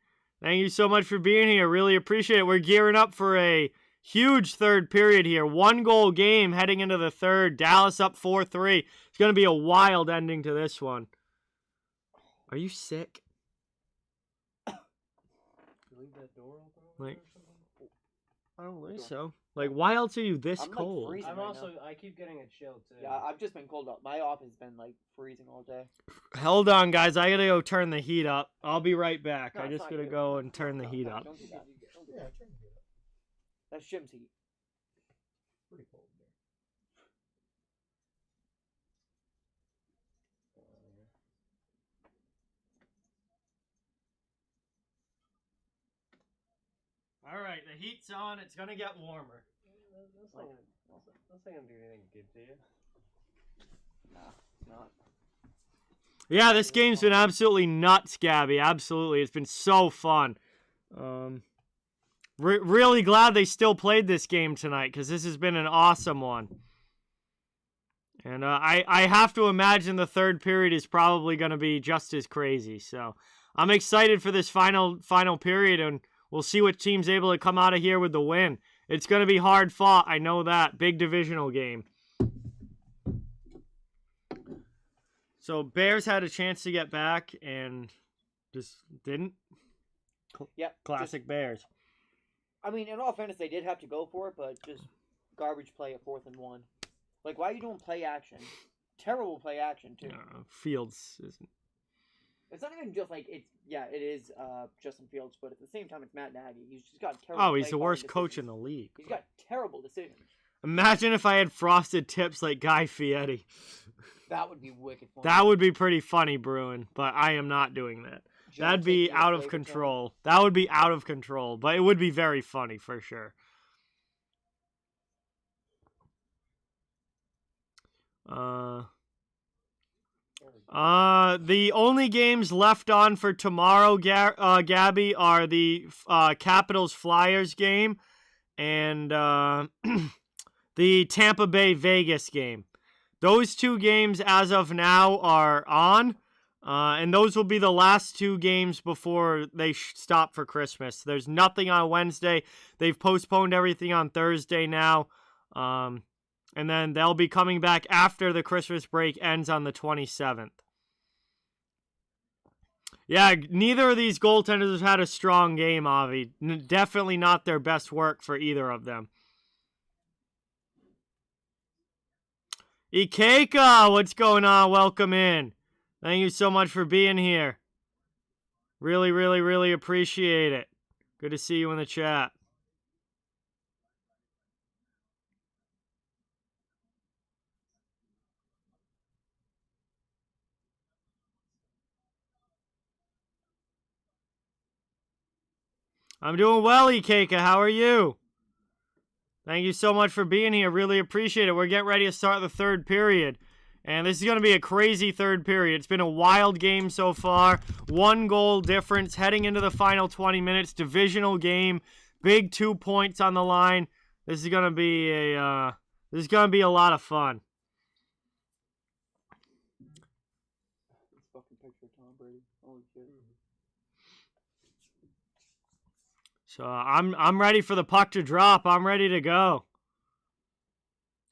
[SPEAKER 1] Thank you so much for being here. Really appreciate it. We're gearing up for a huge third period here. 1-goal game heading into the third. Dallas up 4-3. It's going to be a wild ending to this one. Are you sick?
[SPEAKER 2] You leave that door open over
[SPEAKER 1] Like,
[SPEAKER 2] there or something?
[SPEAKER 1] I don't think so. Like, why else are you this
[SPEAKER 4] I'm, like,
[SPEAKER 1] cold?
[SPEAKER 4] freezing.
[SPEAKER 2] I'm
[SPEAKER 4] right
[SPEAKER 2] also.
[SPEAKER 4] now.
[SPEAKER 2] I keep getting a chill too.
[SPEAKER 4] Yeah, I've just been cold up. My office has been like freezing all day.
[SPEAKER 1] Hold on, guys. I gotta go turn the heat up. I'll be right back.
[SPEAKER 4] No,
[SPEAKER 1] I
[SPEAKER 4] it's
[SPEAKER 1] just
[SPEAKER 4] not
[SPEAKER 1] gotta
[SPEAKER 4] you.
[SPEAKER 1] go and turn the
[SPEAKER 4] No,
[SPEAKER 1] heat
[SPEAKER 4] no,
[SPEAKER 1] up.
[SPEAKER 4] Don't do that. Don't do
[SPEAKER 3] Yeah,
[SPEAKER 4] that.
[SPEAKER 3] turn the heat up.
[SPEAKER 4] That's Jim's heat.
[SPEAKER 3] Pretty cold there.
[SPEAKER 1] All right, the heat's on. It's gonna get warmer.
[SPEAKER 2] That's not gonna do anything good to you.
[SPEAKER 4] Nah, it's not.
[SPEAKER 1] Yeah, this game's been absolutely nuts, Gabby. Absolutely, it's been so fun. Really glad they still played this game tonight because this has been an awesome one. And I have to imagine the third period is probably going to be just as crazy. So I'm excited for this final period, and we'll see what team's able to come out of here with the win. It's going to be hard fought. I know that. Big divisional game. So Bears had a chance to get back and just didn't.
[SPEAKER 4] Yeah.
[SPEAKER 1] Classic Bears.
[SPEAKER 4] I mean, in all fairness, they did have to go for it, but just garbage play at 4th and 1. Like, why are you doing play action? Terrible play action too.
[SPEAKER 1] Fields isn't.
[SPEAKER 4] It's not even just like it's. Yeah, it is Justin Fields, but at the same time, it's Matt Nagy. He's just got terrible.
[SPEAKER 1] Oh, he's
[SPEAKER 4] play
[SPEAKER 1] the worst
[SPEAKER 4] calling
[SPEAKER 1] coach in
[SPEAKER 4] decisions.
[SPEAKER 1] the league.
[SPEAKER 4] He's got terrible decisions.
[SPEAKER 1] Imagine if I had frosted tips like Guy Fieri.
[SPEAKER 4] That would be wicked funny.
[SPEAKER 1] That would be pretty funny, Bruin, but I am not doing that. That'd be out of control. That would be out of control, but it would be very funny for sure. The only games left on for tomorrow, Gabby, are the Capitals Flyers game and the Tampa Bay Vegas game. Those two games as of now are on, and those will be the last two games before they stop for Christmas. There's nothing on Wednesday. They've postponed everything on Thursday now, and then they'll be coming back after the Christmas break ends on the 27th. Yeah, neither of these goaltenders have had a strong game, Avi. Definitely not their best work for either of them. Ikeka, what's going on? Welcome in. Thank you so much for being here. Really, really, really appreciate it. Good to see you in the chat. I'm doing well, Ikeka. How are you? Thank you so much for being here. Really appreciate it. We're getting ready to start the third period. And this is going to be a crazy third period. It's been a wild game so far. 1 goal difference heading into the final 20 minutes. Divisional game. Big 2 points on the line. This is going to be a lot of fun.
[SPEAKER 4] This fucking picture of Tom Brady. Holy shit.
[SPEAKER 1] So I'm ready for the puck to drop. I'm ready to go.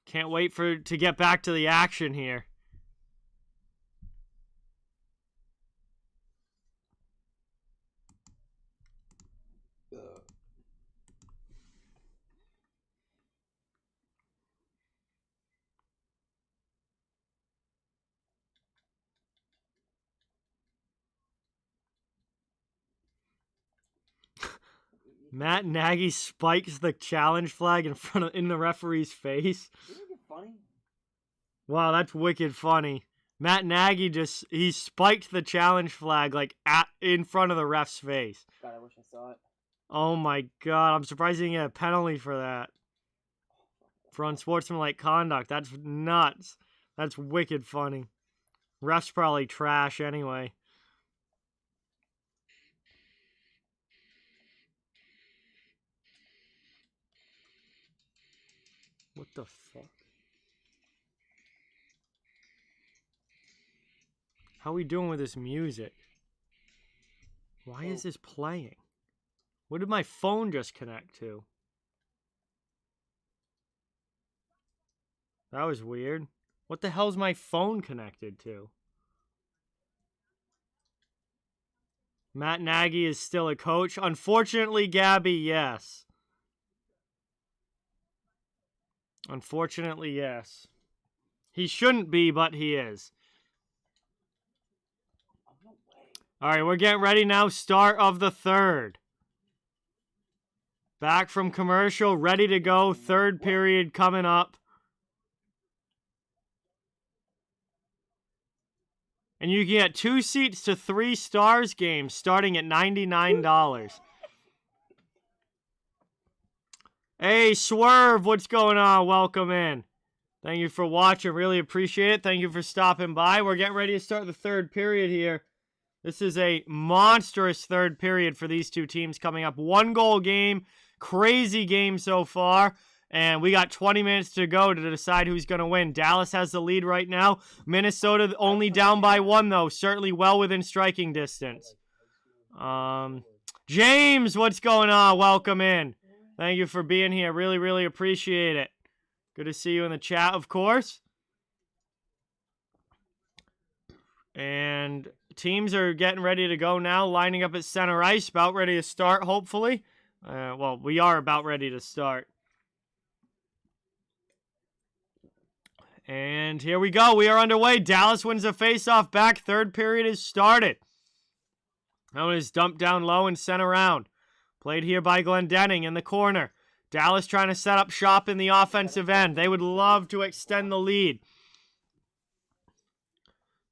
[SPEAKER 1] Can't wait to get back to the action here. Matt Nagy spikes the challenge flag in the referee's face.
[SPEAKER 4] Isn't it funny?
[SPEAKER 1] Wow, that's wicked funny. Matt Nagy he spiked the challenge flag like in front of the ref's face.
[SPEAKER 4] God, I wish I saw it.
[SPEAKER 1] Oh my god, I'm surprised he didn't get a penalty for that. For unsportsmanlike conduct. That's nuts. That's wicked funny. Ref's probably trash anyway. What the fuck? How are we doing with this music? Why is this playing? What did my phone just connect to? That was weird. What the hell's my phone connected to? Matt Nagy is still a coach. Unfortunately, Gabby, yes. Unfortunately, yes. He shouldn't be, but he is. All right, we're getting ready now. Start of the third. Back from commercial, ready to go. Third period coming up. And you can get 2 seats to 3 Stars games starting at $99. Hey, Swerve, what's going on? Welcome in. Thank you for watching. Really appreciate it. Thank you for stopping by. We're getting ready to start the third period here. This is a monstrous third period for these two teams coming up. 1-goal game. Crazy game so far. And we got 20 minutes to go to decide who's going to win. Dallas has the lead right now. Minnesota only down by 1, though. Certainly well within striking distance. James, what's going on? Welcome in. Thank you for being here. Really, really appreciate it. Good to see you in the chat, of course. And teams are getting ready to go now, lining up at center ice, about ready to start, hopefully. Well, we are about ready to start. And here we go. We are underway. Dallas wins the faceoff back. Third period is started. That one is dumped down low and sent around. Played here by Glendenning in the corner. Dallas trying to set up shop in the offensive end. They would love to extend the lead.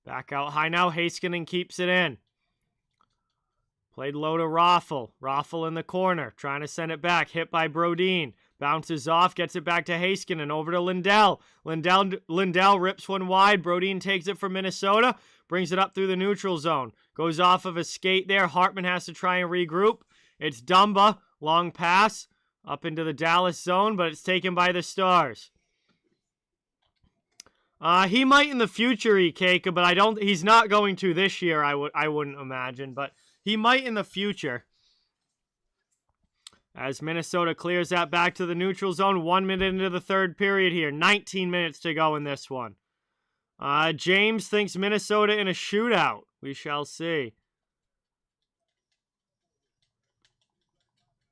[SPEAKER 1] Back out high now. Heiskanen keeps it in. Played low to Raffle. Raffle in the corner. Trying to send it back. Hit by Brodin. Bounces off. Gets it back to Heiskanen. Over to Lindell. Lindell rips one wide. Brodin takes it from Minnesota. Brings it up through the neutral zone. Goes off of a skate there. Hartman has to try and regroup. It's Dumba. Long pass. Up into the Dallas zone, but it's taken by the Stars. He might in the future, Ikeka, but he's not going to this year, I wouldn't imagine, but he might in the future. As Minnesota clears that back to the neutral zone, 1 minute into the third period here. 19 minutes to go in this one. James thinks Minnesota in a shootout. We shall see.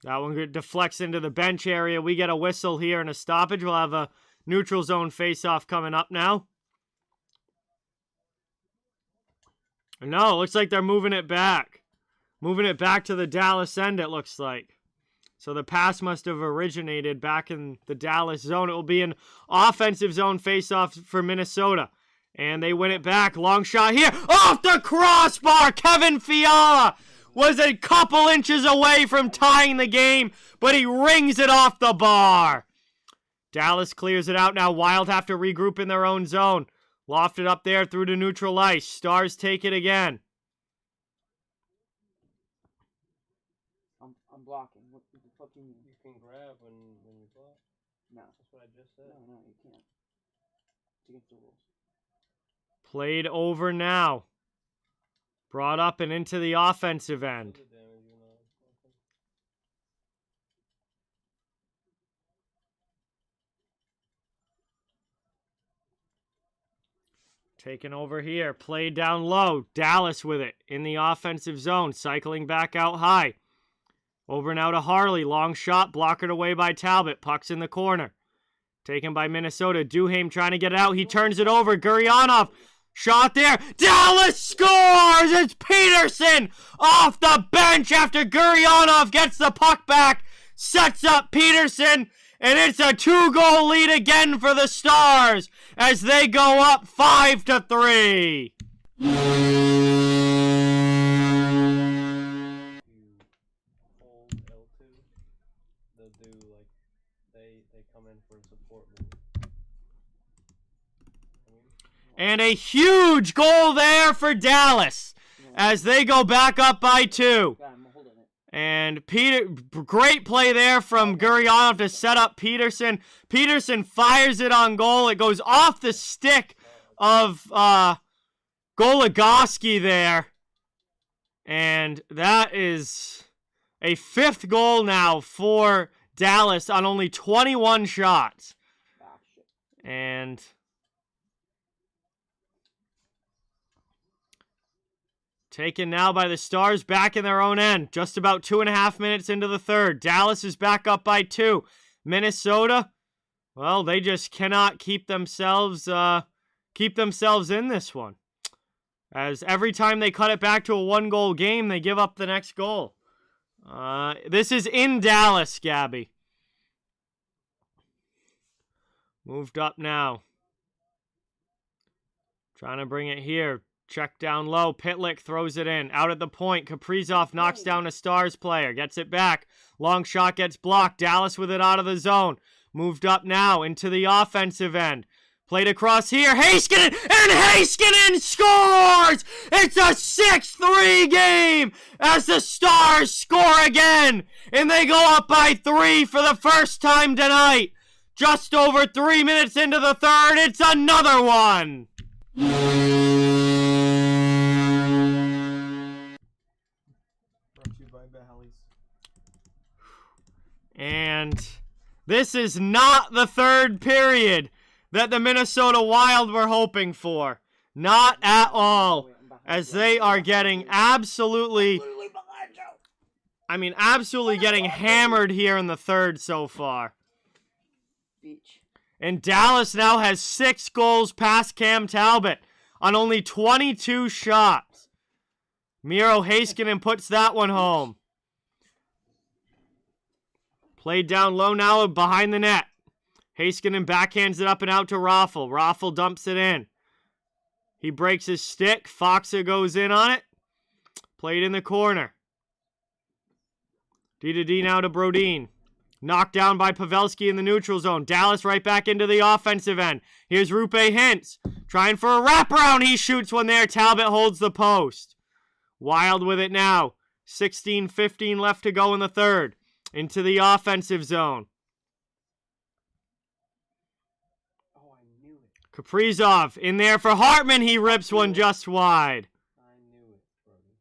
[SPEAKER 1] That one deflects into the bench area. We get a whistle here and a stoppage. We'll have a neutral zone face-off coming up now. No, it looks like they're moving it back. Moving it back to the Dallas end, it looks like. So the pass must have originated back in the Dallas zone. It will be an offensive zone face-off for Minnesota. And they win it back. Long shot here. Off the crossbar! Kevin Fiala was a couple inches away from tying the game, but he rings it off the bar. Dallas clears it out now. Wild have to regroup in their own zone. Lofted up there through to neutral ice. Stars take it again.
[SPEAKER 4] I'm blocking. What the fuck do you mean?
[SPEAKER 2] You can grab when you block.
[SPEAKER 4] No.
[SPEAKER 2] That's what I just said.
[SPEAKER 4] No, you can't. It's against the rules.
[SPEAKER 1] Played over now. Brought up and into the offensive end. Taken over here. Played down low. Dallas with it in the offensive zone. Cycling back out high. Over now to Harley. Long shot. Blockered away by Talbot. Puck's in the corner. Taken by Minnesota. Duhaime trying to get it out. He turns it over. Gurionov. Shot there. Dallas scores! It's Peterson off the bench after Gurionov gets the puck back. Sets up Peterson. And it's a 2-goal lead again for the Stars as they go up 5-3.
[SPEAKER 2] Hold L2, they'll do like they come in for a support move.
[SPEAKER 1] And a huge goal there for Dallas as they go back up by 2. And great play there from Gurionov to set up Peterson. Peterson fires it on goal. It goes off the stick of Goligoski there. And that is a 5th goal now for Dallas on only 21 shots. And taken now by the Stars back in their own end. Just about 2.5 minutes into the third. Dallas is back up by 2. Minnesota Well, they just cannot keep themselves in this one. As every time they cut it back to a 1-goal game, they give up the next goal. This is in Dallas, Gabby. Moved up now. Trying to bring it here. Check down low. Pitlick throws it in. Out at the point. Kaprizov knocks down a Stars player. Gets it back. Long shot gets blocked. Dallas with it out of the zone. Moved up now into the offensive end. Played across here. Heiskanen! And Heiskanen scores! It's a 6-3 game as the Stars score again. And they go up by 3 for the first time tonight. Just over 3 minutes into the third, it's another one.
[SPEAKER 3] Brought to you by Bally's.
[SPEAKER 1] And this is not the third period that the Minnesota Wild were hoping for. Not at all. As they are getting absolutely getting hammered here in the third so far. And Dallas now has 6 goals past Cam Talbot on only 22 shots. Miro Heiskanen puts that one home. Played down low now behind the net. Heiskanen backhands it up and out to Raffl. Raffl dumps it in. He breaks his stick. Foxa goes in on it. Played in the corner. D now to Brodin. Knocked down by Pavelski in the neutral zone. Dallas right back into the offensive end. Here's Rupe Hintz. Trying for a wraparound. He shoots one there. Talbot holds the post. Wild with it now. 16-15 left to go in the third. Into the offensive zone.
[SPEAKER 2] Oh, I knew it.
[SPEAKER 1] Kaprizov in there for Hartman. He rips one just wide.
[SPEAKER 2] I knew it, Brody.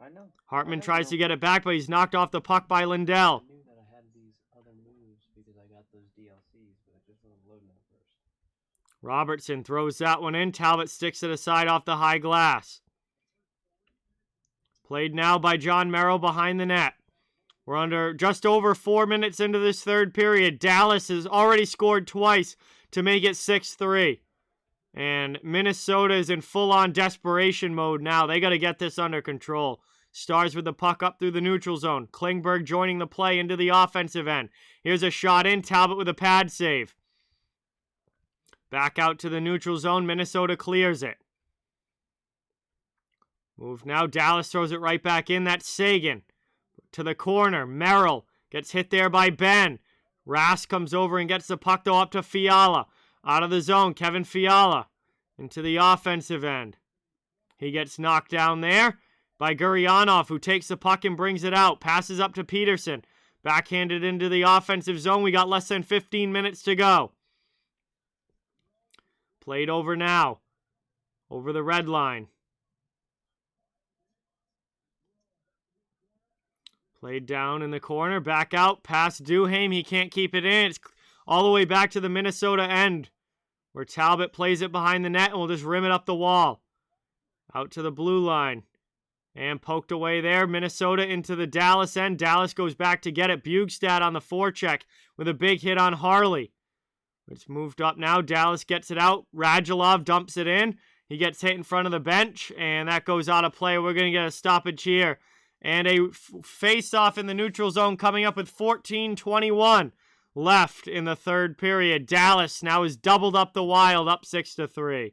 [SPEAKER 4] I know.
[SPEAKER 1] Hartman tries to get it back, but he's knocked off the puck by Lindell.
[SPEAKER 2] I knew that I had these other moves because I got those DLCs, but I just wasn't loading them first.
[SPEAKER 1] Robertson throws that one in. Talbot sticks it aside off the high glass. Played now by John Merrill behind the net. We're under just over 4 minutes into this third period. Dallas has already scored twice to make it 6-3. And Minnesota is in full-on desperation mode now. They got to get this under control. Stars with the puck up through the neutral zone. Klingberg joining the play into the offensive end. Here's a shot in. Talbot with a pad save. Back out to the neutral zone. Minnesota clears it. Move now. Dallas throws it right back in. That's Sagan. To the corner. Merrill gets hit there by Ben. Rask comes over and gets the puck though up to Fiala. Out of the zone. Kevin Fiala into the offensive end. He gets knocked down there by Guryanov, who takes the puck and brings it out. Passes up to Peterson. Backhanded into the offensive zone. We got less than 15 minutes to go. Played over now. Over the red line. Played down in the corner. Back out. Past Duhaime. He can't keep it in. It's all the way back to the Minnesota end, where Talbot plays it behind the net and will just rim it up the wall. Out to the blue line. And poked away there. Minnesota into the Dallas end. Dallas goes back to get it. Bugstad on the forecheck with a big hit on Harley. It's moved up now. Dallas gets it out. Radulov dumps it in. He gets hit in front of the bench, and that goes out of play. We're going to get a stoppage here. And a face-off in the neutral zone coming up with 14:21 left in the third period. Dallas now has doubled up the Wild, up 6-3.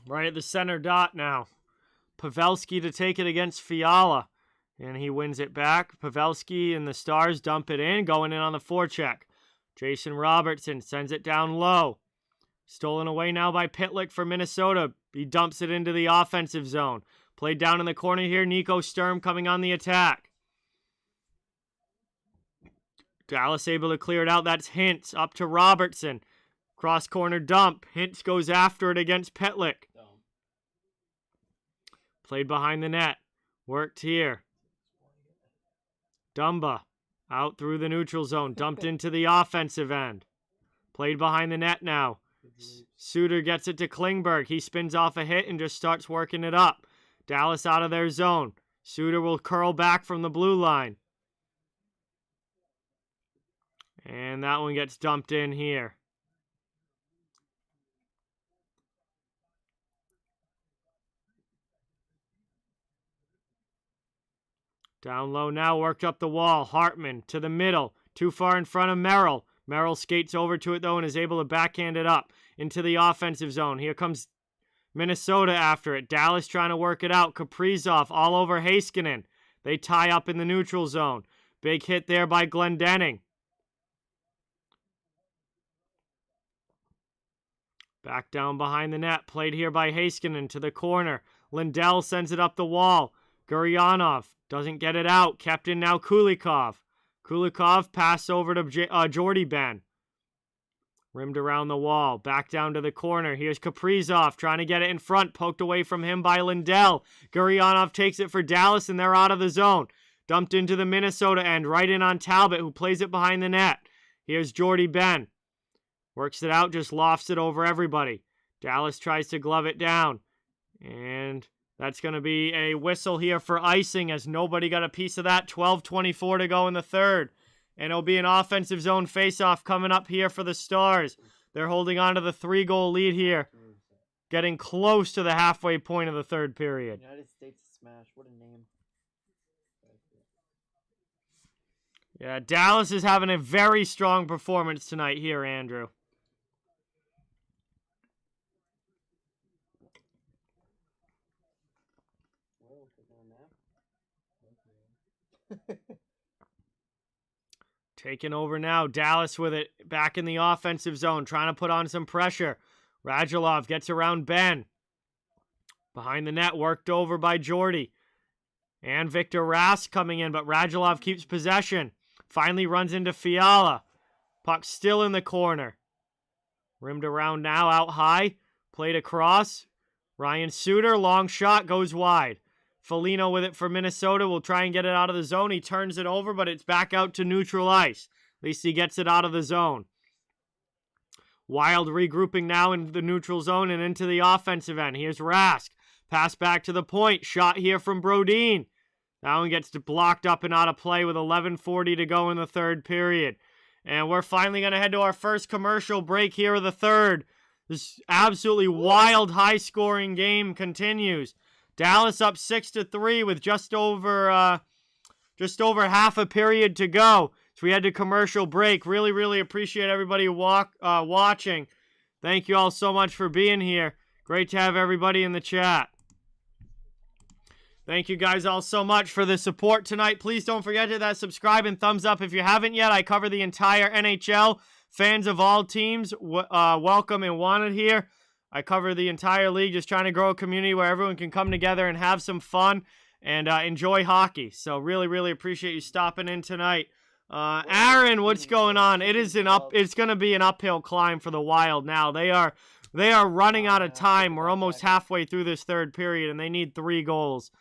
[SPEAKER 1] Right at the center dot now. Pavelski to take it against Fiala. And he wins it back. Pavelski and the Stars dump it in. Going in on the forecheck. Jason Robertson sends it down low. Stolen away now by Pitlick for Minnesota. He dumps it into the offensive zone. Played down in the corner here. Nico Sturm coming on the attack. Dallas able to clear it out. That's Hintz up to Robertson. Cross corner dump. Hintz goes after it against Pitlick. Played behind the net. Worked here. Dumba. Out through the neutral zone. Dumped into the offensive end. Played behind the net now. Suter gets it to Klingberg. He spins off a hit and just starts working it up. Dallas out of their zone. Suter will curl back from the blue line. And that one gets dumped in here. Down low now, worked up the wall. Hartman to the middle. Too far in front of Merrill. Merrill skates over to it, though, and is able to backhand it up into the offensive zone. Here comes Minnesota after it. Dallas trying to work it out. Kaprizov all over Heiskanen. They tie up in the neutral zone. Big hit there by Glendening. Back down behind the net. Played here by Heiskanen to the corner. Lindell sends it up the wall. Guryanov doesn't get it out. Kept in now Kulikov. Kulikov pass over to Jordy Ben. Rimmed around the wall. Back down to the corner. Here's Kaprizov trying to get it in front. Poked away from him by Lindell. Guryanov takes it for Dallas, and they're out of the zone. Dumped into the Minnesota end. Right in on Talbot, who plays it behind the net. Here's Jordy Ben. Works it out, just lofts it over everybody. Dallas tries to glove it down. And that's going to be a whistle here for icing as nobody got a piece of that. 12:24 to go in the third. And it'll be an offensive zone faceoff coming up here for the Stars. They're holding on to the 3-goal lead here. Getting close to the halfway point of the third period.
[SPEAKER 4] United States Smash. What a name.
[SPEAKER 1] Yeah, Dallas is having a very strong performance tonight here, Andrew. Taking over now. Dallas with it back in the offensive zone, trying to put on some pressure. Radulov gets around Ben. Behind the net, worked over by Jordy. And Victor Rask coming in, but Radulov keeps possession. Finally runs into Fiala. Puck still in the corner. Rimmed around now, out high. Played across. Ryan Suter, long shot, goes wide. Foligno with it for Minnesota will try and get it out of the zone. He turns it over, but it's back out to neutral ice. At least he gets it out of the zone. Wild regrouping now in the neutral zone and into the offensive end. Here's Rask. Pass back to the point. Shot here from Brodin. That one gets blocked up and out of play with 11:40 to go in the third period. And we're finally going to head to our first commercial break here of the third. This absolutely wild, high-scoring game continues. Dallas up 6-3 with just over half a period to go. So we had to commercial break. Really, really appreciate everybody watching. Thank you all so much for being here. Great to have everybody in the chat. Thank you guys all so much for the support tonight. Please don't forget to hit that subscribe and thumbs up if you haven't yet. I cover the entire NHL. Fans of all teams, welcome and wanted here. I cover the entire league, just trying to grow a community where everyone can come together and have some fun and enjoy hockey. So really, really appreciate you stopping in tonight. Aaron, what's going on? It's going to be an uphill climb for the Wild now. They are running out of time. We're almost halfway through this third period, and they need 3 goals.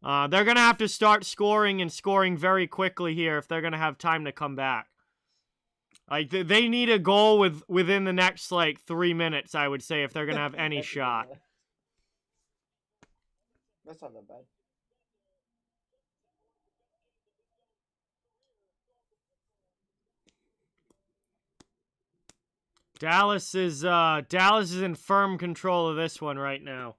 [SPEAKER 1] They're going to have to start scoring and scoring very quickly here if they're going to have time to come back. Like, they need a goal within the next, 3 minutes, I would say, if they're going to have any shot.
[SPEAKER 4] That's not that bad.
[SPEAKER 1] Dallas is in firm control of this one right now.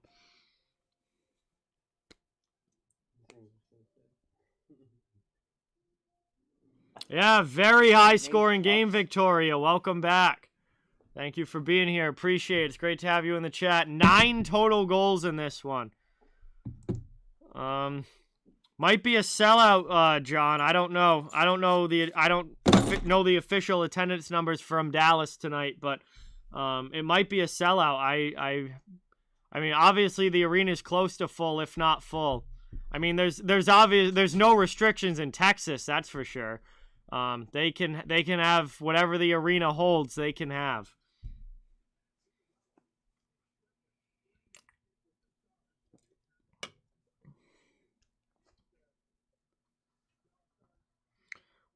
[SPEAKER 1] Yeah, very high-scoring game, Victoria. Welcome back. Thank you for being here. Appreciate it. It's great to have you in the chat. 9 total goals in this one. Might be a sellout, John. I don't know. I don't know the official attendance numbers from Dallas tonight, but it might be a sellout. I mean, obviously the arena is close to full, if not full. I mean, there's no restrictions in Texas, that's for sure. They can have whatever the arena holds, they can have.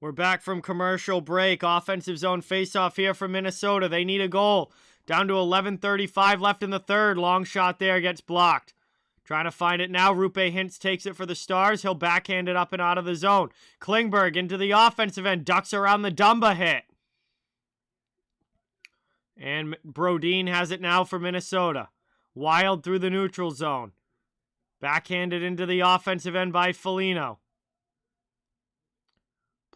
[SPEAKER 1] We're back from commercial break. Offensive zone faceoff here for Minnesota. They need a goal. Down to 11:35 left in the third. Long shot there gets blocked. Trying to find it now. Rupe Hintz takes it for the Stars. He'll backhand it up and out of the zone. Klingberg into the offensive end. Ducks around the Dumba hit. And Brodin has it now for Minnesota. Wild through the neutral zone. Backhanded into the offensive end by Foligno.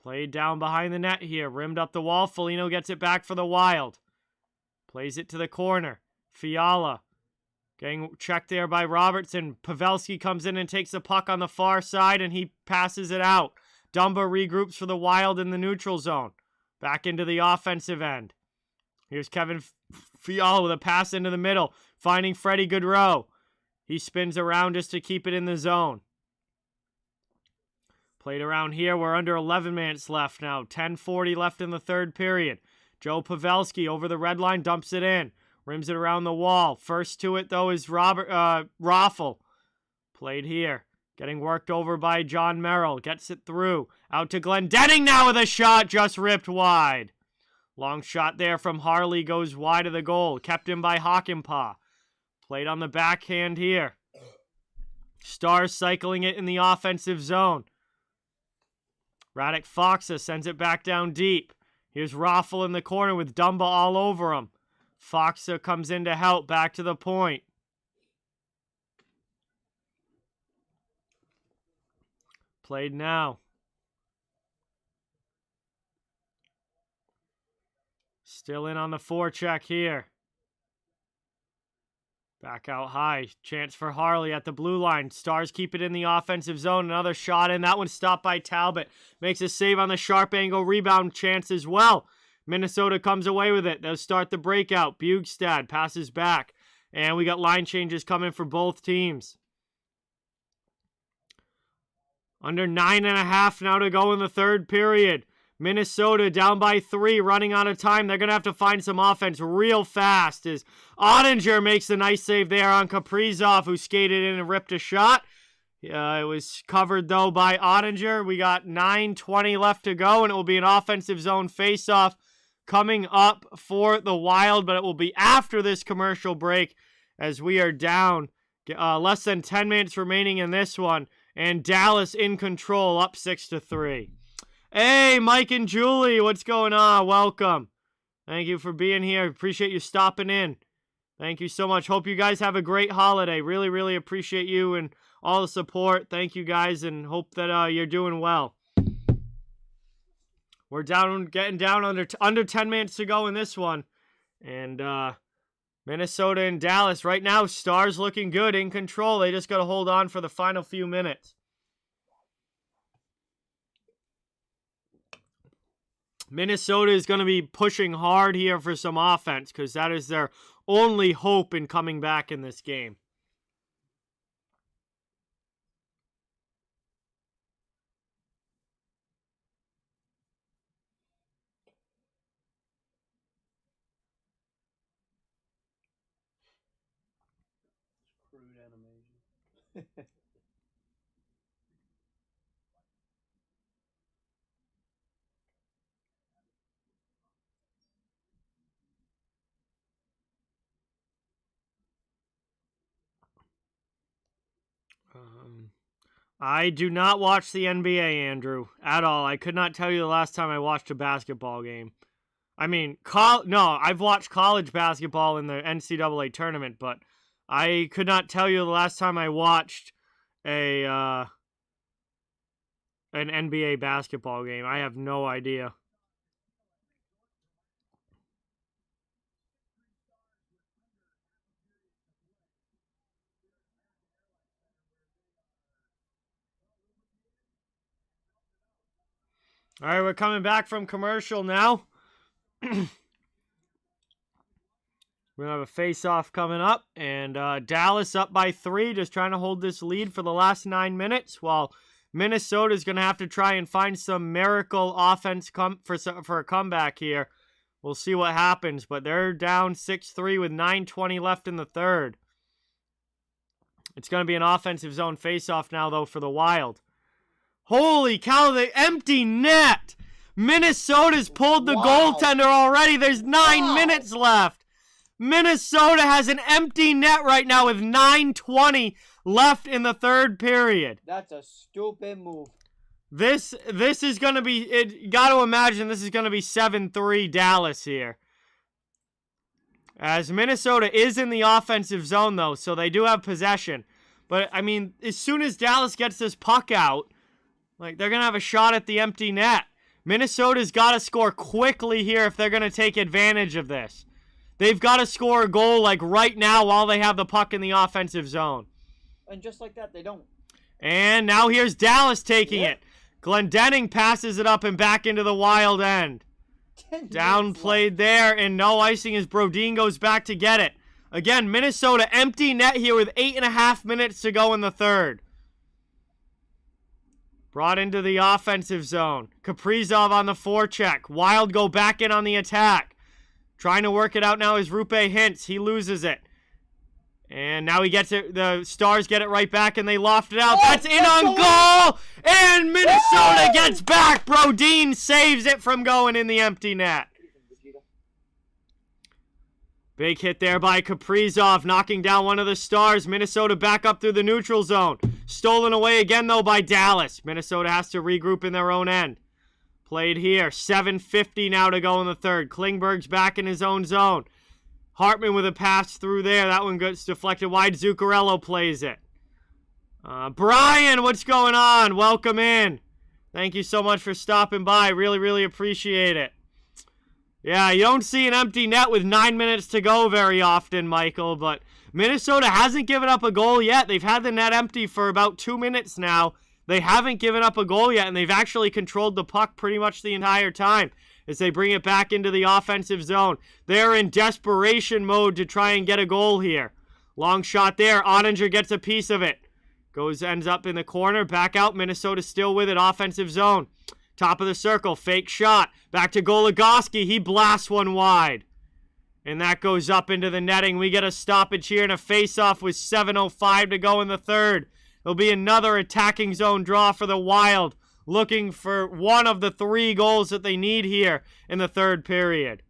[SPEAKER 1] Played down behind the net here. Rimmed up the wall. Foligno gets it back for the Wild. Plays it to the corner. Fiala getting checked there by Robertson. Pavelski comes in and takes the puck on the far side, and he passes it out. Dumba regroups for the Wild in the neutral zone. Back into the offensive end. Here's Kevin Fiala with a pass into the middle, finding Freddie Gaudreau. He spins around just to keep it in the zone. Played around here. We're under 11 minutes left now. 10:40 left in the third period. Joe Pavelski over the red line, dumps it in. Rims it around the wall. First to it, though, is Raffle. Played here. Getting worked over by John Merrill. Gets it through. Out to Glendening now with a shot. Just ripped wide. Long shot there from Harley. Goes wide of the goal. Kept in by Hakanpää. Played on the backhand here. Stars cycling it in the offensive zone. Radek Faksa sends it back down deep. Here's Raffle in the corner with Dumba all over him. Faksa comes in to help. Back to the point. Played now. Still in on the forecheck here. Back out high. Chance for Harley at the blue line. Stars keep it in the offensive zone. Another shot in. That one stopped by Talbot. Makes a save on the sharp angle rebound chance as well. Minnesota comes away with it. They'll start the breakout. Bugstad passes back. And we got line changes coming for both teams. Under 9.5 now to go in the third period. Minnesota down by 3, running out of time. They're going to have to find some offense real fast as Ottinger makes a nice save there on Kaprizov, who skated in and ripped a shot. It was covered, though, by Ottinger. We got 9:20 left to go, and it will be an offensive zone faceoff coming up for the Wild, but it will be after this commercial break as we are down less than 10 minutes remaining in this one, and Dallas in control, up 6-3. Hey, Mike and Julie, what's going on? Welcome. Thank you for being here. Appreciate you stopping in. Thank you so much. Hope you guys have a great holiday. Really, really appreciate you and all the support. Thank you guys, and hope that you're doing well. We're getting down under 10 minutes to go in this one. And Minnesota and Dallas right now, Stars looking good, in control. They just got to hold on for the final few minutes. Minnesota is going to be pushing hard here for some offense because that is their only hope in coming back in this game.
[SPEAKER 2] Crude animation.
[SPEAKER 1] I do not watch the NBA, Andrew, at all. I could not tell you the last time I watched a basketball game. I mean, no, I've watched college basketball in the NCAA tournament, but I could not tell you the last time I watched an NBA basketball game. I have no idea. All right, we're coming back from commercial now. We're going to have a face-off coming up, and Dallas up by 3, just trying to hold this lead for the last 9 minutes, while Minnesota's going to have to try and find some miracle offense for a comeback here. We'll see what happens, but they're down 6-3 with 9:20 left in the third. It's going to be an offensive zone face-off now, though, for the Wild. Holy cow, the empty net! Minnesota's pulled the
[SPEAKER 4] Wow.
[SPEAKER 1] goaltender already. There's 9 minutes left. Minnesota has an empty net right now with 9:20 left in the third period.
[SPEAKER 4] That's a stupid move.
[SPEAKER 1] This is going to be, got to imagine this is going to be 7-3 Dallas here. As Minnesota is in the offensive zone, though, so they do have possession. But, I mean, as soon as Dallas gets this puck out, like, they're going to have a shot at the empty net. Minnesota's got to score quickly here if they're going to take advantage of this. They've got to score a goal, like, right now while they have the puck in the offensive zone.
[SPEAKER 4] And just like that, they don't.
[SPEAKER 1] And now here's Dallas taking it. Glendening passes it up and back into the wild end. Downplayed there, and no icing as Brodin goes back to get it. Again, Minnesota empty net here with 8.5 minutes to go in the third. Brought into the offensive zone. Kaprizov on the forecheck. Wild go back in on the attack. Trying to work it out now is Rupe Hintz. He loses it. And now he gets it. The Stars get it right back, and they loft it out. That's in on goal! And Minnesota gets back. Brodin saves it from going in the empty net. Big hit there by Kaprizov, knocking down one of the Stars. Minnesota back up through the neutral zone. Stolen away again, though, by Dallas. Minnesota has to regroup in their own end. Played here. 7:50 now to go in the third. Klingberg's back in his own zone. Hartman with a pass through there. That one gets deflected wide. Zuccarello plays it. Brian, what's going on? Welcome in. Thank you so much for stopping by. Really, really appreciate it. Yeah, you don't see an empty net with 9 minutes to go very often, Michael, but Minnesota hasn't given up a goal yet. They've had the net empty for about 2 minutes now. They haven't given up a goal yet, and they've actually controlled the puck pretty much the entire time as they bring it back into the offensive zone. They're in desperation mode to try and get a goal here. Long shot there. Ottinger gets a piece of it. Ends up in the corner. Back out. Minnesota still with it. Offensive zone. Top of the circle. Fake shot. Back to Goligoski. He blasts one wide. And that goes up into the netting. We get a stoppage here and a face-off with 7:05 to go in the third. There'll be another attacking zone draw for the Wild, looking for one of the 3 goals that they need here in the third period.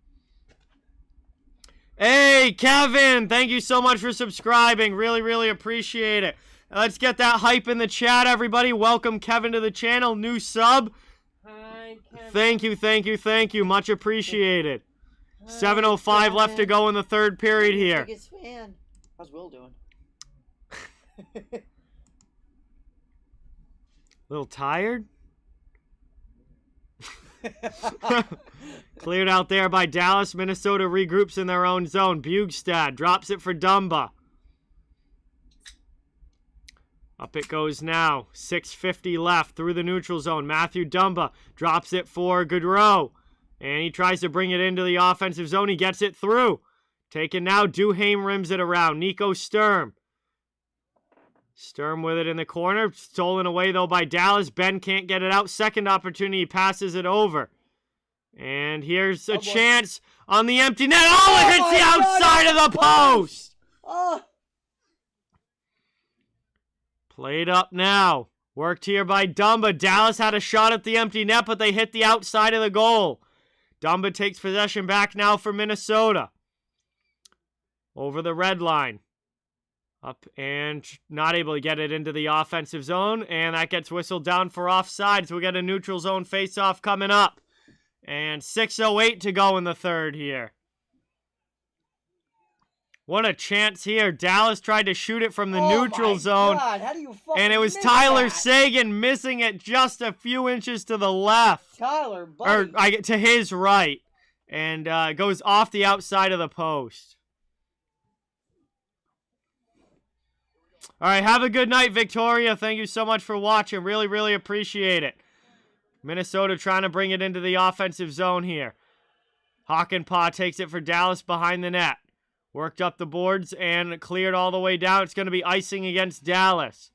[SPEAKER 1] Hey, Kevin, thank you so much for subscribing. Really, really appreciate it. Let's get that hype in the chat, everybody. Welcome Kevin to the channel. New sub.
[SPEAKER 2] Hi, Kevin.
[SPEAKER 1] Thank you, thank you, thank you. Much appreciated. 7:05 left to go in the third period here.
[SPEAKER 4] Biggest fan. How's Will doing?
[SPEAKER 1] Little tired? Cleared out there by Dallas. Minnesota regroups in their own zone. Bugstad drops it for Dumba. Up it goes now. 6:50 left through the neutral zone. Matthew Dumba drops it for Gaudreau. And he tries to bring it into the offensive zone. He gets it through. Taken now. Duhaime rims it around. Nico Sturm. Sturm with it in the corner. Stolen away, though, by Dallas. Ben can't get it out. Second opportunity. Passes it over. And here's a chance on the empty net. Oh, it hits the outside of the post.
[SPEAKER 4] Oh.
[SPEAKER 1] Played up now. Worked here by Dumba. Dallas had a shot at the empty net, but they hit the outside of the goal. Dumba takes possession back now for Minnesota. Over the red line. Up and not able to get it into the offensive zone. And that gets whistled down for offside. So we got a neutral zone face-off coming up. And 6:08 to go in the third here. What a chance here. Dallas tried to shoot it from the neutral zone.
[SPEAKER 4] God, how do you fucking
[SPEAKER 1] And it was
[SPEAKER 4] miss
[SPEAKER 1] Tyler
[SPEAKER 4] that?
[SPEAKER 1] Sagan missing it just a few inches to the left.
[SPEAKER 4] Tyler, buddy.
[SPEAKER 1] Or to his right. And goes off the outside of the post. All right, have a good night, Victoria. Thank you so much for watching. Really, really appreciate it. Minnesota trying to bring it into the offensive zone here. Hockenpah takes it for Dallas behind the net. Worked up the boards and cleared all the way down. It's going to be icing against Dallas.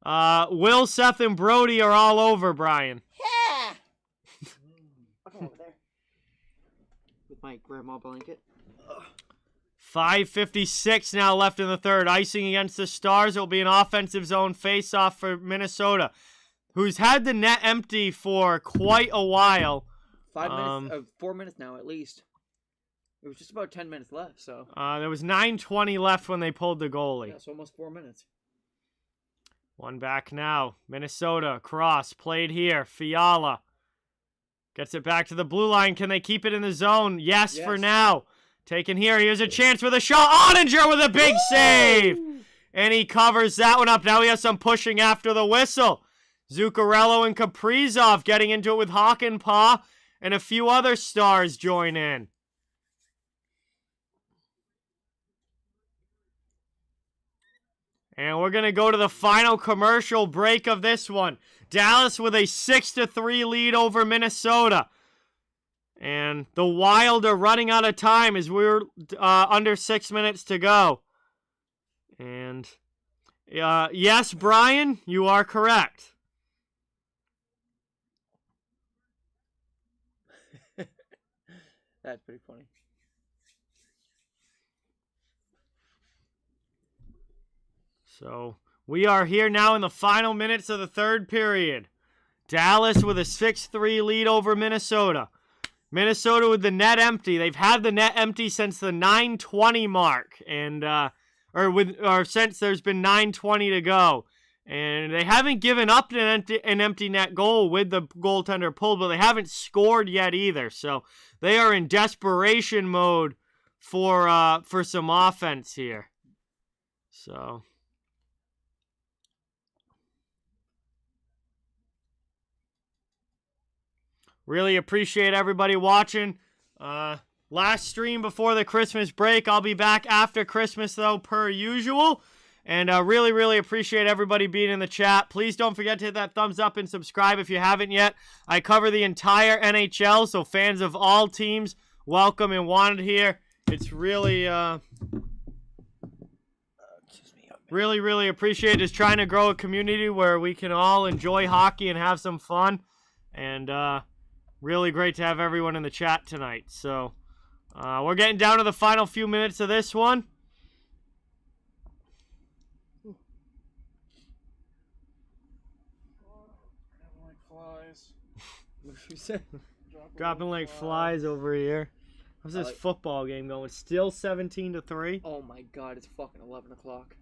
[SPEAKER 1] Will, Seth, and Brody are all over, Brian.
[SPEAKER 4] Yeah. I'll come over there with my grandma blanket.
[SPEAKER 1] 5:56 now left in the third. Icing against the Stars. It will be an offensive zone face-off for Minnesota, who's had the net empty for quite a while.
[SPEAKER 4] 5 minutes, 4 minutes now at least. It was just about 10 minutes left, so.
[SPEAKER 1] There was 9:20 left when they pulled the goalie.
[SPEAKER 4] Yeah, so almost 4 minutes.
[SPEAKER 1] One back now. Minnesota, cross, played here. Fiala gets it back to the blue line. Can they keep it in the zone? Yes. For now. Taken here. Here's a chance with a shot. Ottinger with a big save. And he covers that one up. Now we have some pushing after the whistle. Zuccarello and Kaprizov getting into it with Hakanpää. And a few other stars join in. And we're going to go to the final commercial break of this one. Dallas with a 6-3 lead over Minnesota. And the Wild are running out of time as we're under 6 minutes to go. And yes, Brian, you are correct.
[SPEAKER 4] That's pretty funny.
[SPEAKER 1] So we are here now in the final minutes of the third period. Dallas with a 6-3 lead over Minnesota. Minnesota with the net empty. They've had the net empty since the 9:20 mark, and or since there's been 9:20 to go, and they haven't given up an empty net goal with the goaltender pulled, but they haven't scored yet either. So they are in desperation mode for some offense here. So. Really appreciate everybody watching. Last stream before the Christmas break. I'll be back after Christmas, though, per usual. And really, really appreciate everybody being in the chat. Please don't forget to hit that thumbs up and subscribe if you haven't yet. I cover the entire NHL, so fans of all teams, welcome and wanted here. It's really, really, really appreciate just trying to grow a community where we can all enjoy hockey and have some fun. And, really great to have everyone in the chat tonight. So, we're getting down to the final few minutes of this one.
[SPEAKER 3] Dropping like flies.
[SPEAKER 4] What you say?
[SPEAKER 1] Dropping like flies over here. How's this football game going? Still 17-3.
[SPEAKER 4] Oh my god, it's fucking 11 o'clock.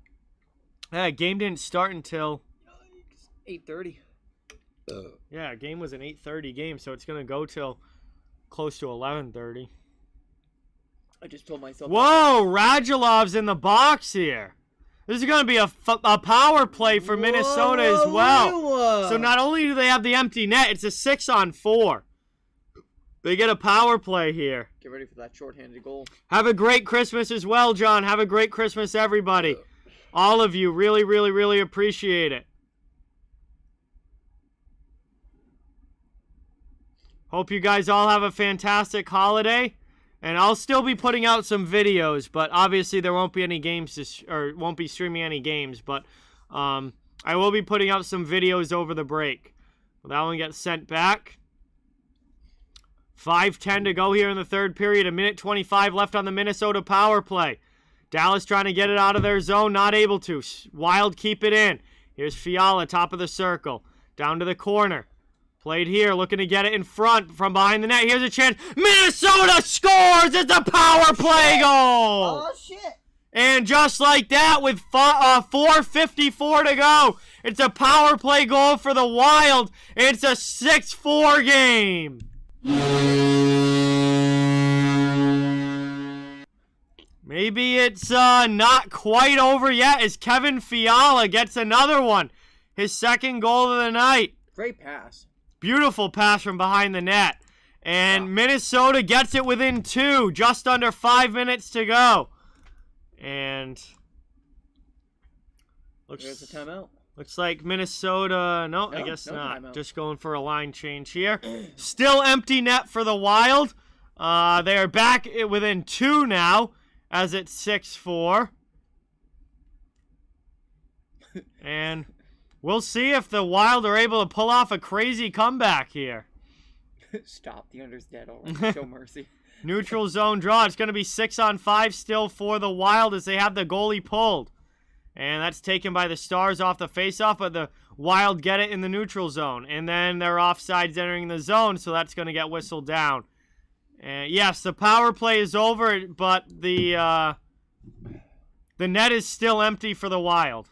[SPEAKER 1] Yeah, game didn't start until
[SPEAKER 4] 8:30.
[SPEAKER 1] Yeah, game was an 8:30 game, so it's gonna go till close to 11:30.
[SPEAKER 4] I just told myself.
[SPEAKER 1] Whoa, Radulov's in the box here. This is gonna be a power play for Minnesota as well. So not only do they have the empty net, it's a 6-on-4. They get a power play here.
[SPEAKER 4] Get ready for that shorthanded goal.
[SPEAKER 1] Have a great Christmas as well, John. Have a great Christmas, everybody. All of you, really, really, really appreciate it. Hope you guys all have a fantastic holiday, and I'll still be putting out some videos, but obviously there won't be any games or won't be streaming any games, but I will be putting out some videos over the break. Well, that one gets sent back. 5:10 to go here in the third period. 1:25 left on the Minnesota power play. Dallas trying to get it out of their zone, not able to. Wild keep it in. Here's Fiala, top of the circle, down to the corner. Played here, looking to get it in front from behind the net. Here's a chance. Minnesota scores! It's a power play goal!
[SPEAKER 4] Oh, shit!
[SPEAKER 1] And just like that, with 4:54 to go, it's a power play goal for the Wild. It's a 6-4 game. Maybe it's not quite over yet as Kevin Fiala gets another one. His second goal of the night.
[SPEAKER 4] Great pass.
[SPEAKER 1] Beautiful pass from behind the net. And Minnesota gets it within 2, just under 5 minutes to go. And
[SPEAKER 4] there's a timeout.
[SPEAKER 1] Looks like Minnesota, no, I guess
[SPEAKER 4] no
[SPEAKER 1] not.
[SPEAKER 4] Timeout.
[SPEAKER 1] Just going for a line change here. Still empty net for the Wild. They are back within 2 now, as it's 6-4. And we'll see if the Wild are able to pull off a crazy comeback here.
[SPEAKER 4] Stop. The under's dead already. Show mercy.
[SPEAKER 1] Neutral zone draw. It's going to be 6-on-5 still for the Wild as they have the goalie pulled. And that's taken by the Stars off the faceoff, but the Wild get it in the neutral zone. And then they're offsides entering the zone, so that's going to get whistled down. And yes, the power play is over, but the net is still empty for the Wild.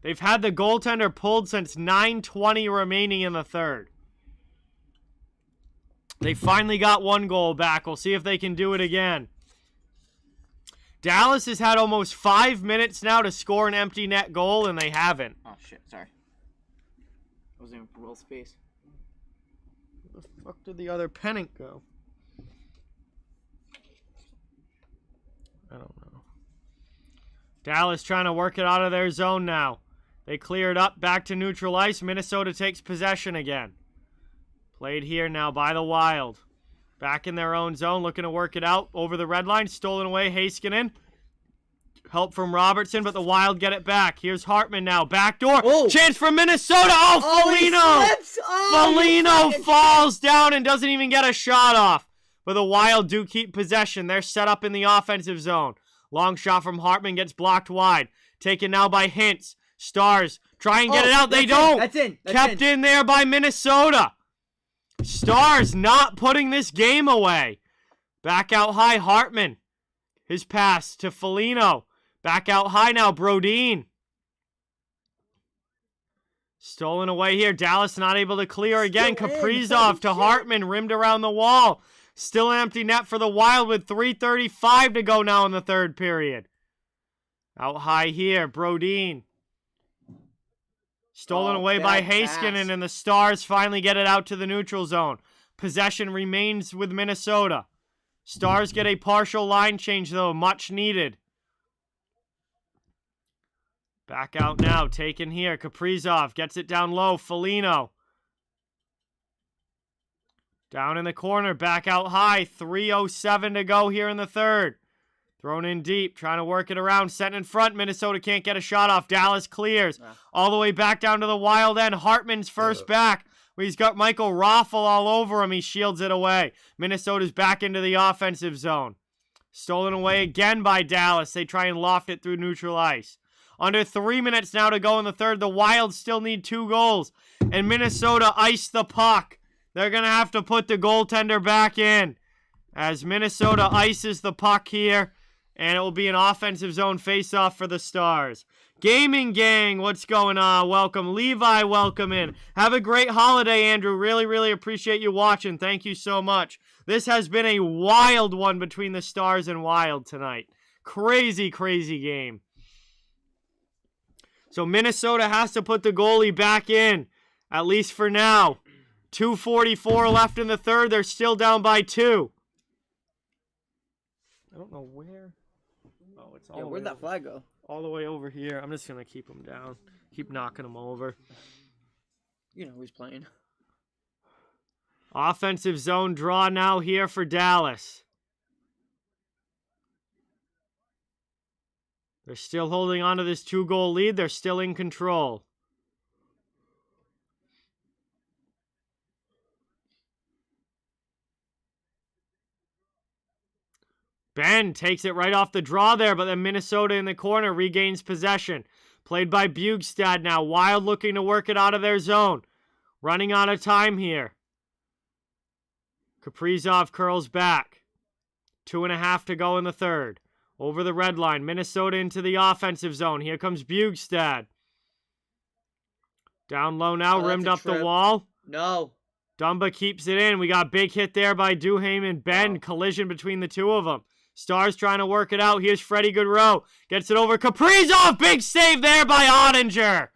[SPEAKER 1] They've had the goaltender pulled since 9:20 remaining in the third. They finally got one goal back. We'll see if they can do it again. Dallas has had almost 5 minutes now to score an empty net goal, and they haven't.
[SPEAKER 4] Oh, shit. Sorry. I was in Will's face.
[SPEAKER 1] Where the fuck did the other pennant go? I don't know. Dallas trying to work it out of their zone now. They clear it up, back to neutral ice. Minnesota takes possession again. Played here now by the Wild. Back in their own zone, looking to work it out over the red line. Stolen away, Heiskanen. Help from Robertson, but the Wild get it back. Here's Hartman now. Backdoor.
[SPEAKER 4] Oh.
[SPEAKER 1] Chance for Minnesota. Oh, Foligno. Foligno falls down and doesn't even get a shot off. But the Wild do keep possession. They're set up in the offensive zone. Long shot from Hartman gets blocked wide. Taken now by Hintz. Stars try and get it out. They don't.
[SPEAKER 4] That's in.
[SPEAKER 1] Kept in there by Minnesota. Stars not putting this game away. Back out high, Hartman. His pass to Foligno. Back out high now, Brodin. Stolen away here. Dallas not able to clear again. Kaprizov to Hartman, rimmed around the wall. Still an empty net for the Wild with 3:35 to go now in the third period. Out high here, Brodin. Stolen away by Heiskanen, and the Stars finally get it out to the neutral zone. Possession remains with Minnesota. Stars get a partial line change, though, much needed. Back out now, taken here. Kaprizov gets it down low. Foligno. Down in the corner, back out high. 3:07 to go here in the third. Thrown in deep, trying to work it around. Set in front. Minnesota can't get a shot off. Dallas clears. All the way back down to the Wild end. Hartman's first back. He's got Michael Raffl all over him. He shields it away. Minnesota's back into the offensive zone. Stolen away again by Dallas. They try and loft it through neutral ice. Under 3 minutes now to go in the third. The Wild still need 2 goals. And Minnesota iced the puck. They're going to have to put the goaltender back in. As Minnesota ices the puck here. And it will be an offensive zone face-off for the Stars. Gaming gang, what's going on? Welcome. Levi, welcome in. Have a great holiday, Andrew. Really, really appreciate you watching. Thank you so much. This has been a wild one between the Stars and Wild tonight. Crazy, crazy game. So Minnesota has to put the goalie back in, at least for now. 2:44 left in the third. They're still down by 2. I don't know where. Oh, it's all the
[SPEAKER 4] where'd
[SPEAKER 1] way
[SPEAKER 4] that flag go?
[SPEAKER 1] all the way over here. I'm just going to keep him down. Keep knocking him over.
[SPEAKER 4] You know who's playing.
[SPEAKER 1] Offensive zone draw now here for Dallas. They're still holding on to this 2-goal lead. They're still in control. Ben takes it right off the draw there, but then Minnesota in the corner regains possession. Played by Bjugstad now. Wild looking to work it out of their zone. Running out of time here. Kaprizov curls back. 2.5 to go in the third. Over the red line. Minnesota into the offensive zone. Here comes Bjugstad. Down low now. Rimmed up the wall.
[SPEAKER 4] No.
[SPEAKER 1] Dumba keeps it in. We got big hit there by Duhaime and Ben. Collision between the two of them. Stars trying to work it out. Here's Freddie Goodrow. Gets it over. Kaprizov. Big save there by Ottinger.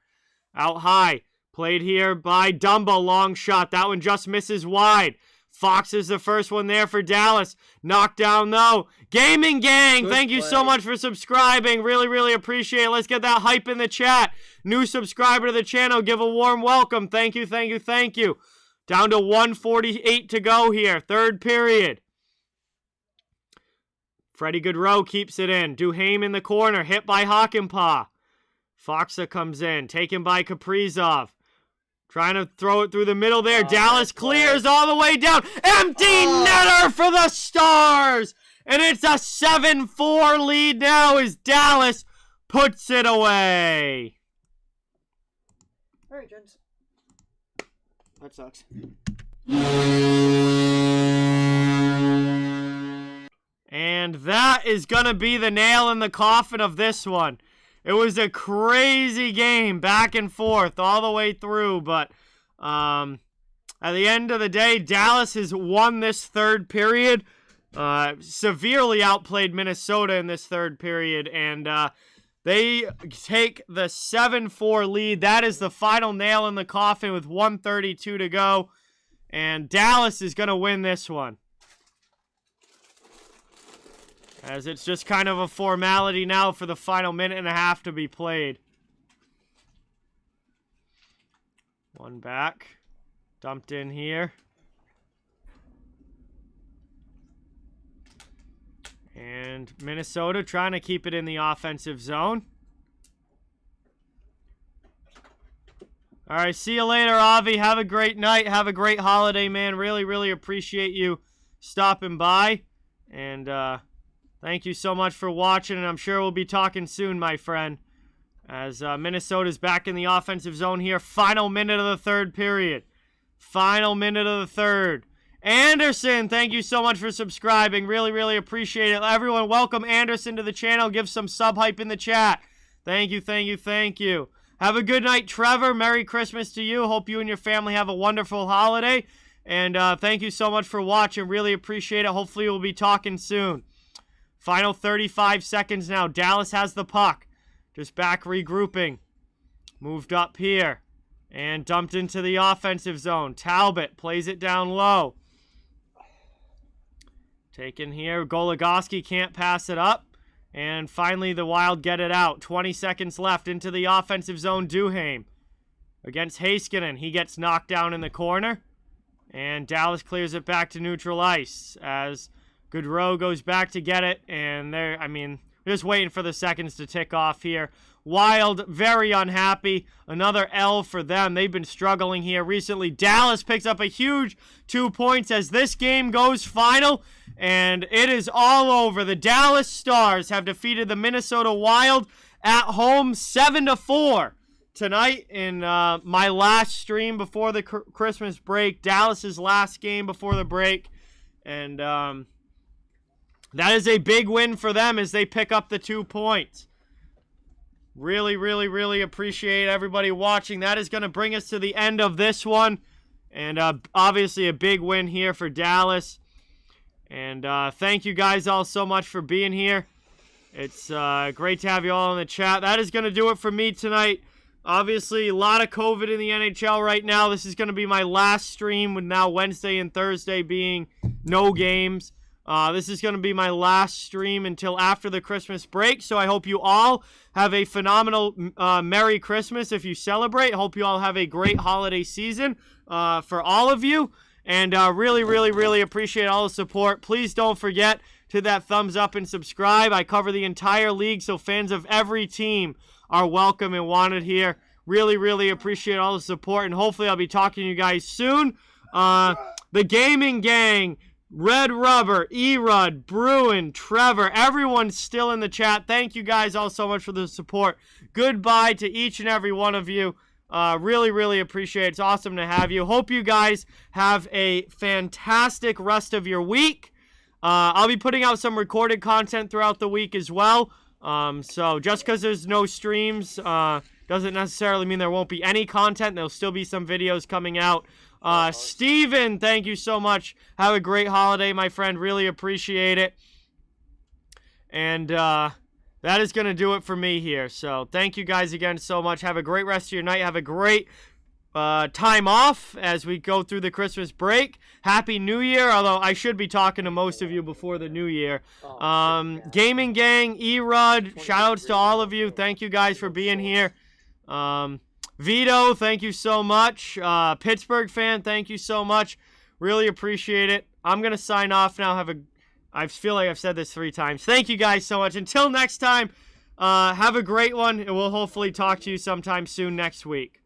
[SPEAKER 1] Out high. Played here by Dumba. Long shot. That one just misses wide. Fox is the first one there for Dallas. Knocked down though. Gaming gang,
[SPEAKER 4] Good
[SPEAKER 1] thank you
[SPEAKER 4] play.
[SPEAKER 1] so much for subscribing. Really, really appreciate it. Let's get that hype in the chat. New subscriber to the channel, give a warm welcome. Thank you, thank you, thank you. Down to 1:48 to go here. Third period. Freddie Goodrow keeps it in. Duhaime in the corner. Hit by Hakanpää. Foxa comes in. Taken by Kaprizov. Trying to throw it through the middle there. Dallas clears all the way down. Empty netter for the Stars. And it's a 7-4 lead now as Dallas puts it away.
[SPEAKER 4] All right, gents. That sucks.
[SPEAKER 1] And that is going to be the nail in the coffin of this one. It was a crazy game, back and forth, all the way through. But at the end of the day, Dallas has won this third period. Severely outplayed Minnesota in this third period. And they take the 7-4 lead. That is the final nail in the coffin with 1:32 to go. And Dallas is going to win this one, as it's just kind of a formality now for the final minute and a half to be played. One back. Dumped in here. And Minnesota trying to keep it in the offensive zone. All right, see you later, Avi. Have a great night. Have a great holiday, man. Really, really appreciate you stopping by. And thank you so much for watching, and I'm sure we'll be talking soon, my friend, as Minnesota's back in the offensive zone here. Final minute of the third period. Final minute of the third. Anderson, thank you so much for subscribing. Really, really appreciate it. Everyone, welcome Anderson to the channel. Give some sub hype in the chat. Thank you, thank you, thank you. Have a good night, Trevor. Merry Christmas to you. Hope you and your family have a wonderful holiday. And thank you so much for watching. Really appreciate it. Hopefully we'll be talking soon. Final 35 seconds now. Dallas has the puck. Just back regrouping. Moved up here. And dumped into the offensive zone. Talbot plays it down low. Taken here. Goligoski can't pass it up. And finally the Wild get it out. 20 seconds left into the offensive zone. Duhaime against Heiskanen. He gets knocked down in the corner. And Dallas clears it back to neutral ice as Goodrow goes back to get it. And they're just waiting for the seconds to tick off here. Wild, very unhappy. Another L for them. They've been struggling here recently. Dallas picks up a huge 2 points as this game goes final. And it is all over. The Dallas Stars have defeated the Minnesota Wild at home 7-4. Tonight in my last stream before the Christmas break. Dallas's last game before the break. And that is a big win for them as they pick up the 2 points. Really, really, really appreciate everybody watching. That is going to bring us to the end of this one. And obviously a big win here for Dallas. And thank you guys all so much for being here. It's great to have you all in the chat. That is going to do it for me tonight. Obviously, a lot of COVID in the NHL right now. This is going to be my last stream, with now Wednesday and Thursday being no games. This is going to be my last stream until after the Christmas break, so I hope you all have a phenomenal Merry Christmas if you celebrate. I hope you all have a great holiday season for all of you, and really, really, really appreciate all the support. Please don't forget to that thumbs up and subscribe. I cover the entire league, so fans of every team are welcome and wanted here. Really, really appreciate all the support, and hopefully I'll be talking to you guys soon. The Gaming Gang, Red Rubber, Erud, Bruin, Trevor, everyone's still in the chat. Thank you guys all so much for the support. Goodbye to each and every one of you. Really, really appreciate it. It's awesome to have you. Hope you guys have a fantastic rest of your week. I'll be putting out some recorded content throughout the week as well. So just because there's no streams doesn't necessarily mean there won't be any content. There'll still be some videos coming out. Steven, thank you so much. Have a great holiday, my friend. Really appreciate it. And that is going to do it for me here. So thank you guys again so much. Have a great rest of your night. Have a great time off as we go through the Christmas break. Happy New Year, although I should be talking to most of you before the New Year. Gaming Gang, Erud, shoutouts to all of you. Thank you guys for being here. Vito, thank you so much. Pittsburgh fan, thank you so much. Really appreciate it. I'm going to sign off now. I feel like I've said this 3 times. Thank you guys so much. Until next time, have a great one, and we'll hopefully talk to you sometime soon next week.